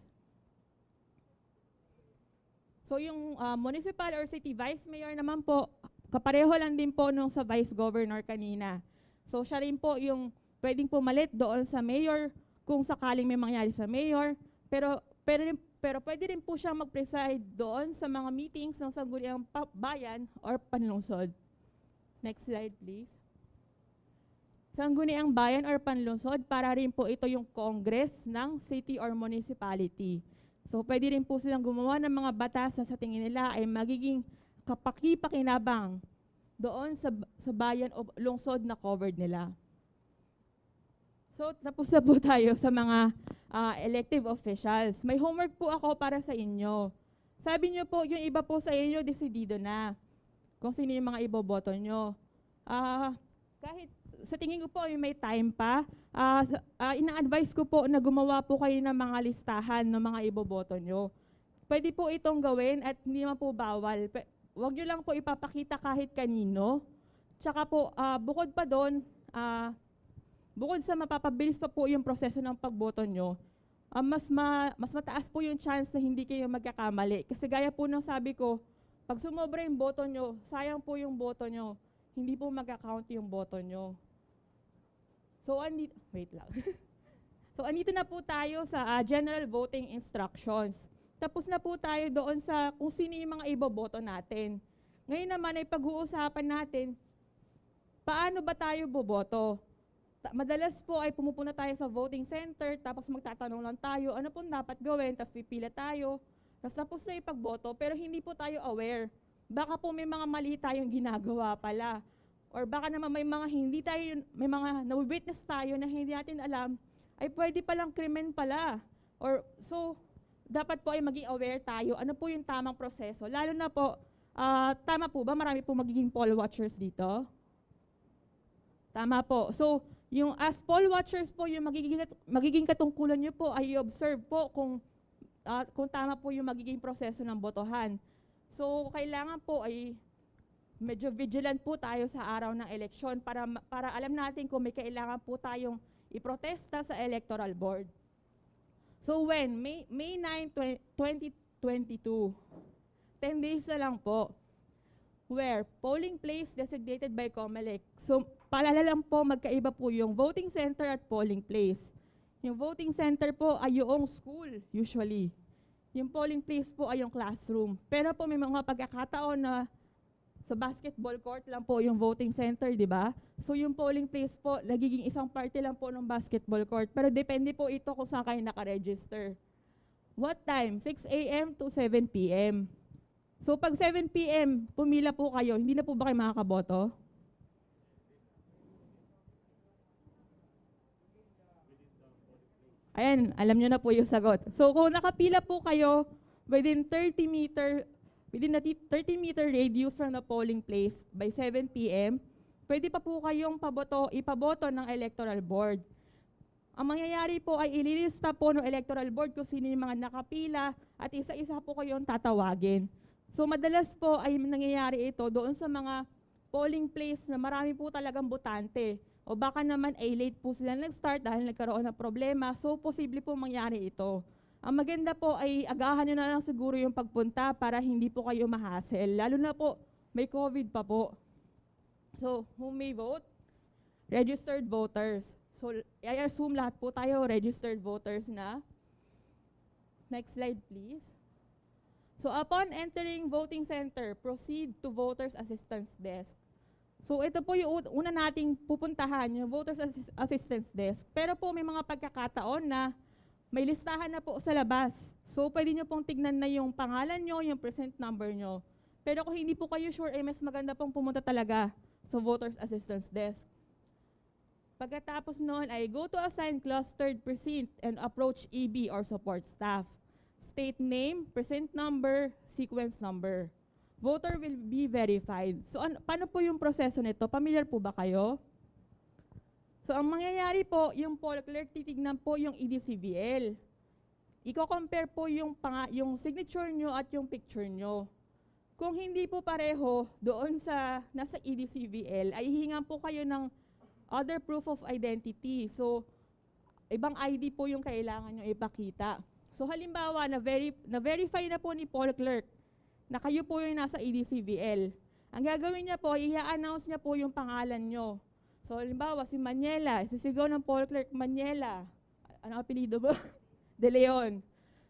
Speaker 10: So yung municipal or city vice mayor naman po, kapareho lang din po nung sa vice governor kanina. So siya rin po yung pwedeng pumalit doon sa mayor kung sakaling may mangyari sa mayor. Pero pwede rin po siya mag-preside doon sa mga meetings ng sangguniang bayan or panlungsod. Next slide, please. Sangguniang bayan or panlungsod, para rin po ito yung Congress ng city or municipality. So pwede rin po silang gumawa ng mga batas na sa tingin nila ay magiging kapaki-pakinabang doon sa bayan o lungsod na covered nila. So tapos na po tayo sa mga elective officials. May homework po ako para sa inyo. Sabi niyo po, yung iba po sa inyo desidido na kung sino yung mga iboboto nyo. Kahit sa tingin ko po may time pa, ina-advise ko po na gumawa po kayo ng mga listahan ng mga iboboto nyo. Pwede po itong gawin at hindi man po bawal. Huwag nyo lang po ipapakita kahit kanino. Tsaka po, bukod pa doon, bukod sa mapapabilis pa po yung proseso ng pagboto nyo, mas mataas po yung chance na hindi kayo magkakamali. Kasi gaya po ng sabi ko, pag sumobra yung boto nyo, sayang po yung boto nyo. Hindi po magka-count yung boto nyo. So, wait lang. So, andito na po tayo sa general voting instructions. Tapos na po tayo doon sa kung sino yung mga iboboto natin. Ngayon naman ay pag-uusapan natin, paano ba tayo boboto? Madalas po ay pumupunta tayo sa voting center, tapos magtatanong lang tayo, ano po dapat gawin, tapos pipila tayo, tapos na ipagboto, pero hindi po tayo aware. Baka po may mga mali tayong ginagawa pala. Or baka naman may mga na-witness tayo na hindi natin alam, ay pwede palang krimen pala. So, dapat po ay maging aware tayo. Ano po yung tamang proseso? Lalo na po, tama po ba? Marami po magiging poll watchers dito? Tama po. So, yung as poll watchers po, yung magiging katungkulan nyo po ay i-observe po kung tama po yung magiging proseso ng botohan. So, kailangan po ay medyo vigilant po tayo sa araw ng eleksyon para alam natin kung may kailangan po tayong iprotesta sa Electoral Board. So when? May 9, 2022. 10 days na lang po. Where? Polling place designated by COMELEC. So paalala lang po, magkaiba po yung voting center at polling place. Yung voting center po ay yung school usually. Yung polling place po ay yung classroom. Pero po may mga pagkakataon na sa basketball court lang po yung voting center, di ba? So yung polling place po, nagiging isang parte lang po ng basketball court. Pero depende po ito kung saan kayo nakaregister. What time? 6 a.m. to 7 p.m. So pag 7 p.m., pumila po kayo, hindi na po ba kayo makakaboto? Ayan, alam nyo na po yung sagot. So kung nakapila po kayo within 30-meter radius from the polling place by 7 p.m., pwede pa po kayong ipaboto ng Electoral Board. Ang mangyayari po ay ililista po ng electoral board kung sino yung mga nakapila at isa-isa po kayong tatawagin. So madalas po ay nangyayari ito doon sa mga polling place na marami po talagang botante. O baka naman ay late po sila nag-start dahil nagkaroon ng problema. So posible po mangyari ito. Ang maganda po ay agahan nyo na lang siguro yung pagpunta para hindi po kayo ma-hassle. Lalo na po may COVID pa po. So who may vote? Registered voters. So, I assume lahat po tayo registered voters na. Next slide, please. So, upon entering voting center, proceed to voters assistance desk. So, ito po yung una nating pupuntahan, yung voters assistance desk. Pero po may mga pagkakataon na may listahan na po sa labas. So, pwede nyo pong tignan na yung pangalan nyo, yung present number nyo. Pero kung hindi po kayo sure, mas maganda pong pumunta talaga sa voters assistance desk. Pagkatapos noon ay go to assigned clustered precinct and approach EB or support staff. State name, present number, sequence number. Voter will be verified. So paano po yung proseso nito? Familiar po ba kayo? So ang mangyayari po, yung poll clerk titignan po yung EDCVL. Iko-compare po yung signature nyo at yung picture nyo. Kung hindi po pareho doon sa nasa EDCVL, ay hihingan po kayo ng other proof of identity. So, ibang ID po yung kailangan nyo ipakita. So, halimbawa, na-verify na po ni poll clerk na kayo po yung nasa EDCVL. Ang gagawin niya po, i-announce niya po yung pangalan nyo. So, halimbawa, si Maniela, isisigaw ng poll clerk, Maniela. Ano apelido ba? De Leon.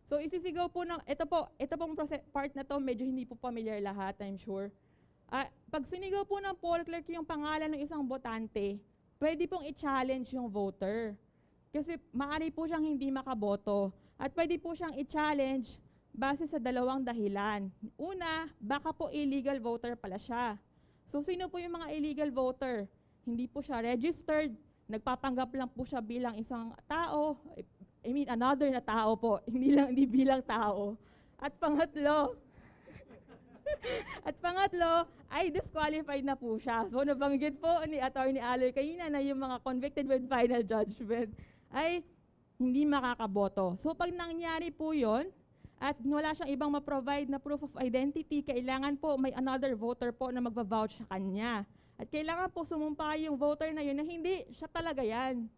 Speaker 10: So, isisigaw po ng, ito pong part na to, medyo hindi po familiar lahat, I'm sure. Pag sinigaw po ng poll clerk yung pangalan ng isang botante, pwede pong i-challenge yung voter. Kasi maaari po siyang hindi makaboto. At pwede po siyang i-challenge base sa dalawang dahilan. Una, baka po illegal voter pala siya. So sino po yung mga illegal voter? Hindi po siya registered, nagpapanggap lang po siya bilang isang tao, another na tao po, hindi bilang tao. At pangatlo, ay disqualified na po siya. So nabanggit po ni Attorney Aloy kanina na yung mga convicted with final judgment ay hindi makakaboto. So pag nangyari po yon at wala siyang ibang ma-provide na proof of identity, kailangan po may another voter po na magva-vouch sa kanya. At kailangan po sumumpa yung voter na yun na hindi siya talaga yan.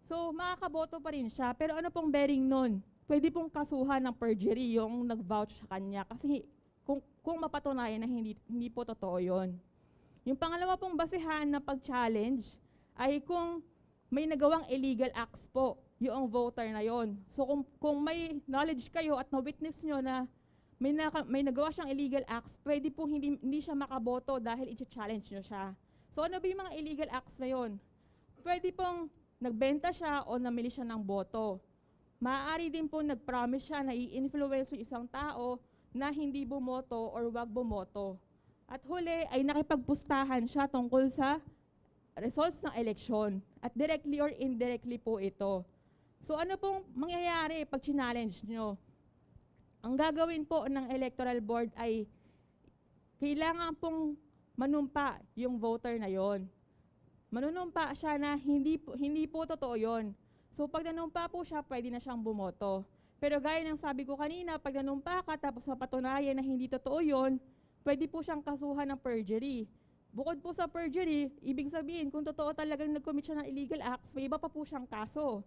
Speaker 10: So makakaboto pa rin siya. Pero ano pong bearing nun? Pwede pong kasuhan ng perjury yung nag-vouch sa kanya kasi kung mapatunayan na hindi po totoo yun. Yung pangalawa pong basehan na pag-challenge ay kung may nagawang illegal acts po yung voter na yon. So kung may knowledge kayo at na-witness nyo na may nagawa siyang illegal acts, pwede po hindi siya makaboto dahil i-challenge nyo siya. So ano ba yung mga illegal acts na yon? Pwede pong nagbenta siya o namili siya ng boto. Maaari din po nag-promise siya na i-influence yung isang tao na hindi bumoto or wag bumoto. At huli ay nakipagpustahan siya tungkol sa results ng eleksyon. At directly or indirectly po ito. So ano pong mangyayari pag challenge nyo? Ang gagawin po ng electoral board ay kailangan pong manumpa yung voter na yon. Manunumpa siya na hindi po totoo yon. So pag nanumpa po siya, pwede na siyang bumoto. Pero gaya ng sabi ko kanina, pag nanumpa ka tapos mapatunayan na hindi totoo yon, pwede po siyang kasuhan ng perjury. Bukod po sa perjury, ibig sabihin kung totoo talagang nag-commit siya ng illegal acts, may iba pa po siyang kaso.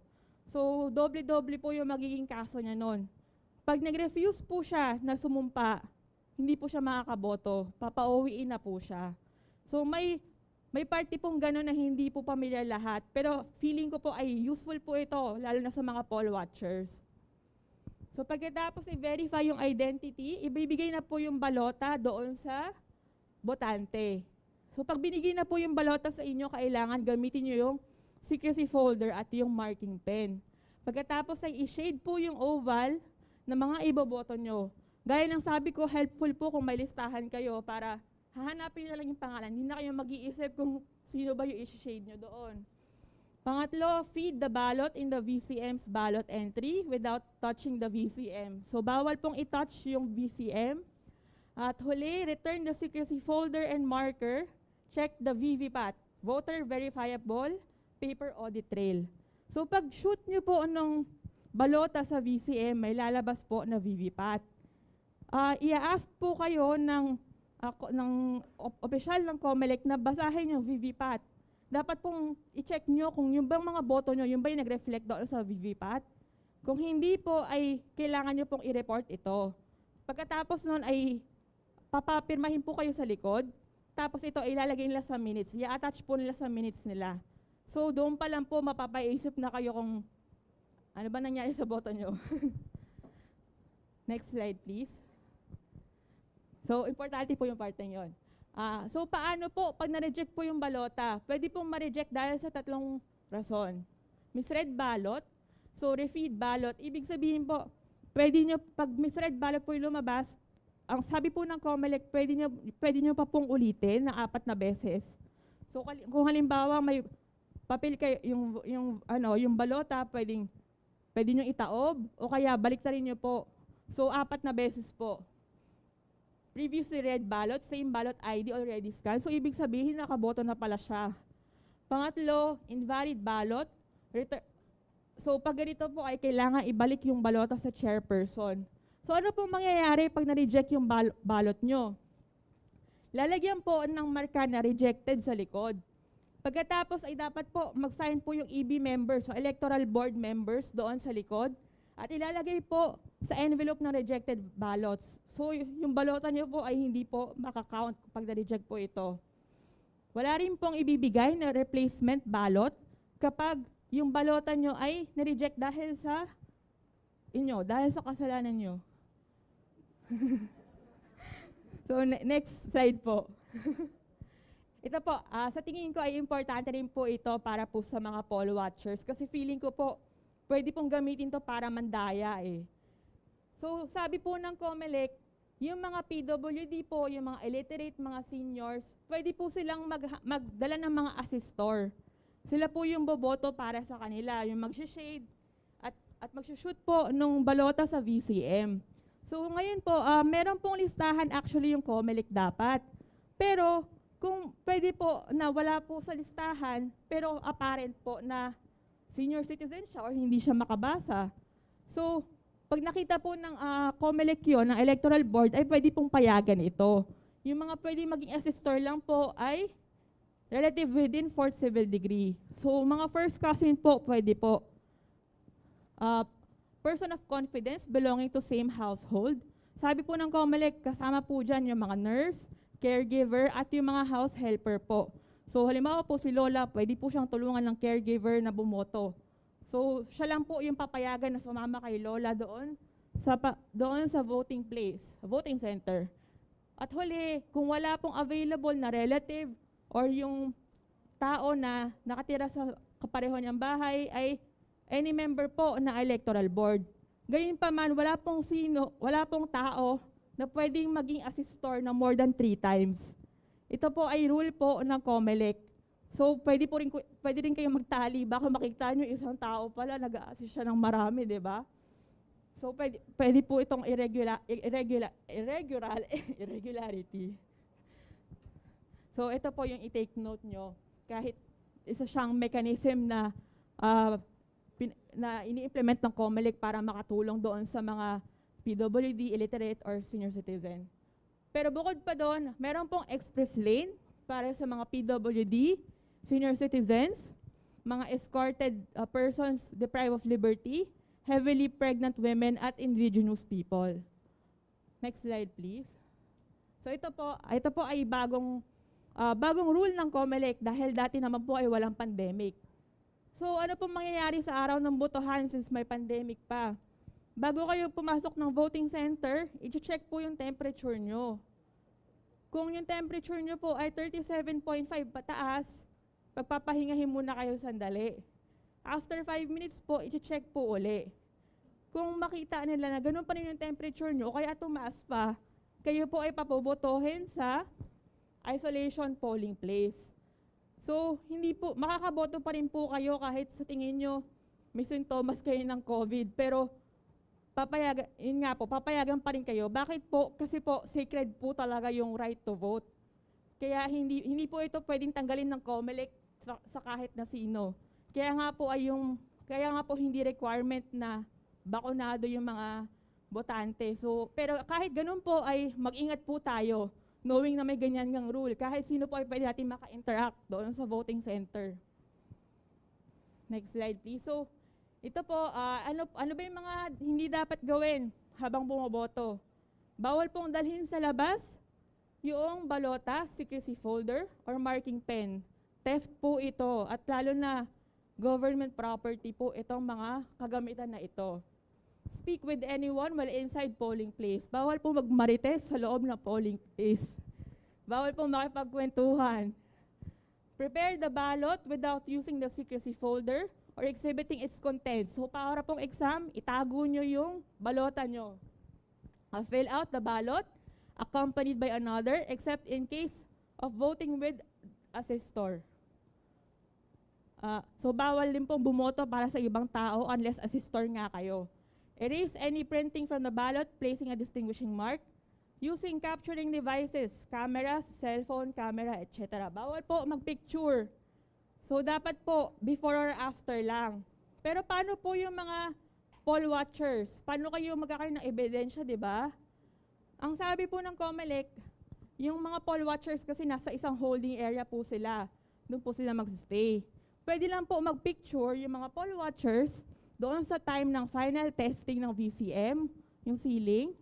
Speaker 10: So doble-doble po yung magiging kaso niya nun. Pag nag-refuse po siya na sumumpa, hindi po siya makakaboto, papauwiin na po siya. So may party pong gano'n na hindi po pamilyar lahat, pero feeling ko po ay useful po ito, lalo na sa mga poll watchers. So pagkatapos i-verify yung identity, ibibigay na po yung balota doon sa botante. So pag binigay na po yung balota sa inyo, kailangan gamitin nyo yung secrecy folder at yung marking pen. Pagkatapos ay i-shade po yung oval na mga iboboto nyo. Gaya ng sabi ko, helpful po kung may listahan kayo para hahanapin na lang yung pangalan. Hindi na kayo mag-iisip kung sino ba yung i-shade nyo doon. Pangatlo, feed the ballot in the VCM's ballot entry without touching the VCM. So bawal pong i-touch yung VCM. At huli, return the secrecy folder and marker. Check the VVPAT, voter verifiable paper audit trail. So pag shoot nyo po ng balota sa VCM, may lalabas po na VVPAT. I-ask po kayo ng opisyal ng COMELEC na basahin yung VVPAT. Dapat pong i-check nyo kung yung bang mga boto nyo, yung ba yung nag-reflect doon sa VVPAT. Kung hindi po, ay kailangan nyo pong i-report ito. Pagkatapos nun ay papapirmahin po kayo sa likod, tapos ito ay ilalagay nila sa minutes. I-attach po nila sa minutes nila. So doon pa lang po mapapaisip na kayo kung ano ba nangyari sa boto nyo. Next slide please. So importante po yung part na yun. So paano po pag na-reject po yung balota? Pwede pong ma-reject dahil sa tatlong rason. Misread ballot, so refeed ballot. Ibig sabihin po, pwede nyo, pag misread ballot po yung lumabas, ang sabi po ng COMELEC, pwede nyo pa pong ulitin na 4 na beses. So kung halimbawa may papel kayo, yung balota, pwede nyo itaob, o kaya baliktarin nyo po. So 4 na beses po. Previously read ballot, same ballot ID already scanned. So ibig sabihin, nakaboto na pala siya. Pangatlo, invalid ballot. So pag ganito po ay kailangan ibalik yung balota sa chairperson. So ano po mangyayari pag na-reject yung ballot nyo? Lalagyan po ng marka na rejected sa likod. Pagkatapos ay dapat po mag-sign po yung EB members, so electoral board members doon sa likod. At ilalagay po sa envelope ng rejected ballots. So yung balota nyo po ay hindi po makakount kapag na-reject po ito. Wala rin pong ibibigay na replacement ballot kapag yung balota nyo ay na-reject dahil sa kasalanan nyo. So next slide po. Ito po, sa tingin ko ay importante rin po ito para po sa mga poll watchers kasi feeling ko po pwede pong gamitin to para mandaya eh. So sabi po ng COMELEC, yung mga PWD po, yung mga illiterate, mga seniors, pwede po silang magdala ng mga assistor. Sila po yung boboto para sa kanila, yung mag-shade at mag-shoot po nung balota sa VCM. So ngayon po, meron pong listahan actually yung COMELEC dapat. Pero kung pwede po na wala po sa listahan, pero apparent po na senior citizen siya or hindi siya makabasa. So pag nakita po ng COMELEC yun, ng electoral board, ay pwede pong payagan ito. Yung mga pwede maging assistor lang po ay relative within 4th civil degree. So mga first cousin po, pwede po. Person of confidence belonging to same household. Sabi po ng COMELEC, kasama po dyan yung mga nurse, caregiver, at yung mga house helper po. So halimbawa po si Lola, pwede po siyang tulungan ng caregiver na bumoto. So siya lang po yung papayagan na sumama kay Lola doon sa voting place, voting center. At huli, kung wala pong available na relative or yung tao na nakatira sa kapareho niyang bahay ay any member po na electoral board. Gayunpaman, wala pong tao na pwedeng maging assistor na more than 3 times. Ito po ay rule po ng COMELEC. So pwede rin kayo magtali, baka makita nyo isang tao pala nag-a-assist siya ng marami, di ba? So pwede po itong irregularity. So ito po yung i-take note nyo. Kahit isa siyang mechanism na ini-implement ng COMELEC para makatulong doon sa mga PWD, illiterate, or senior citizen. Pero bukod pa doon, meron pong express lane para sa mga PWD, senior citizens, mga escorted persons deprived of liberty, heavily pregnant women, at indigenous people. Next slide, please. So ito po ay bagong rule ng COMELEC dahil dati naman po ay walang pandemic. So ano pong mangyayari sa araw ng botohan since may pandemic pa? Bago kayo pumasok ng voting center, i-check po yung temperature nyo. Kung yung temperature nyo po ay 37.5 pataas, pagpapahingahin muna kayo sandali. After 5 minutes po, i-check po uli. Kung makita nila na ganun pa rin yung temperature nyo, o kaya tumaas pa, kayo po ay papobotohin sa isolation polling place. So, makakaboto pa rin po kayo kahit sa tingin nyo may sintomas kayo ng COVID, pero papayagan pa rin kayo. Bakit po? Kasi po, sacred po talaga yung right to vote. Kaya hindi po ito pwedeng tanggalin ng COMELEC sa kahit na sino. Kaya nga po ay yung Kaya nga po hindi requirement na bakunado yung mga botante. So, pero kahit ganun po ay mag-ingat po tayo, knowing na may ganyan ngang rule. Kahit sino po ay pwede natin maka-interact doon sa voting center. Next slide please. So, ito po, ano ba yung mga hindi dapat gawin habang bumoboto? Bawal pong dalhin sa labas yung balota, secrecy folder, or marking pen. Theft po ito, at lalo na government property po itong mga kagamitan na ito. Speak with anyone while inside polling place. Bawal po magmarites sa loob ng polling place. Bawal po makipagkwentuhan. Prepare the ballot without using the secrecy folder or exhibiting its contents. So para pong exam, itago nyo yung balota nyo. Fill out the ballot accompanied by another except in case of voting with assistor. So bawal din pong bumoto para sa ibang tao unless assistor nga kayo. Erase any printing from the ballot, placing a distinguishing mark. Using capturing devices, cameras, cellphone, camera, etc. Bawal po magpicture. So dapat po before or after lang. Pero paano po yung mga poll watchers? Paano kayo magkakaroon ng ebidensya, di ba? Ang sabi po ng COMELEC, yung mga poll watchers kasi nasa isang holding area po sila. Doon po sila mag-stay. Pwede lang po mag-picture yung mga poll watchers doon sa time ng final testing ng VCM, yung sealing,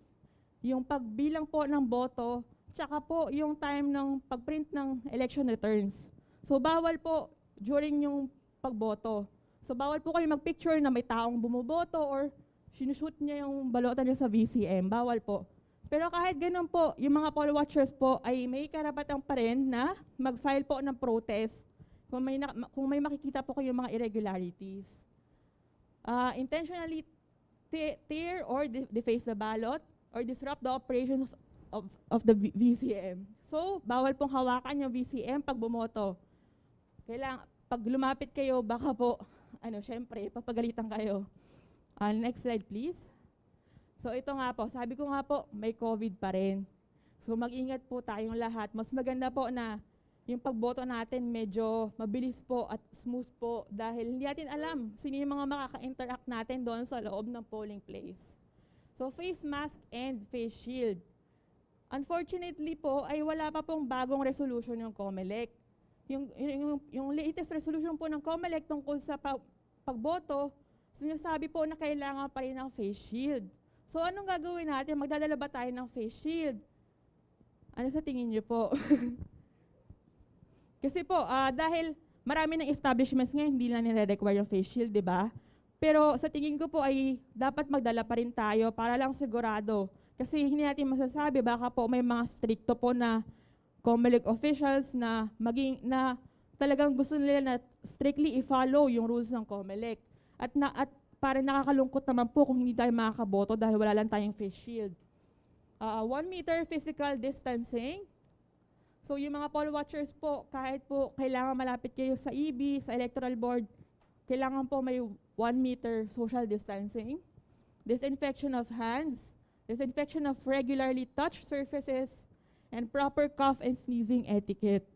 Speaker 10: yung pagbilang po ng boto, tsaka po yung time ng pagprint ng election returns. So bawal po during yung pagboto. So bawal po kayo mag-picture na may taong bumoboto or sinushoot niya yung balota niya sa VCM. Bawal po. Pero kahit ganun po, yung mga poll watchers po ay may karapatan pa rin na mag-file po ng protest kung may makikita po kayo mga irregularities. Intentionally tear or deface the ballot or disrupt the operations of the VCM. So, bawal pong hawakan yung VCM pag bumoto. Pag lumapit kayo, baka po, syempre, papagalitan kayo. Next slide, please. So, ito nga po, sabi ko nga po, may COVID pa rin. So, mag-ingat po tayong lahat. Mas maganda po na yung pagboto natin medyo mabilis po at smooth po dahil hindi natin alam sino yung mga makaka-interact natin doon sa loob ng polling place. So, face mask and face shield. Unfortunately po, ay wala pa pong bagong resolution yung COMELEC. Yung latest resolution po ng COMELEC tungkol sa pagboto, sinasabi po na kailangan pa rin ng face shield. So, anong gagawin natin? Magdadala ba tayo ng face shield? Ano sa tingin niyo po? Kasi po, dahil marami ng establishments ngayon, hindi na nire-require yung face shield, di ba? Pero sa tingin ko po ay dapat magdala pa rin tayo para lang sigurado. Kasi hindi natin masasabi, baka po may mga stricto po na COMELEC officials na talagang gusto nila na strictly i-follow yung rules ng COMELEC. At parang nakakalungkot naman po kung hindi tayo makakaboto dahil wala lang tayong face shield. 1 meter physical distancing. So yung mga poll watchers po, kahit po kailangan malapit kayo sa EB, sa electoral board, kailangan po may 1 meter social distancing. Disinfection of hands, disinfection of regularly touched surfaces, and proper cough and sneezing etiquette.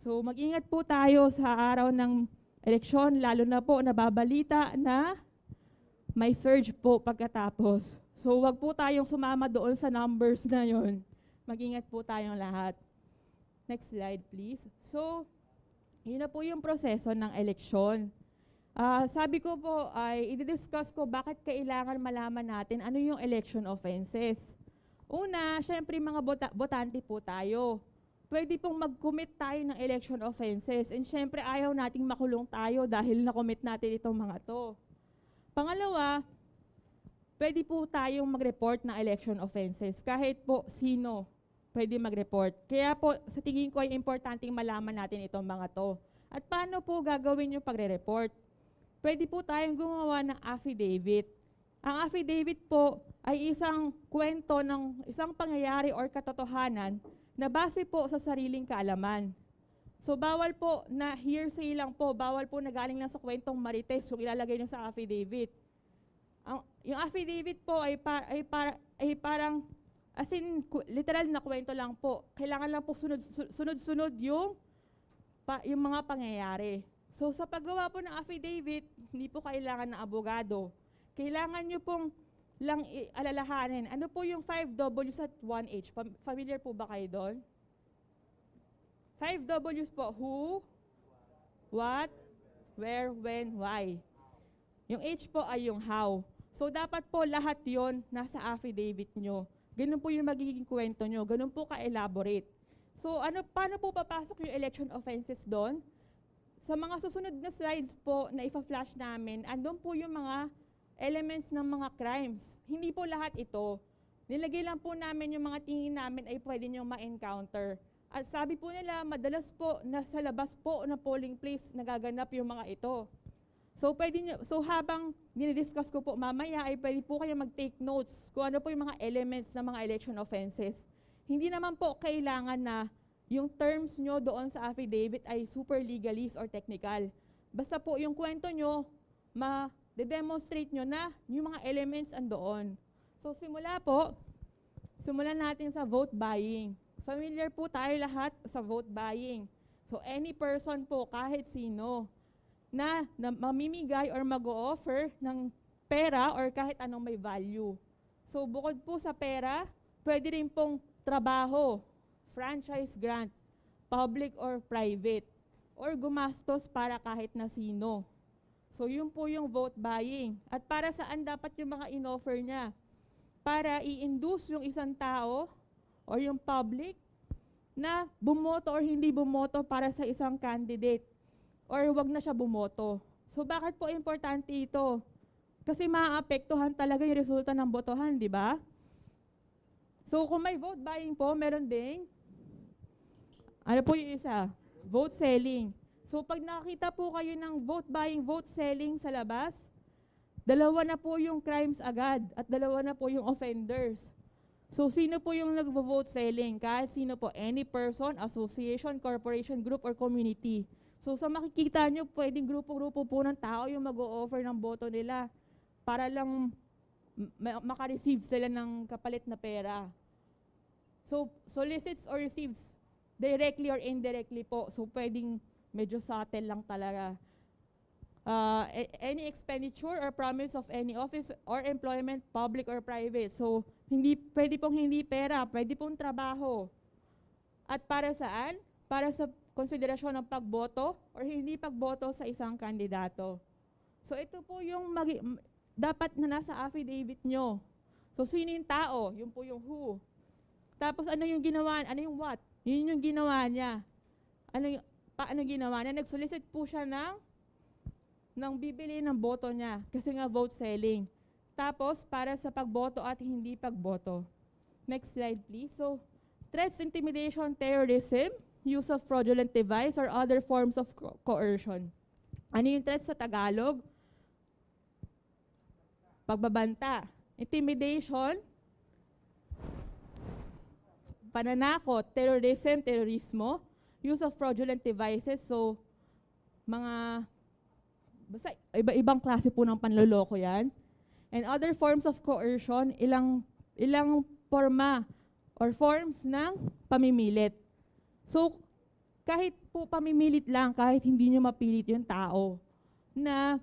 Speaker 10: So mag-ingat po tayo sa araw ng eleksyon, lalo na po nababalita na may surge po pagkatapos. So wag po tayong sumama doon sa numbers na yon. Mag-ingat po tayong lahat. Next slide, please. So, yun na po yung proseso ng eleksyon. Sabi ko po, ay i-discuss ko bakit kailangan malaman natin ano yung election offenses. Una, syempre mga botante po tayo. Pwede pong mag-commit tayo ng election offenses. And syempre ayaw nating makulong tayo dahil na-commit natin itong mga to. Pangalawa, pwede po tayong mag-report ng election offenses kahit po sino pwede mag-report. Kaya po, sa tingin ko ay importanteng malaman natin itong mga to. At paano po gagawin yung pagre-report? Pwede po tayong gumawa ng affidavit. Ang affidavit po ay isang kwento ng isang pangyayari or katotohanan na base po sa sariling kaalaman. So bawal po na hearsay lang po, bawal po na galing lang sa kwentong marites yung ilalagay nyo sa affidavit. Yung affidavit po ay parang as in, literal na kwento lang po. Kailangan lang po sunod-sunod yung mga pangyayari. So sa paggawa po ng affidavit, hindi po kailangan ng abogado. Kailangan nyo pong lang alalahanin. Ano po yung 5 W's at 1 H? Familiar po ba kayo doon? 5 W's po, who, what, where, when, why. Yung H po ay yung how. So dapat po lahat yon nasa affidavit nyo. Ganun po yung magiging kwento nyo. Ganun po ka-elaborate. So paano po papasok yung election offenses doon? Sa mga susunod na slides po na ipa-flash namin, andun po yung mga elements ng mga crimes. Hindi po lahat ito. Nilagay lang po namin yung mga tingin namin ay pwede nyo ma-encounter. At sabi po nila, madalas po nasa labas po na polling place nagaganap yung mga ito. So habang dinidiscuss ko po mamaya ay pwede po kayo mag-take notes kung ano po yung mga elements ng mga election offenses. Hindi naman po kailangan na yung terms nyo doon sa affidavit ay super legalese or technical. Basta po yung kwento nyo, ma-demonstrate nyo na yung mga elements andoon. So simulan natin sa vote buying. Familiar po tayo lahat sa vote buying. So any person po, kahit sino, na mamimigay or mag-o-offer ng pera or kahit anong may value. So bukod po sa pera, pwede rin pong trabaho, franchise grant, public or private, or gumastos para kahit na sino. So yun po yung vote buying. At para saan dapat yung mga in-offer niya? Para i-induce yung isang tao or yung public na bumoto or hindi bumoto para sa isang candidate or wag na siya bumoto. So bakit po importante ito? Kasi maaapektuhan talaga yung resulta ng botohan, di ba? So kung may vote buying po, meron ding, ano po yung isa? Vote selling. So pag nakakita po kayo ng vote buying, vote selling sa labas, dalawa na po yung crimes agad at dalawa na po yung offenders. So sino po yung nag-vote selling? Kahit sino po, any person, association, corporation, group, or community. So sa makikita nyo, pwedeng grupo-grupo po ng tao yung mag-o-offer ng boto nila para lang makareceive sila ng kapalit na pera. So solicits or receives directly or indirectly po. So pwedeng medyo subtle lang talaga. Any expenditure or promise of any office or employment, public or private. So pwede pong hindi pera, pwede pong trabaho. At para saan? Para sa konsiderasyon ng pagboto or hindi pagboto sa isang kandidato. So ito po yung dapat na nasa affidavit nyo. So sino yung tao? Yun po yung who. Tapos ano yung ginawa? Ano yung what? Yun yung ginawa niya. Paano ginawa niya? Nag-solicit po siya ng bibili ng boto niya kasi nga vote selling. Tapos para sa pagboto at hindi pagboto. Next slide please. So threats, intimidation, terrorism, use of fraudulent device or other forms of coercion. Ano yung threats sa Tagalog? Pagbabanta. Intimidation, pananakot, terrorism, terorismo, use of fraudulent devices, so basta iba-ibang klase po ng panloloko yan. And other forms of coercion, ilang forma or forms ng pamimilit. So, kahit po pamimilit lang, kahit hindi nyo mapilit yung tao na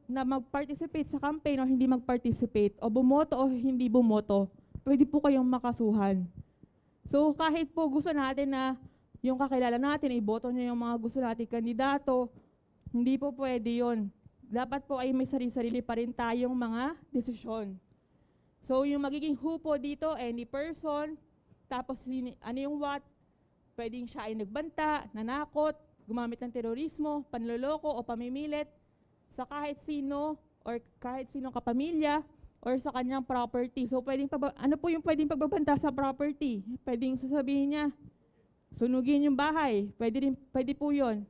Speaker 10: mag-participate sa campaign o hindi mag-participate, o bumoto o hindi bumoto, pwede po kayong makasuhan. So, kahit po gusto natin na yung kakilala natin, iboto nyo yung mga gusto natin kandidato, hindi po pwede yun. Dapat po ay may sarili-sarili pa rin tayong mga desisyon. So, yung magiging who po dito, any person, tapos ano yung what, pwedeng siya ay nagbanta, nanakot, gumamit ng terorismo, panloloko o pamimilit sa kahit sino or kahit sinong kapamilya or sa kanyang property. So, ano po yung pwedeng pagbabanta sa property? Pwedeng sasabihin niya, sunugin yung bahay. Pwede po yun.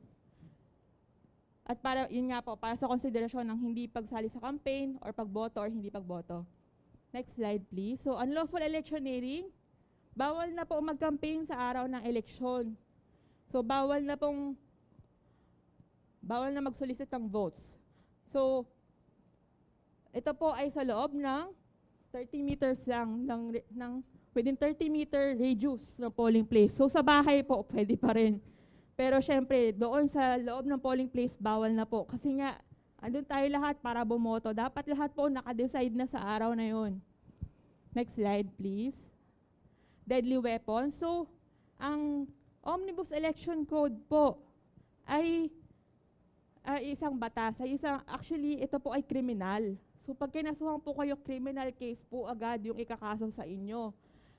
Speaker 10: At yun nga po, para sa konsiderasyon ng hindi pagsali sa campaign or pagboto or hindi pagboto. Next slide, please. So, unlawful electioneering. Bawal na po mag-campaign sa araw ng eleksyon. So, bawal na mag-solicit ng votes. So, ito po ay sa loob ng 30 meters lang, within 30 meter radius ng polling place. So, sa bahay po, pwede pa rin. Pero syempre, doon sa loob ng polling place, bawal na po. Kasi nga, andun tayo lahat para bumoto. Dapat lahat po naka-decide na sa araw na yun. Next slide, please. Deadly weapon. So, ang Omnibus Election Code po ay isang batas. Actually, ito po ay kriminal. So, pag kinasuhan po kayo, criminal case po agad yung ikakaso sa inyo.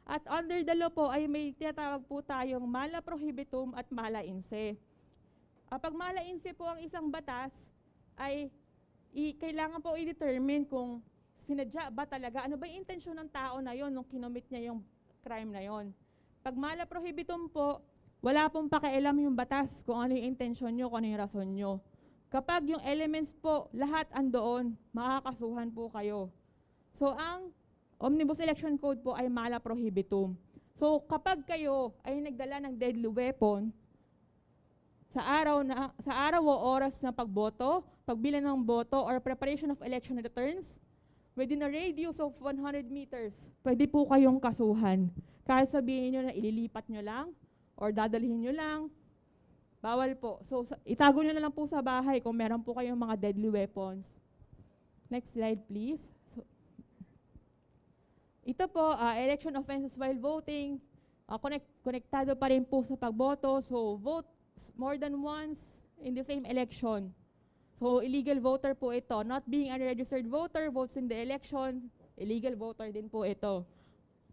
Speaker 10: At under the law po ay may tinatawag po tayong mala prohibitum at mala inse. Pag mala inse po ang isang batas, ay kailangan po i-determine kung sinadya ba talaga, ano ba yung intensyon ng tao na yon nung kinomit niya yung crime na yon. Pag mala prohibitum po, wala pong pakialam yung batas kung ano yung intensyon nyo, kung ano yung rason nyo. Kapag yung elements po, lahat andoon, makakasuhan po kayo. So, ang Omnibus Election Code po ay mala prohibitum. So, kapag kayo ay nagdala ng deadly weapon, sa araw o oras ng pagboto, pagbilang ng boto, or preparation of election returns, within a radius of 100 meters, pwede po kayong kasuhan. Kahit sabihin nyo na ililipat nyo lang, or dadalhin nyo lang, bawal po. So, itago nyo na lang po sa bahay kung meron po kayong mga deadly weapons. Next slide, please. So, ito po, election offenses while voting, konektado pa rin po sa pagboto. So, vote more than once in the same election. So, illegal voter po ito. Not being a registered voter, votes in the election, illegal voter din po ito.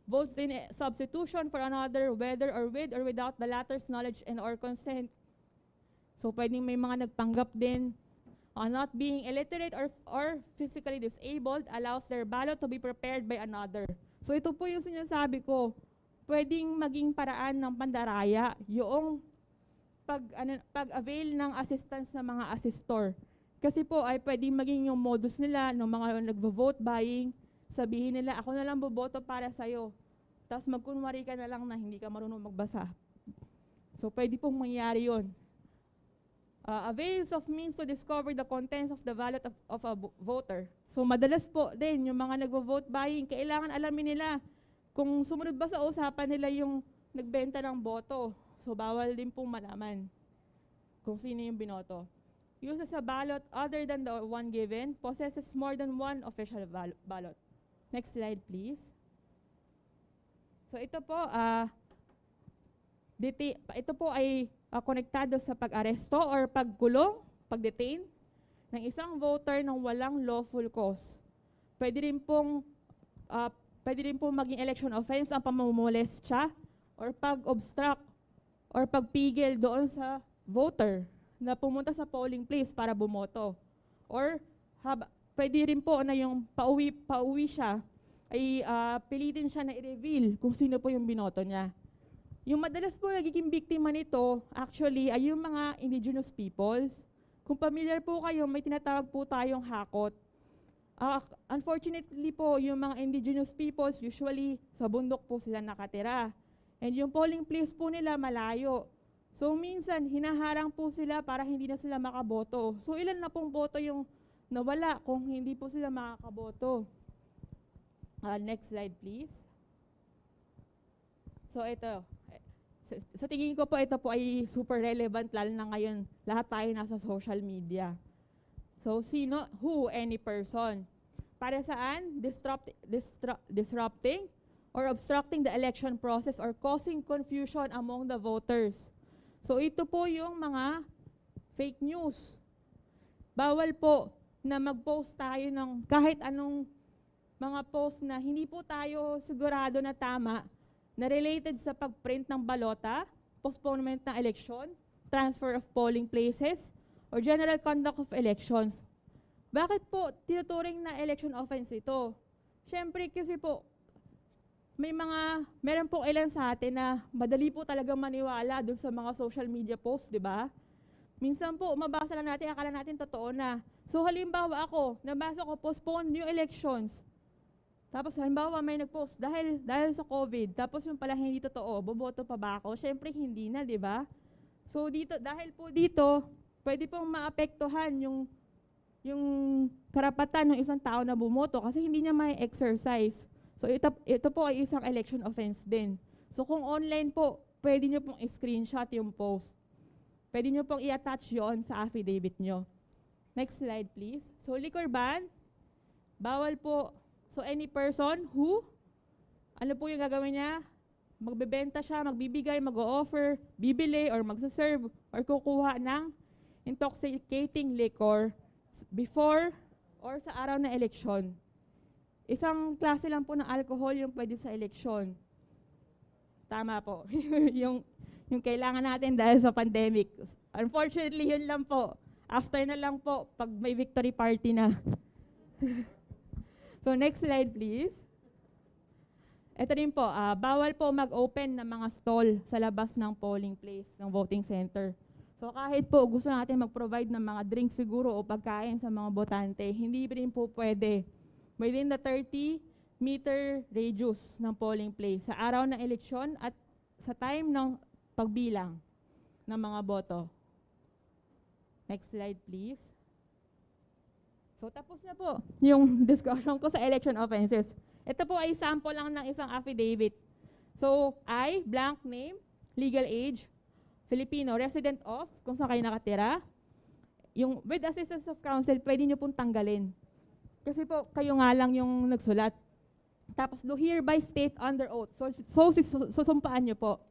Speaker 10: Votes in substitution for another, whether or with or without the latter's knowledge and or consent. So, pwedeng may mga nagpanggap din. Not being illiterate or physically disabled allows their ballot to be prepared by another. So, ito po yung sinasabi ko. Pwedeng maging paraan ng pandaraya yung pag-avail ng assistance ng mga assistor. Kasi po ay pwedeng maging yung modus nila ng mga nagvo-vote buying, sabihin nila, ako na lang boboto para sa'yo. Tapos magkunwari ka na lang na hindi ka marunong magbasa. So pwede pong mangyari yun. Avails of means to discover the contents of the ballot of a voter. So madalas po din yung mga nagvo-vote buying, kailangan alamin nila kung sumunod ba sa usapan nila yung nagbenta ng boto. So bawal din pong malaman kung sino yung binoto. Uses a ballot other than the one given, possesses more than one official ballot. Next slide, please. So ito po, ito po ay konektado sa pag-aresto or pagkulong, pag-detain ng isang voter ng walang lawful cause. Pwede rin pong maging election offense ang pamumolestya or pag-obstruct or pagpigil doon sa voter na pumunta sa polling place para bumoto. Or pwede rin po na yung pauwi siya, ay pilitin siya na i-reveal kung sino po yung binoto niya. Yung madalas po nagiging biktima nito, actually, ay yung mga indigenous peoples. Kung familiar po kayo, may tinatawag po tayong hakot. Unfortunately po, yung mga indigenous peoples, usually sa bundok po sila nakatira. And yung polling place po nila malayo. So minsan, hinaharang po sila para hindi na sila makaboto. So ilan na pong boto yung nawala kung hindi po sila makakaboto. Next slide, please. So ito. Sa tingin ko po, ito po ay super relevant, lalo na ngayon, lahat tayo nasa social media. So, who, any person. Para saan? Disrupting or obstructing the election process or causing confusion among the voters. So, ito po yung mga fake news. Bawal po na mag-post tayo ng kahit anong mga post na hindi po tayo sigurado na tama, na related sa pagprint ng balota, postponement ng election, transfer of polling places, or general conduct of elections. Bakit po tinuturing na election offense ito? Siyempre kasi po, meron po ilan sa atin na madali po talaga maniwala dun sa mga social media posts, di ba? Minsan po, mabasa lang natin, akala natin totoo na. So halimbawa ako, nabasa ko, postpone new elections. Tapos halimbawa may nag-post dahil sa COVID, tapos yung pala hindi totoo, boboto pa ba ako? Siyempre hindi na, di ba? So dahil po dito, pwede pong maapektuhan yung karapatan ng isang tao na bumoto kasi hindi niya may exercise. So ito po ay isang election offense din. So kung online po, pwede niyo pong screenshot yung post. pwede nyo pong i-attach yon sa affidavit nyo. Next slide, please. So, liquor ban, bawal po. So, any person who, ano po yung gagawin niya? Magbebenta siya, magbibigay, mag-o-offer, bibili, or magsaserve, or kukuha ng intoxicating liquor before or sa araw ng eleksyon. Isang klase lang po ng alcohol yung pwede sa eleksyon. Tama po. yung kailangan natin dahil sa pandemic. Unfortunately, yun lang po. After na lang po, pag may victory party na. So next slide, please. Ito rin po, bawal po mag-open ng mga stall sa labas ng polling place, ng voting center. So kahit po gusto natin mag-provide ng mga drink siguro o pagkain sa mga botante, hindi rin po pwede within the 30-meter radius ng polling place sa araw ng eleksyon at sa time ng pagbilang ng mga boto. Next slide, please. So tapos na po yung discussion ko sa election offenses. Ito po ay sample lang ng isang affidavit. So, I, blank name, legal age, Filipino, resident of, kung saan kayo nakatira. Yung with assistance of counsel, pwede nyo pong tanggalin. Kasi po, kayo nga lang yung nagsulat. Tapos, do hereby state under oath. So susumpaan nyo po.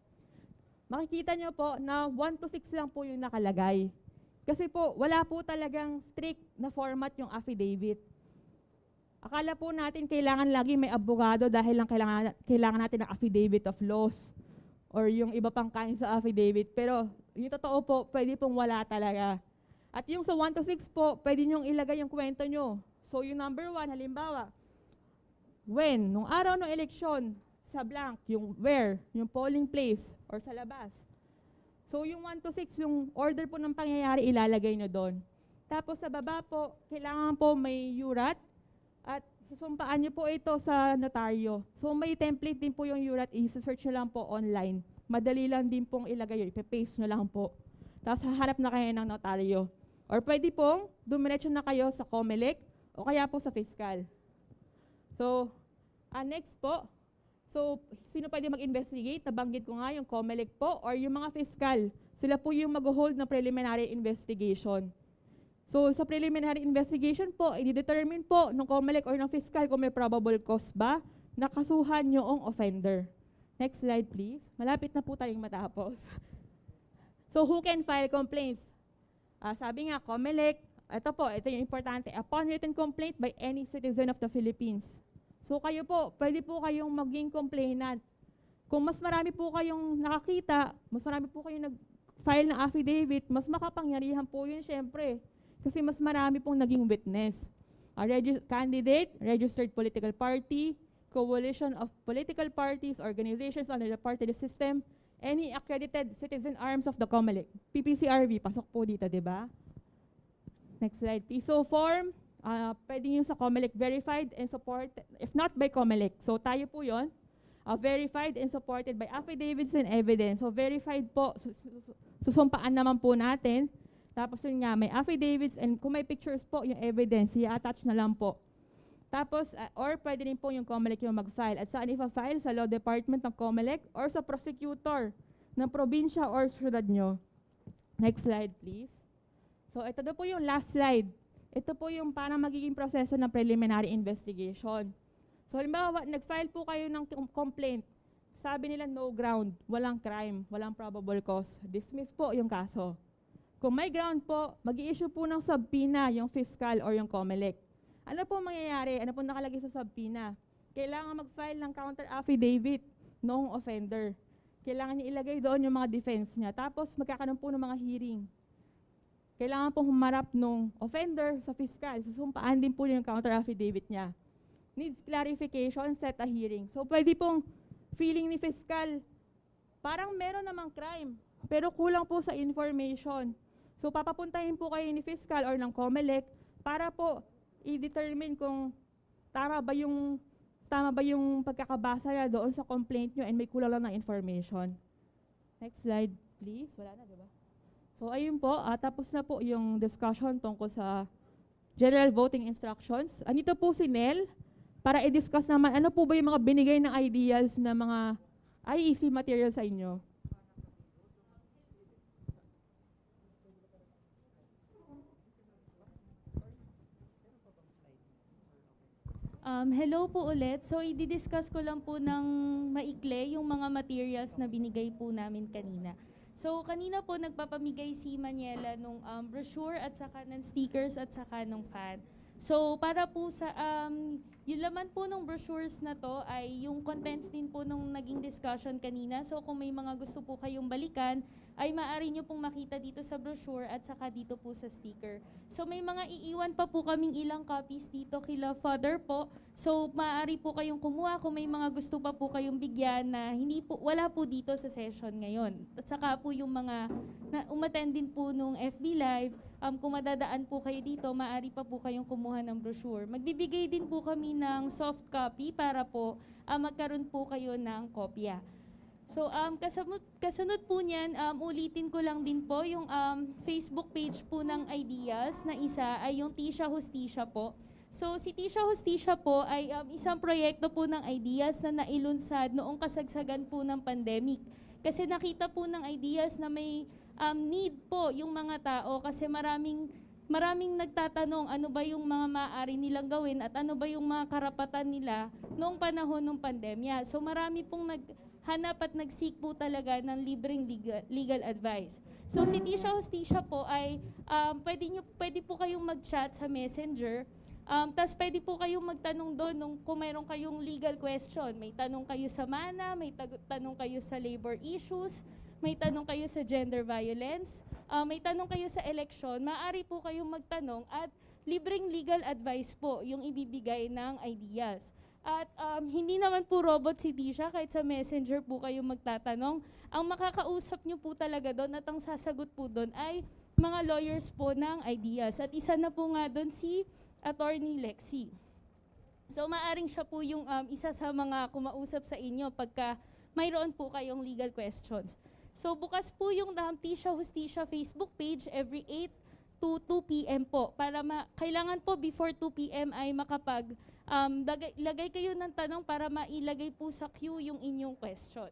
Speaker 10: Makikita nyo po na 1 to 6 lang po yung nakalagay. Kasi po, wala po talagang strict na format yung affidavit. Akala po natin kailangan lagi may abogado dahil lang kailangan natin ng affidavit of loss or yung iba pang kind sa affidavit. Pero yung totoo po, pwede pong wala talaga. At yung sa 1 to 6 po, pwede nyong ilagay yung kwento nyo. So yung number 1, halimbawa, when, nung araw ng eleksyon, sa blank, yung where, yung polling place, or sa labas. So yung 1 to 6, yung order po ng pangyayari, ilalagay nyo doon. Tapos sa baba po, kailangan po may URAT, at susumpaan niyo po ito sa notaryo. So may template din po yung URAT, i-search nyo lang po online. Madali lang din pong ilagay yun, ipe-paste nyo lang po. Tapos haharap na kayo ng notaryo. Or pwede pong dumiretso na kayo sa COMELEC o kaya po sa fiscal. So, next po. So, sino pwede mag-investigate? Nabanggit ko nga yung COMELEC po or yung mga fiscal. Sila po yung mag-hold ng preliminary investigation. So, sa preliminary investigation po, i-determine po ng COMELEC or ng fiscal kung may probable cause ba na kasuhan yung offender. Next slide, please. Malapit na po tayong matapos. So, who can file complaints? Sabi nga, COMELEC, ito yung importante, upon written complaint by any citizen of the Philippines. So, kayo po, pwede po kayong maging complainant. Kung mas marami po kayong nakakita, mas marami po kayong nag-file ng affidavit, mas makapangyarihan po yun, syempre. Kasi mas marami pong naging witness. A candidate, registered political party, coalition of political parties, organizations under the party system, any accredited citizen arms of the COMELEC. PPCRV, pasok po dito, di ba? Next slide, please. So form, pwede yung sa COMELEC verified and supported, if not by COMELEC. So tayo po yun, verified and supported by affidavits and evidence. So verified po, susumpaan naman po natin. Tapos yun nga, may affidavits and kung may pictures po, yung evidence, i-attach na lang po. Tapos, or pwede rin po yung COMELEC yung mag-file. At saan ipa-file? Sa Law Department ng COMELEC or sa prosecutor ng probinsya or syudad nyo. Next slide, please. So, ito na po yung last slide. Ito po yung parang magiging proseso ng preliminary investigation. So, halimbawa, nag-file po kayo ng complaint. Sabi nila no ground, walang crime, walang probable cause. Dismiss po yung kaso. Kung may ground po, mag-i-issue po ng subpoena yung fiscal or yung COMELEC. Ano po mangyayari? Ano po nakalagay sa subpoena? Kailangan mag-file ng counter affidavit noong offender. Kailangan niya ilagay doon yung mga defense niya. Tapos magkakaroon po ng mga hearing. Kailangan pong humarap nung offender sa fiscal. Susumpaan din po yung counter affidavit niya. Needs clarification, set a hearing. So pwede pong feeling ni fiscal, parang meron namang crime, pero kulang po sa information. So papapuntahin po kayo ni fiscal or ng COMELEC para po i-determine kung tama ba yung pagkakabasa niya doon sa complaint nyo and may kulang lang ng information. Next slide, please. Wala na, diba? So ayun po, tapos na po yung discussion tungkol sa general voting instructions. Andito po si Nel para i-discuss naman ano po ba yung mga binigay na ideas na mga IEC material sa inyo.
Speaker 4: Hello po ulit. So, i-discuss ko lang po ng maikli yung mga materials na binigay po namin kanina. So, kanina po nagpapamigay si Maniela nung brochure at saka ng stickers at saka ng fan. So, para po sa, yung laman po ng brochures na to ay yung contents din po nung naging discussion kanina. So, kung may mga gusto po kayong balikan, ay maaari nyo pong makita dito sa brochure at saka dito po sa sticker. So, may mga iiwan pa po kaming ilang copies dito kila Father po. So, maaari po kayong kumuha kung may mga gusto pa po kayong bigyan na wala po dito sa session ngayon. At saka po yung mga umattend din po nung FB Live, kung madadaan po kayo dito, maaari pa po kayong kumuha ng brochure. Magbibigay din po kami ng soft copy para po magkaroon po kayo ng kopya. So, kasunod po niyan, ulitin ko lang din po yung Facebook page po ng Ideas na isa ay yung Tisha Hustisya po. So, si Tisha Hustisya po ay isang proyekto po ng Ideas na nailunsad noong kasagsagan po ng pandemic. Kasi nakita po ng Ideas na may need po yung mga tao kasi maraming nagtatanong ano ba yung mga maaari nilang gawin at ano ba yung mga karapatan nila noong panahon ng pandemya. So marami pong naghanap at nag-seek po talaga ng libreng legal advice. So si Tisha Hustisya po ay pwede po kayong mag-chat sa Messenger. Tapos pwede po kayong magtanong doon kung mayroon kayong legal question. May tanong kayo sa MANA, may tanong kayo sa labor issues, may tanong kayo sa gender violence, may tanong kayo sa election, maaari po kayong magtanong at libreng legal advice po yung ibibigay ng Ideas. At hindi naman po robot si Tisha, kahit sa Messenger po kayong magtatanong. Ang makakausap nyo po talaga doon at ang sasagot po doon ay mga lawyers po ng Ideas. At isa na po nga doon si Attorney Lexie. So maaring siya po yung isa sa mga kumausap sa inyo pagka mayroon po kayong legal questions. So bukas po yung Tisha Hustisya Facebook page every 8 to 2 p.m. po. Para kailangan po before 2 p.m. ay lagay kayo ng tanong para mailagay po sa queue yung inyong question.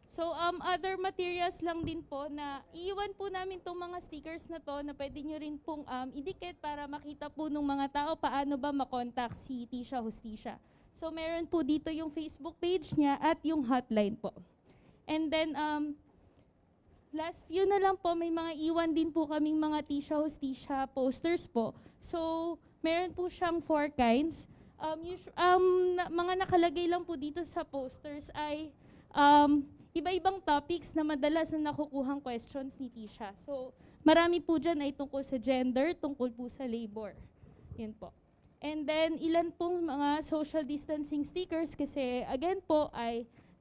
Speaker 4: So other materials lang din po na iiwan po namin tong mga stickers na to na pwede nyo rin pong idikit para makita po ng mga tao paano ba makontak si Tisha Hustisya. So meron po dito yung Facebook page niya at yung hotline po. And then last few na lang po, may mga iwan din po kaming mga Tisha Hustisya posters po. So meron po siyang 4 kinds. Mga nakalagay lang po dito sa posters ay iba-ibang topics na madalas na nakukuhang questions ni Tisha. So, marami po dyan ay tungkol sa gender, tungkol po sa labor. Yun po. And then, ilan pong mga social distancing stickers kasi, again po,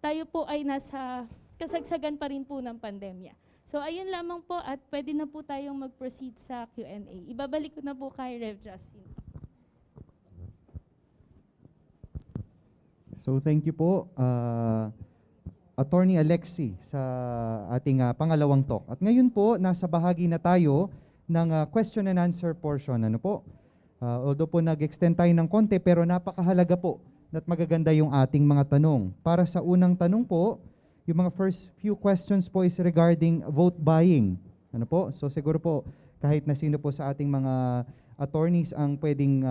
Speaker 4: tayo po ay nasa kasagsagan pa rin po ng pandemya. So, ayun lamang po at pwede na po tayong mag-proceed sa Q&A. Ibabalik ko na po kay Rev. Justin.
Speaker 2: So thank you po, Attorney Alexie, sa ating pangalawang talk. At ngayon po, nasa bahagi na tayo ng question and answer portion. Ano po? Although po nag-extend tayo ng konti, pero napakahalaga po at magaganda yung ating mga tanong. Para sa unang tanong po, yung mga first few questions po is regarding vote buying. Ano po? So siguro po, kahit na sino po sa ating mga attorneys ang pwedeng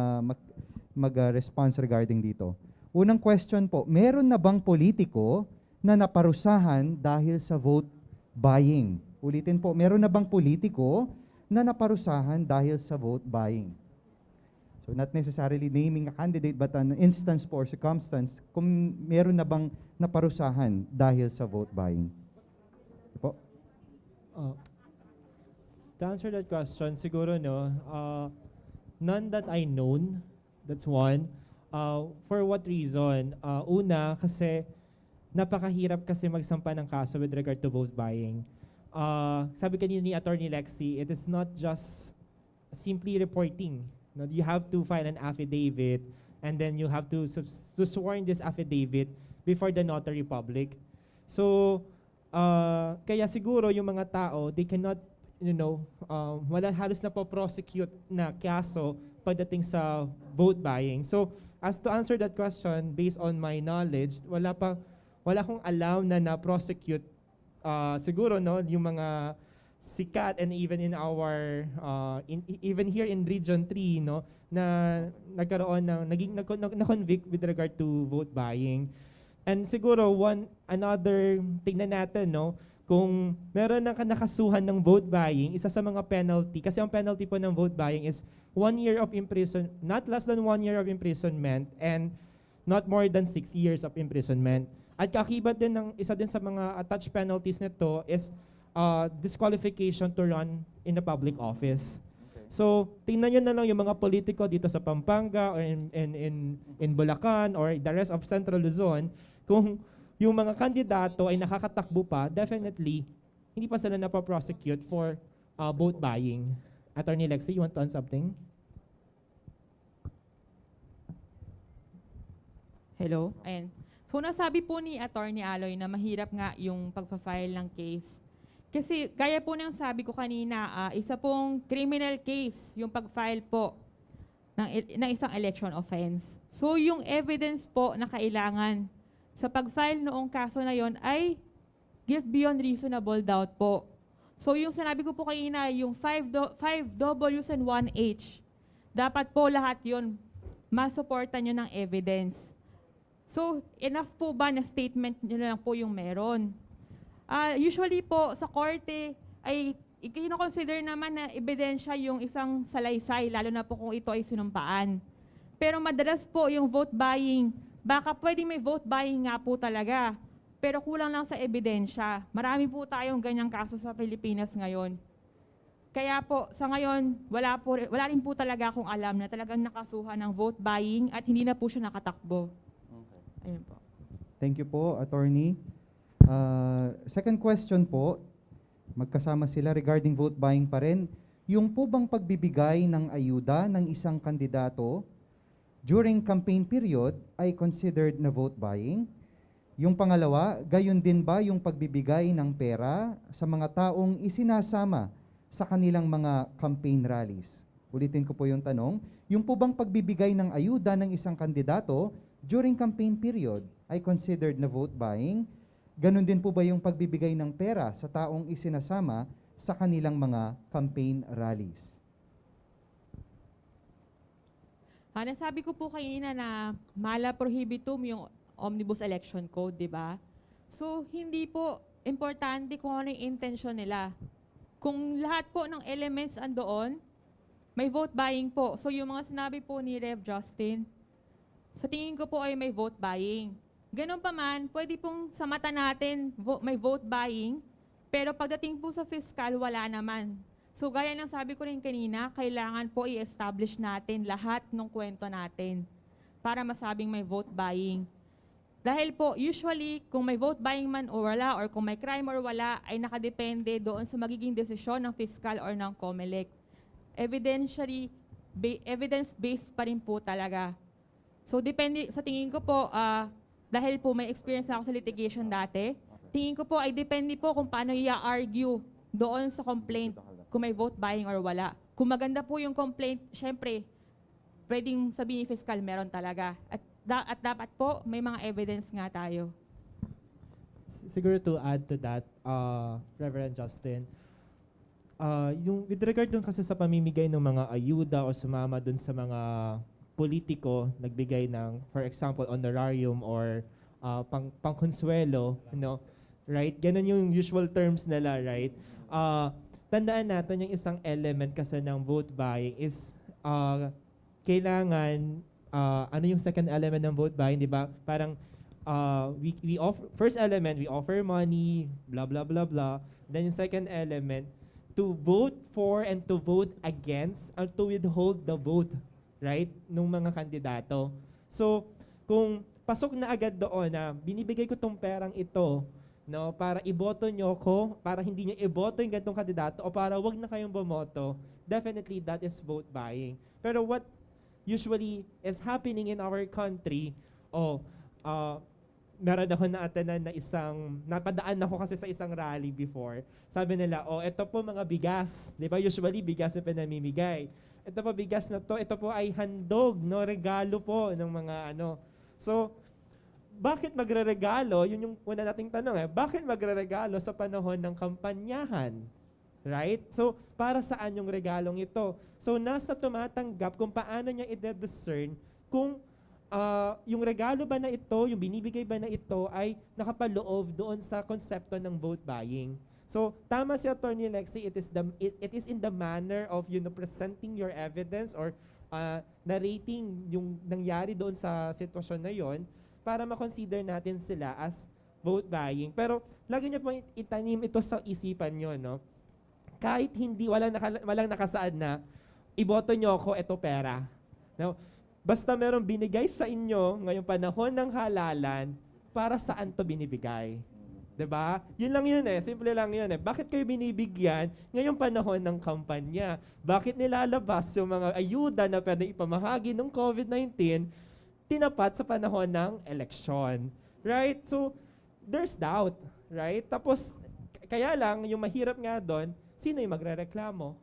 Speaker 2: mag-response regarding dito. Unang question po, meron na bang politiko na naparusahan dahil sa vote buying? Ulitin po, meron na bang politiko na naparusahan dahil sa vote buying? So not necessarily naming a candidate but an instance or circumstance kung meron na bang naparusahan dahil sa vote buying. Po?
Speaker 5: To answer that question, siguro none that I known, that's one. For what reason? Una, kasi napakahirap kasi magsampa ng kaso with regard to vote buying. Sabi kanina ni Attorney Lexie, it is not just simply reporting. No, you have to file an affidavit and then you have to sworn this affidavit before the notary public. So, kaya siguro yung mga tao, they cannot, wala halos na po-prosecute na kaso pagdating sa vote buying. So, as to answer that question, based on my knowledge, wala akong alam na na-prosecute siguro yung mga sikat, and even in our even here in Region 3, no, na nagkaroon ng na-convict with regard to vote buying. And siguro another tingnan natin, no, kung meron na nakasuhan ng vote buying, isa sa mga penalty, kasi ang penalty po ng vote buying is 1 year of imprison, not less than 1 year of imprisonment, and not more than 6 years of imprisonment. At kakibat din ng isa din sa mga attached penalties nito is disqualification to run in a public office. So, tingnan nyo na lang yung mga politiko dito sa Pampanga or in Bulacan or the rest of Central Luzon, kung yung mga kandidato ay nakakatakbo pa, definitely, hindi pa sila napaprosecute for vote buying. Attorney Lexie, you want to add something?
Speaker 10: Hello? Ayan. So nasabi po ni Attorney Aloy na mahirap nga yung pagpa-file ng case. Kasi gaya po ng sabi ko kanina, isa pong criminal case yung pag-file po ng isang election offense. So yung evidence po na kailangan sa pag-file noong kaso na yon ay guilt beyond reasonable doubt po. So yung sinabi ko po kanina, yung 5 Ws and 1 H, dapat po lahat yon masuportan nyo ng evidence. So enough po ba na statement nyo lang po yung meron? Usually po sa korte ay kino-consider naman na ebidensya yung isang salaysay, lalo na po kung ito ay sinumpaan. Pero madalas po yung vote buying, baka pwede may vote buying nga po talaga, pero kulang lang sa ebidensya. Marami po tayong ganyang kaso sa Pilipinas ngayon. Kaya po, sa ngayon, wala rin po talaga akong alam na talagang nakasuhan ng vote buying at hindi na po siya nakatakbo. Ayun po.
Speaker 2: Thank you po, Attorney. Second question po, magkasama sila regarding vote buying pa rin. Yung po bang pagbibigay ng ayuda ng isang kandidato during campaign period ay considered na vote buying? Yung pangalawa, gayon din ba yung pagbibigay ng pera sa mga taong isinasama sa kanilang mga campaign rallies? Ulitin ko po yung tanong. Yung po bang pagbibigay ng ayuda ng isang kandidato during campaign period ay considered na vote buying? Ganon din po ba yung pagbibigay ng pera sa taong isinasama sa kanilang mga campaign rallies?
Speaker 10: Nasabi ko po kanina na mala prohibitum yung Omnibus Election Code, di ba? So, hindi po importante kung ano yung intention nila. Kung lahat po ng elements andoon, may vote buying po. So, yung mga sinabi po ni Rev. Justin, sa tingin ko po ay may vote buying. Ganun pa man, pwede pong sa mata natin may vote buying, pero pagdating po sa fiscal, wala naman. So gaya ng sabi ko rin kanina, kailangan po i-establish natin lahat ng kwento natin para masabing may vote buying. Dahil po, usually, kung may vote buying man o wala, or kung may crime or wala, ay nakadepende doon sa magiging desisyon ng fiscal or ng COMELEC. Evidence-based pa rin po talaga. So depende, sa tingin ko po, dahil po may experience na ako sa litigation dati, tingin ko po ay depende po kung paano i-argue doon sa complaint kung may vote buying or wala. Kung maganda po yung complaint, syempre, pwedeng sabihin ni fiscal meron talaga. At dapat po may mga evidence nga tayo.
Speaker 5: Siguro to add to that, Reverend Justin, yung with regard dun kasi sa pamimigay ng mga ayuda o sumama dun sa mga politiko, nagbigay ng, for example, honorarium or pangkonsuelo, right? Ganun yung usual terms nila, right? Tandaan natin yung isang element kasi ng vote buying is kailangan, ano yung second element ng vote buying, di ba? Parang we offer, first element, we offer money, blah, blah, blah, blah. Then yung second element, to vote for and to vote against or to withhold the vote, right, nung mga kandidato. So, kung pasok na agad doon na binibigay ko tong perang ito, no, para iboto nyo ko, para hindi nyo iboto yung ganitong kandidato, o para wag na kayong bumoto, definitely that is vote buying. Pero what usually is happening in our country, meron ako na-atanan na napadaan ako kasi sa isang rally before. Sabi nila, ito po mga bigas. Di ba? Usually, bigas na pinamimigay. Ito po bigas na to, ito po ay handog, no, regalo po ng mga So, bakit magreregalo? Yun yung una nating tanong bakit magreregalo sa panahon ng kampanyahan? Right? So, para saan yung regalong ito? So, nasa tumatanggap kung paano niya i-discern kung yung regalo ba na ito, yung binibigay ba na ito ay nakapaloob doon sa konsepto ng vote buying. So, tama si Attorney Lexie, it is in the manner of presenting your evidence or narrating yung nangyari doon sa sitwasyon na yon para ma-consider natin sila as vote buying. Pero lagi niyo pong itanim ito sa isipan niyo, no? Kahit hindi, walang nakasaad na, iboto niyo ako, eto pera. No? Basta merong binigay sa inyo ngayong panahon ng halalan, para saan to binibigay? 'Di ba? Yun lang yun eh. Simple lang yun eh. Bakit kayo binibigyan ngayong panahon ng kampanya? Bakit nilalabas yung mga ayuda na pwedeng ipamahagi ng COVID-19 tinapat sa panahon ng eleksyon? Right? So, there's doubt. Right? Tapos, kaya lang, yung mahirap nga doon, sino yung magrereklamo?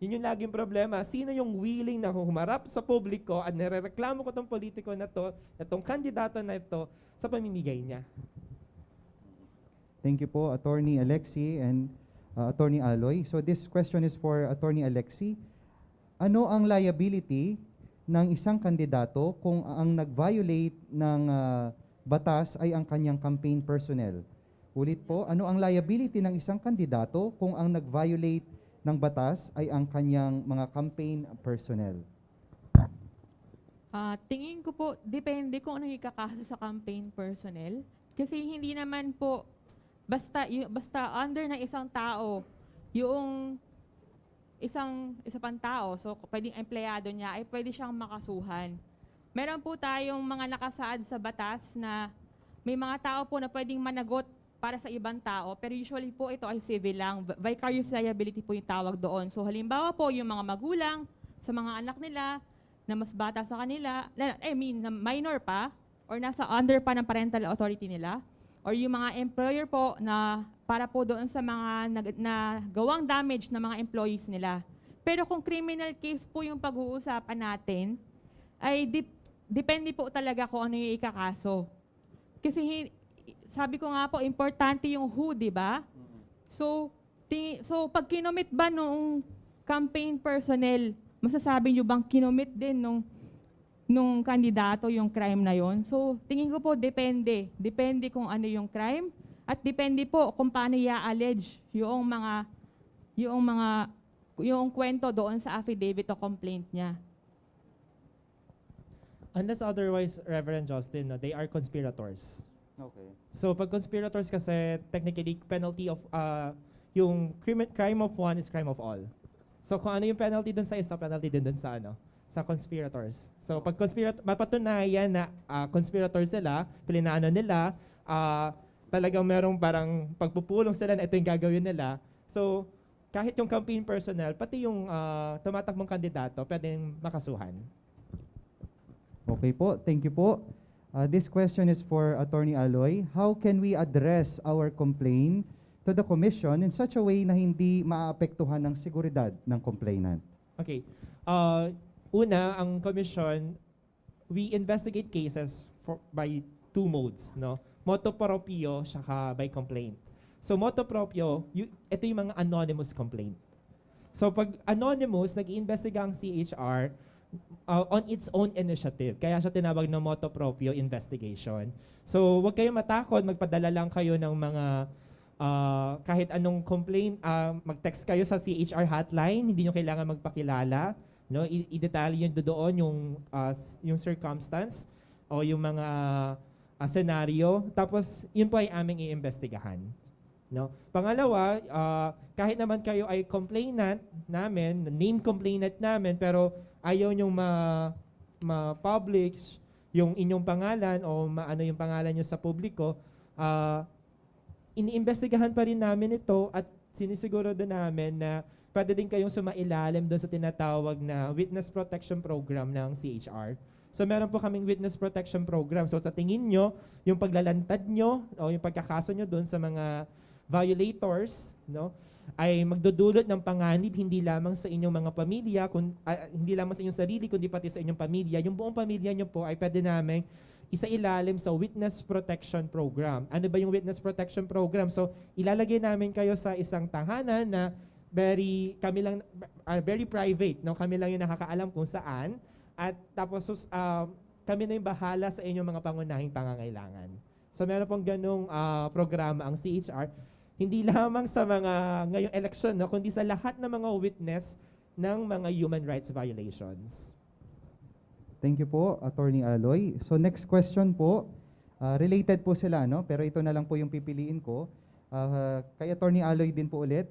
Speaker 5: Yun yung laging problema. Sino yung willing na humarap sa publiko at nirereklamo ko itong politiko na to, itong kandidato na ito, sa pamimigay niya?
Speaker 2: Thank you po, Attorney Alexie and Attorney Aloy. So this question is for Attorney Alexie. Ano ang liability ng isang kandidato kung ang nag-violate ng batas ay ang kanyang campaign personnel? Ulit po, ano ang liability ng isang kandidato kung ang nag-violate ng batas ay ang kanyang mga campaign personnel?
Speaker 10: Tingin ko po, depende kung anong ikakaso sa campaign personnel. Kasi hindi naman po, basta under ng isang tao, yung isa pang tao, so pwedeng empleyado niya, ay pwede siyang makasuhan. Meron po tayong mga nakasaad sa batas na may mga tao po na pwedeng managot para sa ibang tao, pero usually po ito ay civil lang. Vicarious liability po yung tawag doon. So halimbawa po yung mga magulang sa mga anak nila na mas bata sa kanila, na minor pa, or nasa under pa ng parental authority nila, or yung mga employer po na para po doon sa mga na gawang damage ng mga employees nila. Pero kung criminal case po yung pag-uusapan natin, ay depende po talaga kung ano yung ikakaso. Kasi sabi ko nga po, importante yung who, di ba? So pag kinomit ba nung campaign personnel, masasabi nyo bang kinomit din nung kandidato yung crime na yon? So tingin ko po, depende. Depende kung ano yung crime at depende po kung paano i-allege yung kwento doon sa affidavit o complaint niya.
Speaker 5: Unless otherwise, Reverend Justin, no, they are conspirators.
Speaker 2: Okay.
Speaker 5: So pag conspirators kasi, technically, penalty of, yung crime of one is crime of all. So kung ano yung penalty dun sa isa, penalty din dun sa sa conspirators. So pag mapatunayan na conspirators sila, plinano nila, talagang merong parang pagpupulong sila na ito yung gagawin nila. So kahit yung campaign personnel, pati yung tumatakbong kandidato, pwedeng makasuhan.
Speaker 2: Okay po, thank you po. This question is for Attorney Aloy. How can we address our complaint to the Commission in such a way na hindi maapektuhan ng seguridad ng complainant?
Speaker 5: Okay. Una, ang Commission, we investigate cases by two modes, no? Motu proprio, saka by complaint. So motu proprio, ito yung mga anonymous complaint. So pag anonymous, nag-iimbestiga ang CHR on its own initiative. Kaya siya tinawag na motu proprio investigation. So huwag kayong matakot, magpadala lang kayo ng mga kahit anong complaint, mag-text kayo sa CHR hotline, hindi nyo kailangan magpakilala. No, i-detalye yun doon yung circumstance o yung mga scenario. Tapos yun po ay aming iimbestigahan. No? Pangalawa, kahit naman kayo ay complainant namin, name complainant namin, pero ayaw nyong ma-publish yung inyong pangalan o maano yung pangalan nyo sa publiko, iniimbestigahan pa rin namin ito at sinisigurado namin na pwede din kayong sumailalim doon sa tinatawag na Witness Protection Program ng CHR. So meron po kaming Witness Protection Program. So sa tingin nyo, yung paglalantad nyo o yung pagkakaso nyo doon sa mga violators, no, ay magdudulot ng panganib hindi lamang sa inyong mga pamilya, hindi lamang sa inyong sarili, kundi pati sa inyong pamilya. Yung buong pamilya nyo po ay pwede namin isailalim sa Witness Protection Program. Ano ba yung Witness Protection Program? So ilalagay namin kayo sa isang tahanan na very private, no? Kami lang yung nakakaalam kung saan, at tapos kami na yung bahala sa inyong mga pangunahing pangangailangan. So meron pong ganung programa ang CHR, hindi lamang sa mga ngayong election, no, kundi sa lahat ng mga witness ng mga human rights violations.
Speaker 2: Thank you po, Attorney Aloy. So next question po, related po sila, no? Pero ito na lang po yung pipiliin ko. Kay Attorney Aloy din po ulit.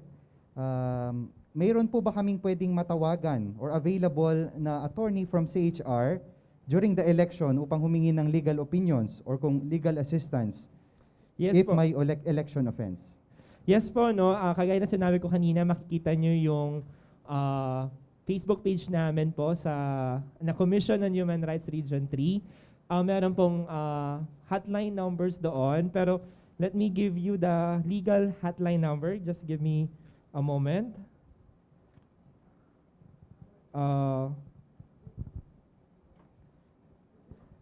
Speaker 2: Mayroon po ba kaming pwedeng matawagan or available na attorney from CHR during the election upang humingi ng legal opinions or kung legal assistance
Speaker 5: Yes
Speaker 2: if
Speaker 5: po.
Speaker 2: may election offense?
Speaker 5: Yes po, no. Kagaya na sinabi ko kanina, makikita nyo yung Facebook page namin po na Commission on Human Rights Region 3. Meron pong hotline numbers doon, pero let me give you the legal hotline number. Just give me a moment.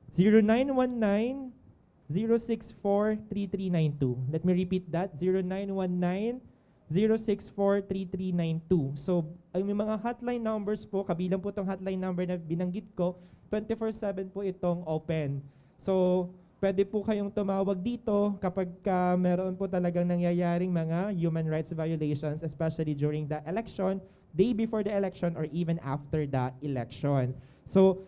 Speaker 5: 0919-064-3392. Let me repeat that, 0919-064-3392. So, ang mga hotline numbers po, kabilang po itong hotline number na binanggit ko, 24/7 po itong open. So, pwede po kayong tumawag dito kapag meron po talagang nangyayaring mga human rights violations, especially during the election, day before the election, or even after the election. So,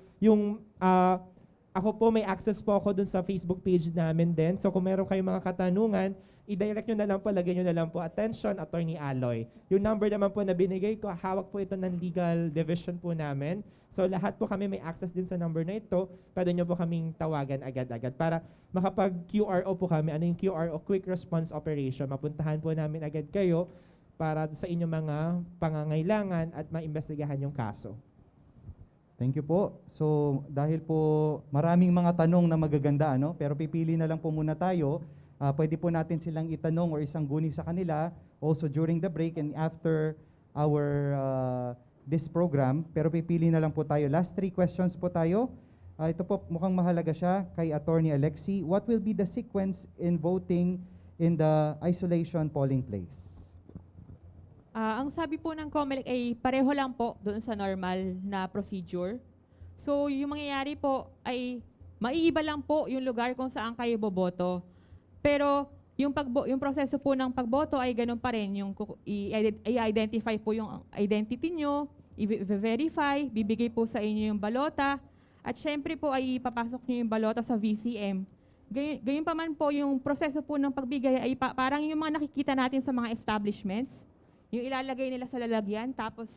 Speaker 5: ako po may access po ako dun sa Facebook page namin din. So kung meron kayong mga katanungan, i-direct nyo na lang po, lagay nyo na lang po, attention, Attorney Aloy. Yung number naman po na binigay ko, hawak po ito ng legal division po namin. So lahat po kami may access din sa number na ito. Pwede nyo po kaming tawagan agad-agad para makapag-QRO po kami. Ano yung QRO? Quick Response Operation. Mapuntahan po namin agad kayo para sa inyong mga pangangailangan at maimbestigahan yung kaso.
Speaker 2: Thank you po. So dahil po maraming mga tanong na magaganda, ano? Pero pipili na lang po muna tayo. Pwede po natin silang itanong or isang guni sa kanila also during the break and after our this program. Pero pipili na lang po tayo. Last 3 questions po tayo. Ito po mukhang mahalaga siya kay Attorney Alexi. What will be the sequence in voting in the isolation polling place?
Speaker 10: Ang sabi po ng COMELEC ay pareho lang po doon sa normal na procedure. So yung mangyayari po ay maiiba lang po yung lugar kung saan kayo boboto. Pero yung proseso po ng pagboto ay ganun pa rin. Yung i-identify po yung identity nyo, i-verify, bibigay po sa inyo yung balota, at syempre po ay ipapasok nyo yung balota sa VCM. Ganyan pa man po yung proseso po ng pagbigay ay parang yung mga nakikita natin sa mga establishments. Yung ilalagay nila sa lalagyan, tapos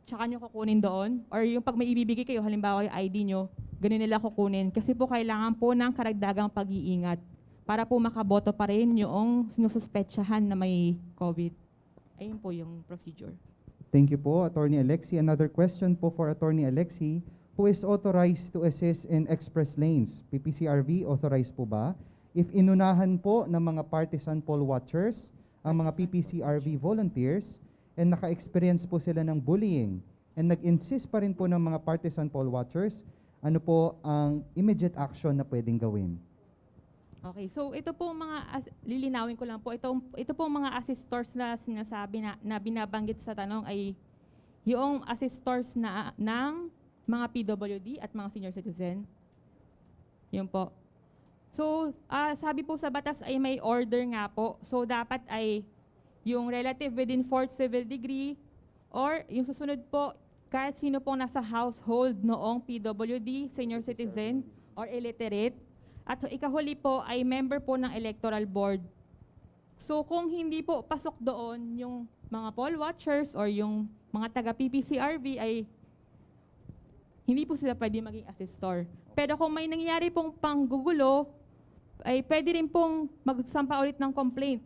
Speaker 10: tsaka nyo kukunin doon. Or yung pag may ibibigay kayo, halimbawa yung ID nyo, ganun nila kukunin. Kasi po kailangan po ng karagdagang pag-iingat para po makaboto pa rin yung sinususpetsyahan na may COVID. Ayun po yung procedure.
Speaker 2: Thank you po, Attorney Alexi. Another question po for Attorney Alexi. Who is authorized to assist in express lanes? PPCRV authorized po ba? If inunahan po ng mga partisan poll watchers, ang mga PPCRV volunteers, and naka-experience po sila ng bullying, and nag-insist pa rin po ng mga partisan poll watchers, ano po ang immediate action na pwedeng gawin?
Speaker 10: Okay, so ito po lilinawin ko lang po, ito po mga assistors na sinasabi na binabanggit sa tanong ay yung assistors ng mga PWD at mga senior citizen. Yun po. So, sabi po sa batas ay may order nga po. So, dapat ay yung relative within 4th civil degree or yung susunod po, kahit sino pong nasa household noong PWD, senior citizen, or illiterate. At ikahuli po ay member po ng electoral board. So, kung hindi po pasok doon yung mga poll watchers or yung mga taga-PPCRV ay hindi po sila pwede maging assistor. Pero kung may nangyari pong panggugulo, ay pwede rin pong magsampa ulit ng complaint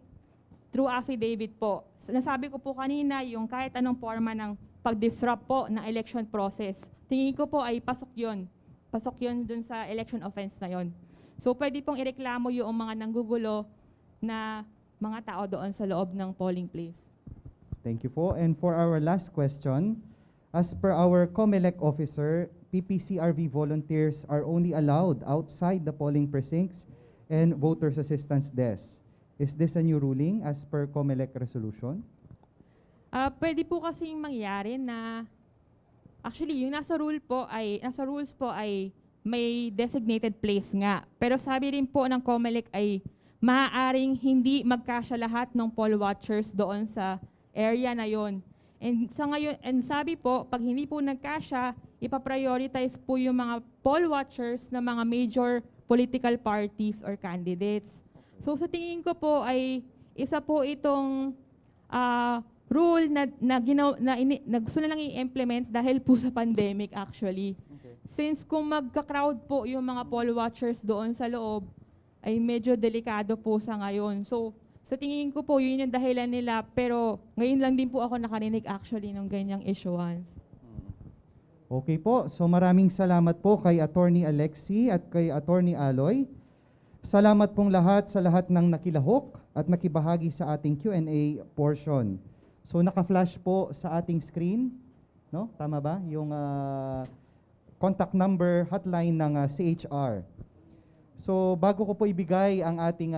Speaker 10: through affidavit po. Nasabi ko po kanina, yung kahit anong forma ng pag-disrupt po ng election process, tingin ko po ay pasok yun. Pasok yun dun sa election offense na yun. So pwede pong ireklamo yung mga nanggugulo na mga tao doon sa loob ng polling place.
Speaker 2: Thank you po. And for our last question, as per our COMELEC officer, PPCRV volunteers are only allowed outside the polling precincts and voters assistance desk. Is this a new ruling as per COMELEC resolution?
Speaker 10: Pwede po kasing mangyari na actually yung nasa rules po ay may designated place nga. Pero sabi rin po ng COMELEC ay maaaring hindi magkasya lahat ng poll watchers doon sa area na yon. And sa ngayon, and sabi po, pag hindi po nagkasya, ipaprioritize po yung mga poll watchers ng mga major political parties or candidates. So sa tingin ko po ay isa po itong rule na gusto na lang i-implement dahil po sa pandemic actually. Since kung magka-crowd po yung mga poll watchers doon sa loob, ay medyo delikado po sa ngayon. So sa tingin ko po, yun yung dahilan nila. Pero ngayon lang din po ako nakarinig actually ng ganyang issuance.
Speaker 2: Okay po, so maraming salamat po kay Attorney Alexi at kay Attorney Aloy. Salamat pong lahat sa lahat ng nakilahok at nakibahagi sa ating Q&A portion. So naka-flash po sa ating screen, no? Tama ba? Yung contact number, hotline ng CHR. So bago ko po ibigay ang ating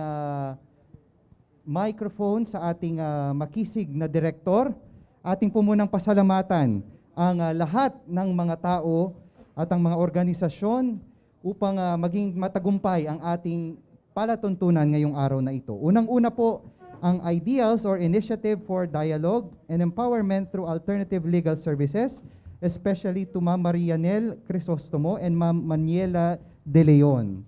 Speaker 2: microphone sa ating makisig na direktor, ating po munang pasalamatan ang lahat ng mga tao at ang mga organisasyon upang maging matagumpay ang ating palatuntunan ngayong araw na ito. Unang-una po, ang Ideals or Initiative for Dialogue and Empowerment through Alternative Legal Services, especially to Ma'am Marianel Crisostomo and Ma'am Maniela De Leon.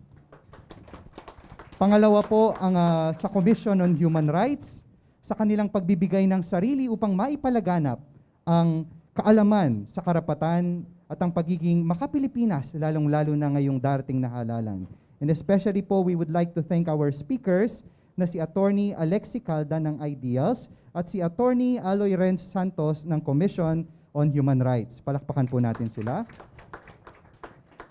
Speaker 2: Pangalawa po, ang sa Commission on Human Rights, sa kanilang pagbibigay ng sarili upang maipalaganap ang kaalaman sa karapatan at ang pagiging makapilipinas, lalong-lalo na ngayong darating na halalan. And especially po, we would like to thank our speakers na si Attorney Alexi Calda ng Ideals at si Attorney Aloy Renz Santos ng Commission on Human Rights. Palakpakan po natin sila.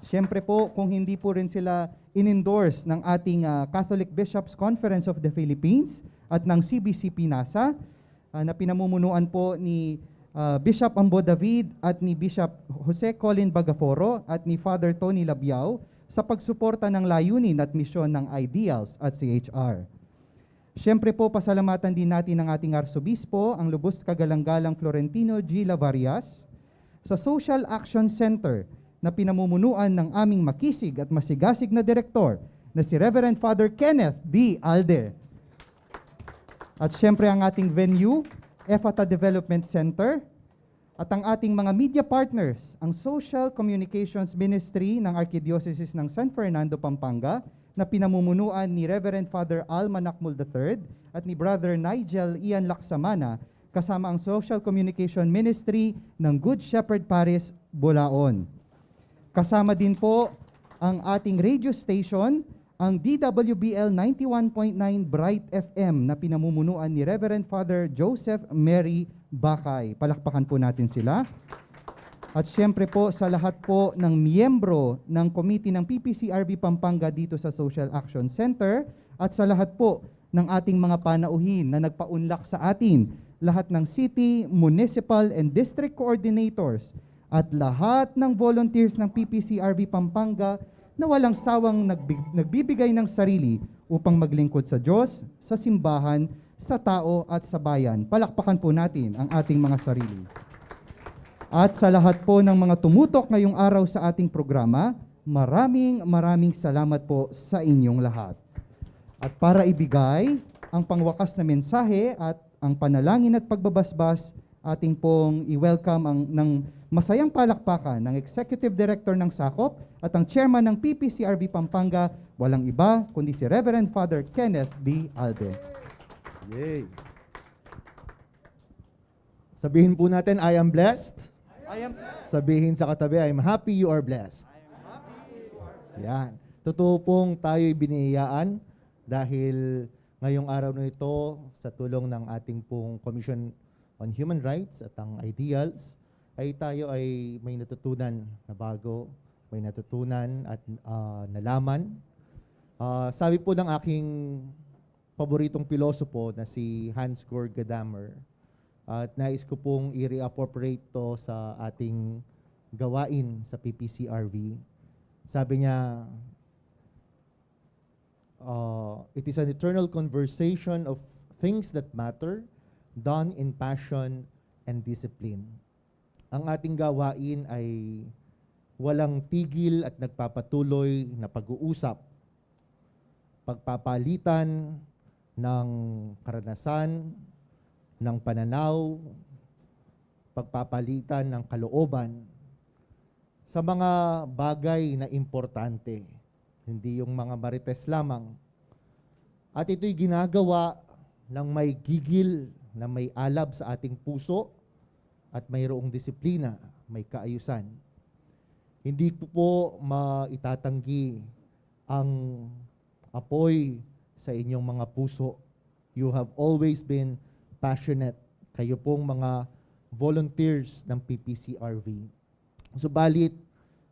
Speaker 2: Siyempre po, kung hindi po rin sila in-endorse ng ating Catholic Bishops Conference of the Philippines at ng CBCP NASA na pinamumunuan po ni Bishop Ambo David at ni Bishop Jose Colin Bagaforo at ni Father Tony Labiao sa pagsuporta ng layunin at misyon ng Ideals at CHR. Siyempre po, pasalamatan din natin ang ating Arsobispo, ang lubos kagalang-galang Florentino G. Lavarias, sa Social Action Center na pinamumunuan ng aming makisig at masigasig na direktor na si Reverend Father Kenneth D. Alde. At siyempre ang ating venue, Efata Development Center, at ang ating mga media partners, ang Social Communications Ministry ng Archdiocese ng San Fernando, Pampanga, na pinamumunuan ni Reverend Father Al Manakmul III at ni Brother Nigel Ian Laksamana, kasama ang Social Communication Ministry ng Good Shepherd Parish, Bulaon. Kasama din po ang ating radio station, ang DWBL 91.9 Bright FM na pinamumunuan ni Reverend Father Joseph Mary Bakay. Palakpakan po natin sila. At siyempre po sa lahat po ng miyembro ng committee ng PPCRB Pampanga dito sa Social Action Center at sa lahat po ng ating mga panauhin na nagpaunlak sa atin, lahat ng city, municipal, and district coordinators at lahat ng volunteers ng PPCRB Pampanga na walang sawang nagbibigay ng sarili upang maglingkod sa Diyos, sa simbahan, sa tao at sa bayan. Palakpakan po natin ang ating mga sarili. At sa lahat po ng mga tumutok ngayong araw sa ating programa, maraming salamat po sa inyong lahat. At para ibigay ang pangwakas na mensahe at ang panalangin at pagbabasbas, ating pong i-welcome ng masayang palakpakan ng Executive Director ng SACOP at ang Chairman ng PPCRB Pampanga, walang iba kundi si Reverend Father Kenneth D. Alde.
Speaker 3: Yay! Sabihin po natin, I am blessed. Sabihin sa katabi, I'm happy you are blessed. Yan. Totoo pong tayo'y biniyayaan dahil ngayong araw na ito, sa tulong ng ating pong Commission on Human Rights at ang Ideals, ay tayo ay may natutunan na bago, may natutunan at nalaman. Sabi po ng aking paboritong pilosopo na si Hans-Georg Gadamer, at nais ko pong i-reappropriate to sa ating gawain sa PPCRB. Sabi niya, it is an eternal conversation of things that matter, done in passion
Speaker 11: and discipline. Ang ating gawain ay walang tigil at nagpapatuloy na pag-uusap, pagpapalitan ng karanasan, ng pananaw, pagpapalitan ng kalooban sa mga bagay na importante, hindi yung mga marites lamang. At ito'y ginagawa ng may gigil, na may alab sa ating puso at mayroong disiplina, may kaayusan. Hindi po maitatanggi ang apoy sa inyong mga puso. You have always been passionate. Kayo pong mga volunteers ng PPCRV. Subalit,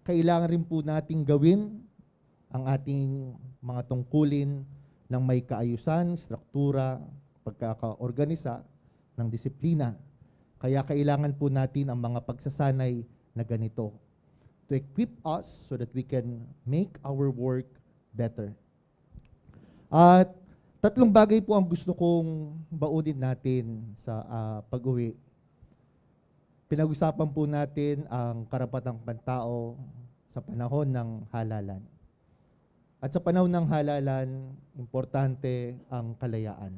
Speaker 11: kailangan rin po nating gawin ang ating mga tungkulin ng may kaayusan, struktura, pagkakaorganisa ng disiplina. Kaya kailangan po natin ang mga pagsasanay na ganito to equip us so that we can make our work better. At tatlong bagay po ang gusto kong baunin natin sa pag-uwi. Pinag-usapan po natin ang karapatang pantao sa panahon ng halalan. At sa panahon ng halalan, importante ang kalayaan.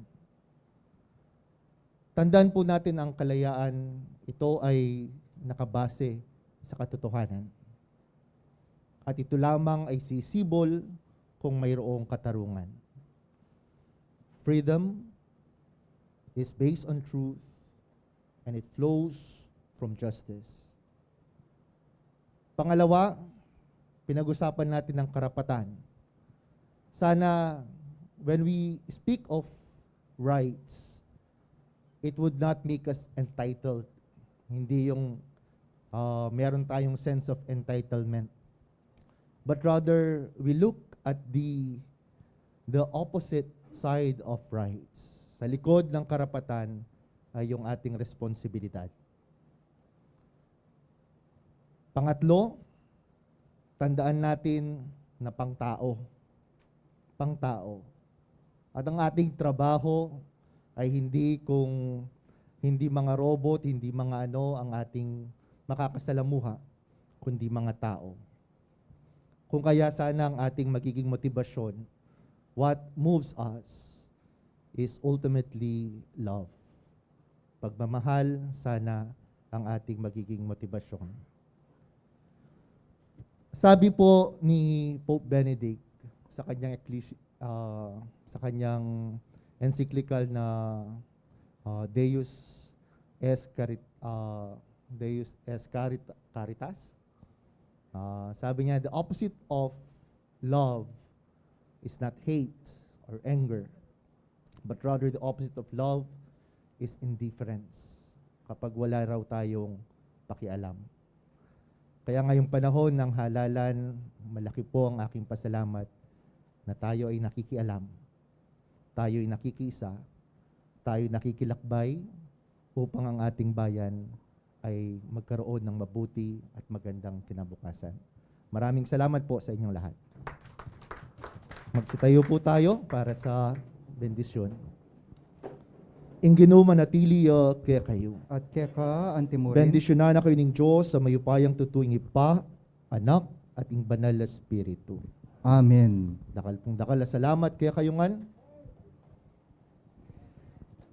Speaker 11: Tandaan po natin ang kalayaan, ito ay nakabase sa katotohanan. At ito lamang ay sisibol kung mayroong katarungan. Freedom is based on truth and it flows from justice. Pangalawa, pinag-usapan natin ang karapatan. Sana when we speak of rights, it would not make us entitled. Hindi yung meron tayong sense of entitlement. But rather, we look at the opposite side of rights. Sa likod ng karapatan ay yung ating responsibilidad. Pangatlo, tandaan natin na pangtao. Pangtao. At ang ating trabaho ay hindi mga robot, hindi mga ang ating makakasalamuha, kundi mga tao. Kung kaya sana ang ating magiging motibasyon, what moves us is ultimately love. Pagmamahal sana ang ating magiging motibasyon. Sabi po ni Pope Benedict sa kanyang encyclical na Deus es Caritas. Sabi niya, the opposite of love is not hate or anger, but rather the opposite of love is indifference. Kapag wala raw tayong pakialam. Kaya ngayong panahon ng halalan, malaki po ang aking pasalamat na tayo ay nakikialam, tayo ay nakikiisa, tayo ay nakikilakbay upang ang ating bayan ay magkaroon ng mabuti at magandang kinabukasan. Maraming salamat po sa inyong lahat. Magsitayo po tayo para sa bendisyon. Ingino manatili kaya kayo.
Speaker 2: At kaya ka, antimurin.
Speaker 11: Bendisyonan na kayo ng Diyos sa mayupayang tutuing Ipa, Anak, at ing banal na Espiritu.
Speaker 2: Amen.
Speaker 11: Dakal pong dakal na salamat kaya kayungan.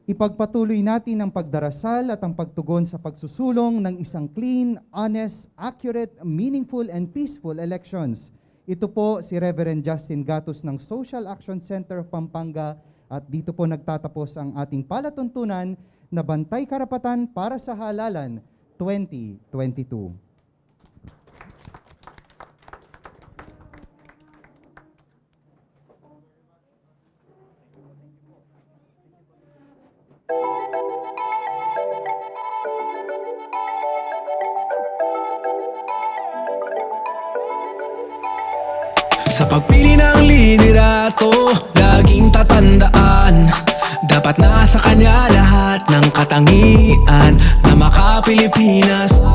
Speaker 2: Ipagpatuloy natin ang pagdarasal at ang pagtugon sa pagsusulong ng isang clean, honest, accurate, meaningful, and peaceful elections. Ito po si Reverend Justin Gatus ng Social Action Center of Pampanga at dito po nagtatapos ang ating palatuntunan na Bantay Karapatan para sa Halalan 2022.
Speaker 1: Sa pagpili ng liderato, laging tatandaan, dapat nasa kanya lahat ng katangian na maka-Pilipinas,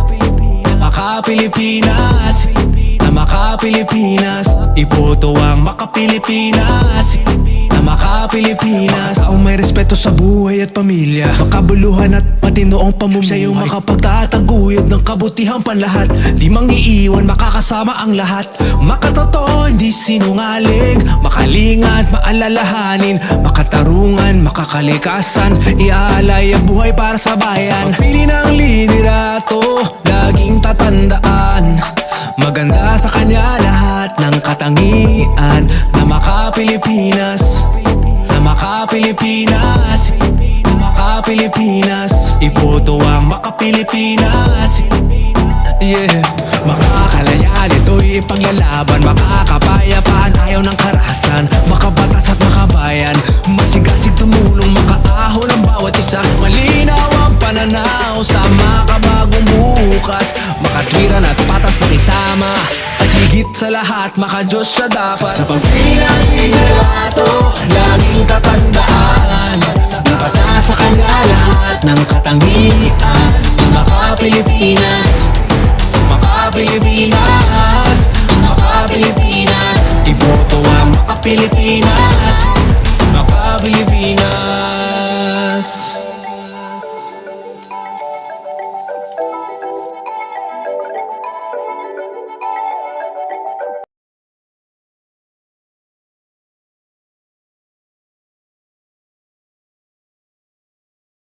Speaker 1: maka-Pilipinas, na maka-Pilipinas. Iboto ang maka-Pilipinas, na maka-Pilipinas. Taong may respeto sa buhay at pamilya, makabuluhan at matinoong pamumuhay. Siya yung makapagtataguyod ng kabutihang panlahat, di mangiiwan, makakasama ang lahat. Makatotoo, hindi sinungaling, makalingat, maalalahanin, makatarungan, makakalikasan, iaalay ang buhay para sa bayan. Sa pagpili ng liderato, laging tatandaan, maganda sa kanya lahat ng katangian, na maka-Pilipinas, na maka-Pilipinas, na maka-Pilipinas. Iboto ang maka-Pilipinas. Yeah. Makakalaya nito'y ipaglalaban, makakapayapaan, ayaw ng karahasan, makabatas at makabayan, masigasig tumulong, makaahon ang bawat isa, malinaw ang pananaw sa makabagong bukas, makatwiran at patas pakisama, at higit sa lahat maka-Diyos siya dapat. Sa pagpili ng liderato, laging tatandaan, dapat nasa kanya lahat ng katangian, ng maka-Pilipinas, maka-Pilipinas, maka-Pilipinas. Iboto ang maka-Pilipinas, maka-Pilipinas.